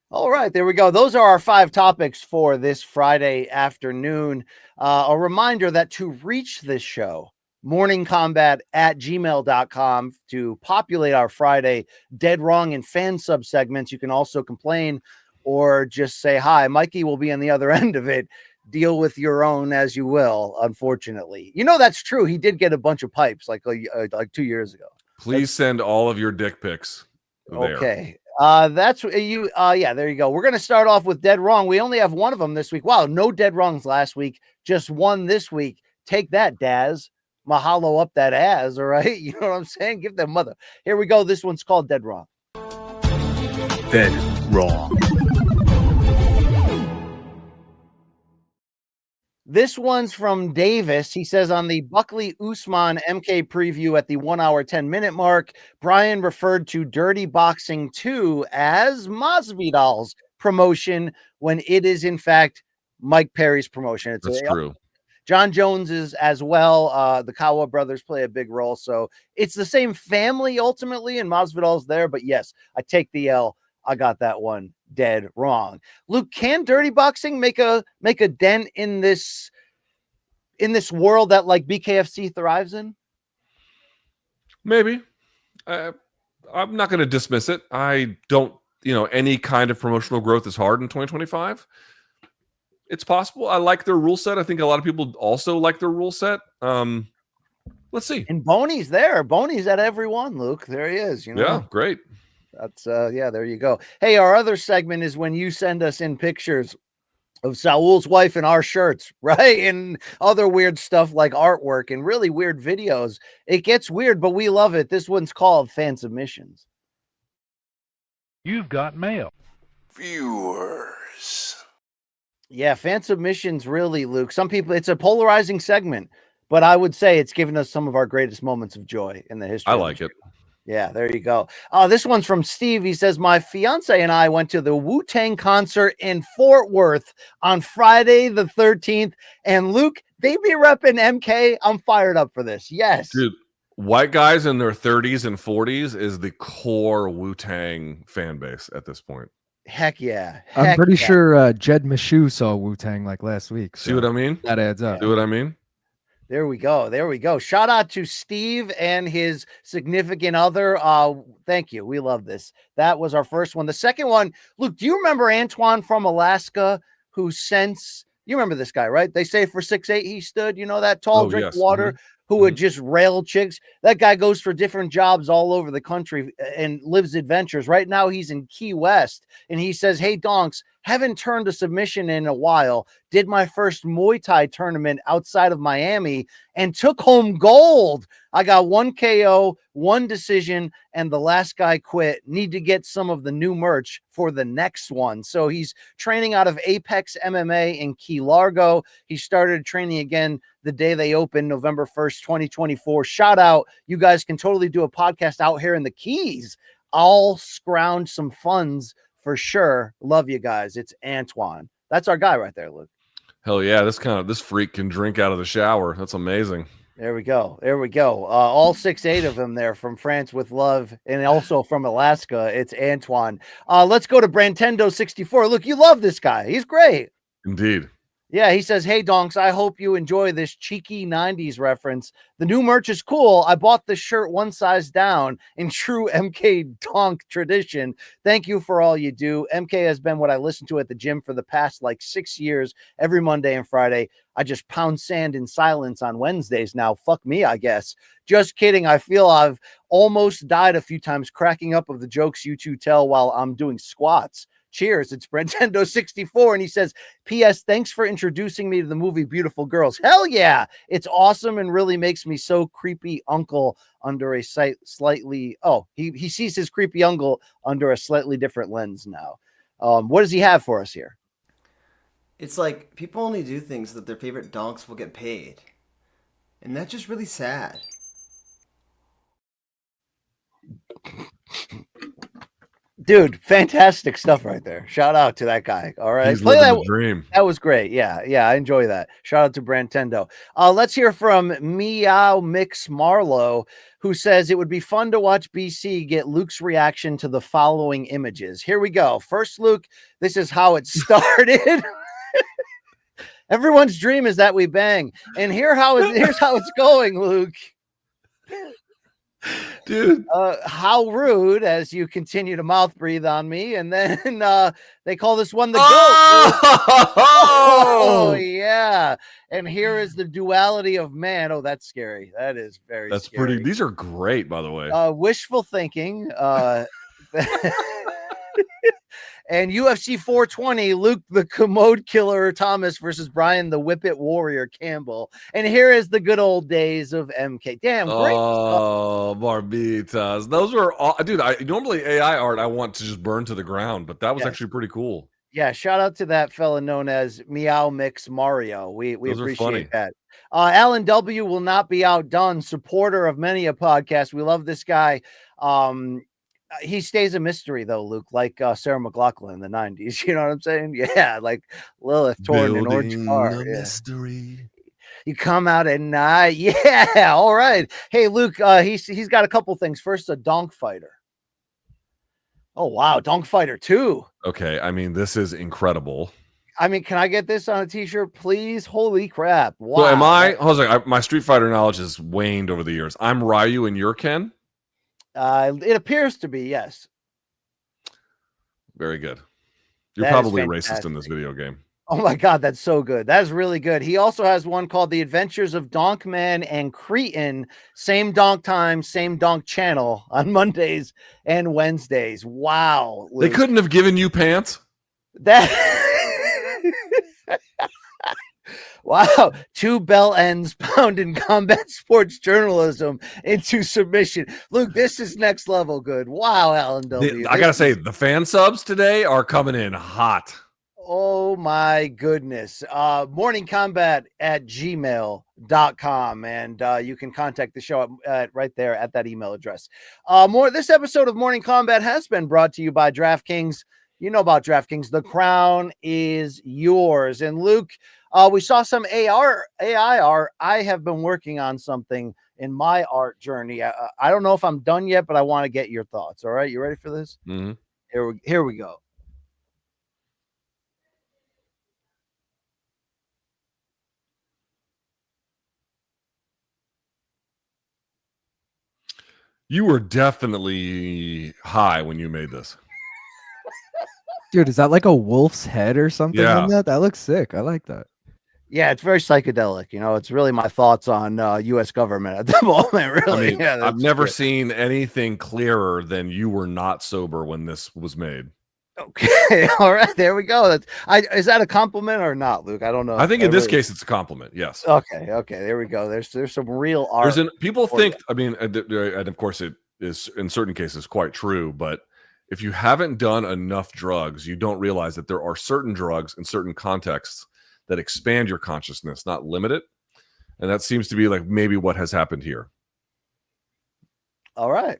All right, there we go. Those are our 5 topics for this Friday afternoon. A reminder that to reach this show, morningcombat@gmail.com, to populate our Friday Dead Wrong and fan sub segments. You can also complain or just say hi. Mikey will be on the other end of it. Deal with your own as you will, unfortunately. You know, that's true. He did get a bunch of pipes like 2 years ago. Please send all of your dick pics there. Okay. That's you. Yeah, there you go. We're going to start off with Dead Wrong. We only have one of them this week. Wow. No Dead Wrongs last week. Just one this week. Take that, Daz. Mahalo up that ass. All right. You know what I'm saying? Give them mother. Here we go. This one's called Dead Wrong. Dead Wrong. This one's from Davis. He says on the Buckley Usman MK preview at the 1 hour, 10-minute mark, Brian referred to Dirty Boxing 2 as Masvidal's promotion when it is, in fact, Mike Perry's promotion. That's true. Jon Jones is as well. The Kawa brothers play a big role. So it's the same family ultimately, and Masvidal's there. But yes, I take the L. I got that one dead wrong. Luke, can Dirty Boxing make a dent in this world that like BKFC thrives in? Maybe. I'm not going to dismiss it. I don't, any kind of promotional growth is hard in 2025. It's possible. I like their rule set. I think a lot of people also like their rule set. Let's see. And Boney's there. Boney's at every one, Luke. There he is. Yeah, great. That's there you go. Hey, our other segment is when you send us in pictures of Saul's wife in our shirts, right? And other weird stuff like artwork and really weird videos. It gets weird, but we love it. This one's called Fan Submissions. You've got mail. Viewers. Yeah, fan submissions, really, Luke. Some people, it's a polarizing segment, but I would say it's given us some of our greatest moments of joy in the history. I like it. Yeah, there you go. This one's from Steve. He says, my fiance and I went to the Wu-Tang concert in Fort Worth on Friday the 13th. And Luke, they be repping MK. I'm fired up for this. Yes. Dude, white guys in their 30s and 40s is the core Wu-Tang fan base at this point. Heck yeah. I'm pretty sure Jed Meshew saw Wu-Tang like last week. So see what I mean? That adds up. See what I mean? There we go. There we go. Shout out to Steve and his significant other. Thank you. We love this. That was our first one. The second one, Luke, do you remember Antoine from Alaska who you remember this guy, right? They say for 6'8" he stood, you know, that tall, drink yes. water, who would just rail chicks. That guy goes for different jobs all over the country and lives adventures. Right now he's in Key West and he says, "Hey donks, haven't turned a submission in a while. Did my first Muay Thai tournament outside of Miami and took home gold. I got 1 KO, 1 decision, and the last guy quit. Need to get some of the new merch for the next one." So he's training out of Apex MMA in Key Largo. He started training again the day they opened, November 1st, 2024. Shout out. You guys can totally do a podcast out here in the Keys. I'll scrounge some funds for sure. Love you guys. It's Antoine. That's our guy right there, Luke. Hell yeah, this freak can drink out of the shower. That's amazing. There we go. There we go. All 6'8" of them there from France with love, and also from Alaska. It's Antoine. Let's go to Brantendo64. Look, you love this guy. He's great. Indeed. Yeah, he says, "Hey, donks, I hope you enjoy this cheeky 90s reference. The new merch is cool. I bought this shirt one size down in true MK donk tradition. Thank you for all you do. MK has been what I listen to at the gym for the past 6 years, every Monday and Friday. I just pound sand in silence on Wednesdays now. Fuck me, I guess. Just kidding. I feel I've almost died a few times cracking up of the jokes you two tell while I'm doing squats. Cheers." It's Brentendo64. And he says, "P.S. Thanks for introducing me to the movie Beautiful Girls." Hell yeah. It's awesome and really makes me so creepy uncle under a slightly. Oh, he sees his creepy uncle under a slightly different lens now. What does he have for us here? It's like people only do things that their favorite donks will get paid. And that's just really sad. Dude, fantastic stuff right there. Shout out to that guy. All right. He's living the dream. That was great. Yeah. I enjoy that. Shout out to Brantendo. Let's hear from Meow Mix Marlowe, who says it would be fun to watch BC get Luke's reaction to the following images. Here we go. First, Luke, this is how it started. Everyone's dream is that we bang. And here's how it's going, Luke. Dude, how rude as you continue to mouth breathe on me. And then they call this one the goat. Oh, yeah. And here is the duality of man. Oh, that's scary. That is very That's scary. pretty. These are great, by the way. Wishful thinking. And UFC 420, Luke the Commode Killer Thomas versus Brian the Whippet Warrior Campbell. And here is the good old days of MK. Damn, great. Oh, Barbitas. Those were all, dude. Normally AI art I want to just burn to the ground, but that was actually pretty cool. Yeah, shout out to that fella known as Meow Mix Mario. We appreciate that. Alan W will not be outdone. Supporter of many a podcast. We love this guy. He stays a mystery though, Luke, like Sarah McLachlan in the 90s. You know what I'm saying? Yeah, like Lilith torn an orange car. Mystery. You come out at night. Yeah, all right. Hey, Luke, he's got a couple things. First, a donk fighter. Oh wow, donk fighter 2. Okay, I mean this is incredible. I mean, can I get this on a t-shirt, please? Holy crap! Wow. So am I? Jose, my Street Fighter knowledge has waned over the years. I'm Ryu and you're Ken. It appears to be, yes. Very good. You're That is probably fantastic. racist in this video game. Oh my God, that's so good. That is really good. He also has one called The Adventures of Donkman and Cretin. Same donk time, same donk channel on Mondays and Wednesdays. Wow. They Luke. couldn't have given you pants. That wow, 2 bell ends pounding combat sports journalism into submission. Luke, this is next level good. Wow, Alan W. I gotta say, the fan subs today are coming in hot. Oh my goodness. morningcombat@gmail.com. And you can contact the show right there at that email address. This episode of Morning Combat has been brought to you by DraftKings. You know about DraftKings. The crown is yours. And Luke, we saw some AI art. I have been working on something in my art journey. I don't know if I'm done yet, but I want to get your thoughts. All right. You ready for this? Mm-hmm. Here we go. You were definitely high when you made this. Dude, is that like a wolf's head or something Yeah. in that? That looks sick. I like that. Yeah, it's very psychedelic. You know, it's really my thoughts on U.S. government at the moment. Really, I mean, yeah, I've that's never good. seen anything clearer than you were not sober when this was made. Okay, all right, there we go. Is that a compliment or not, Luke? I don't know. I think in this case, it's a compliment. Yes. Okay, there we go. There's some real art. People for think. you. I mean, and of course, it is in certain cases quite true. But if you haven't done enough drugs, you don't realize that there are certain drugs in certain contexts that expand your consciousness, not limit it. And that seems to be like maybe what has happened here. All right.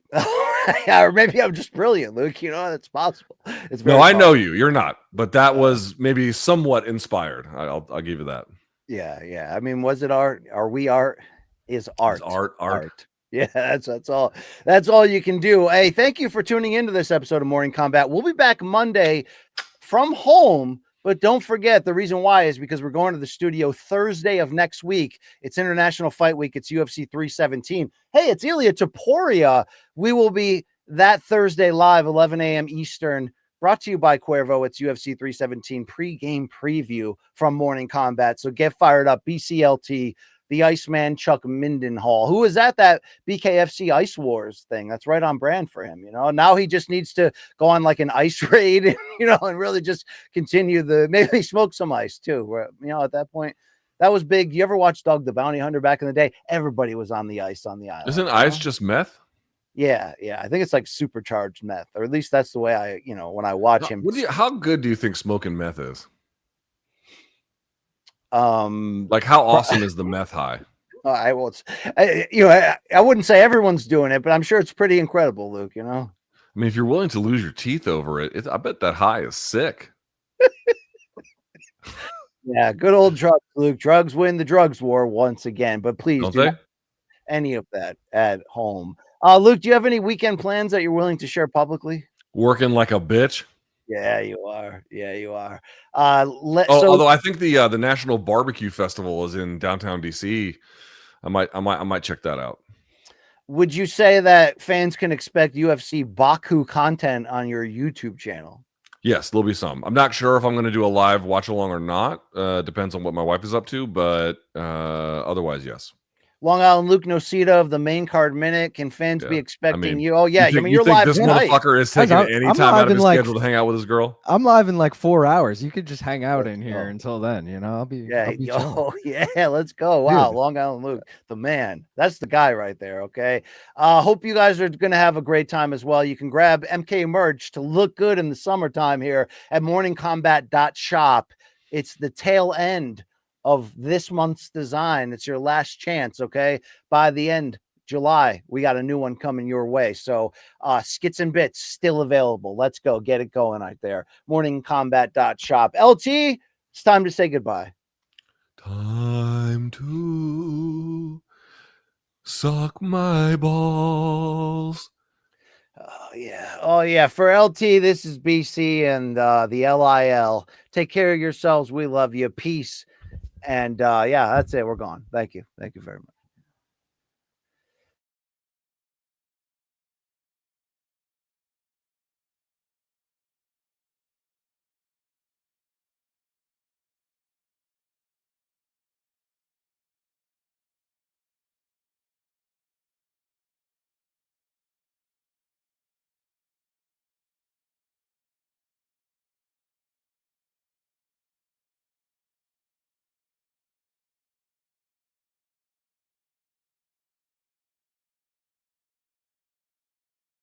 Yeah, or maybe I'm just brilliant, Luke. You know, it's possible. It's very No, I know possible. you. You're not. But that was maybe somewhat inspired. I'll give you that. Yeah. I mean, was it art? Are we art? Is art. Art. Yeah, that's all. That's all you can do. Hey, thank you for tuning into this episode of Morning Combat. We'll be back Monday from home. But don't forget, the reason why is because we're going to the studio Thursday of next week. It's International Fight Week. It's UFC 317. Hey, it's Ilia Topuria. We will be that Thursday live, 11 a.m. Eastern, brought to you by Cuervo. It's UFC 317 pre-game preview from Morning Combat. So get fired up. BCLT, the Iceman Chuck Mindenhall, who was at that BKFC Ice Wars thing. That's right on brand for him. You know, now he just needs to go on like an ice raid, and, you know, and really just continue maybe smoke some ice too. Where, you know, at that point, that was big. You ever watch Doug the Bounty Hunter back in the day? Everybody was on the ice on the island. Isn't ice just meth? Yeah. I think it's like supercharged meth, or at least that's the way when I watch him. How good do you think smoking meth is? Like how awesome is the meth high? I wouldn't say everyone's doing it, but I'm sure it's pretty incredible, Luke. You know, I mean, if you're willing to lose your teeth over it, I bet that high is sick. Yeah, good old drugs, Luke. Drugs win the drugs war once again, but please Don't do they? not any of that at home. Luke, do you have any weekend plans that you're willing to share publicly? Working like a bitch. Yeah, you are. Although I think the National Barbecue Festival is in downtown DC. I might check that out. Would you say that fans can expect UFC Baku content on your YouTube channel? Yes, there'll be some. I'm not sure if I'm going to do a live watch along or not. Depends on what my wife is up to, but otherwise, yes. Long Island Luke Nocita of the Main Card Minute. Can fans be expecting you? Oh, yeah. You're live this tonight. Motherfucker is taking any time out of his schedule to hang out with his girl? I'm live in like 4 hours. You could just hang out in here until then, you know? I'll be yeah, let's go. Wow, Long Island Luke, the man. That's the guy right there, okay? Hope you guys are going to have a great time as well. You can grab MK merch to look good in the summertime here at morningcombat.shop. It's the tail end of this month's design. It's your last chance, okay? By the end July, we got a new one coming your way. So skits and bits still available. Let's go get it going right there. Morningcombat.shop. LT, it's time to say goodbye. Time to suck my balls. Oh yeah. For LT, this is BC and the LIL. Take care of yourselves. We love you. Peace. And that's it. We're gone. Thank you very much.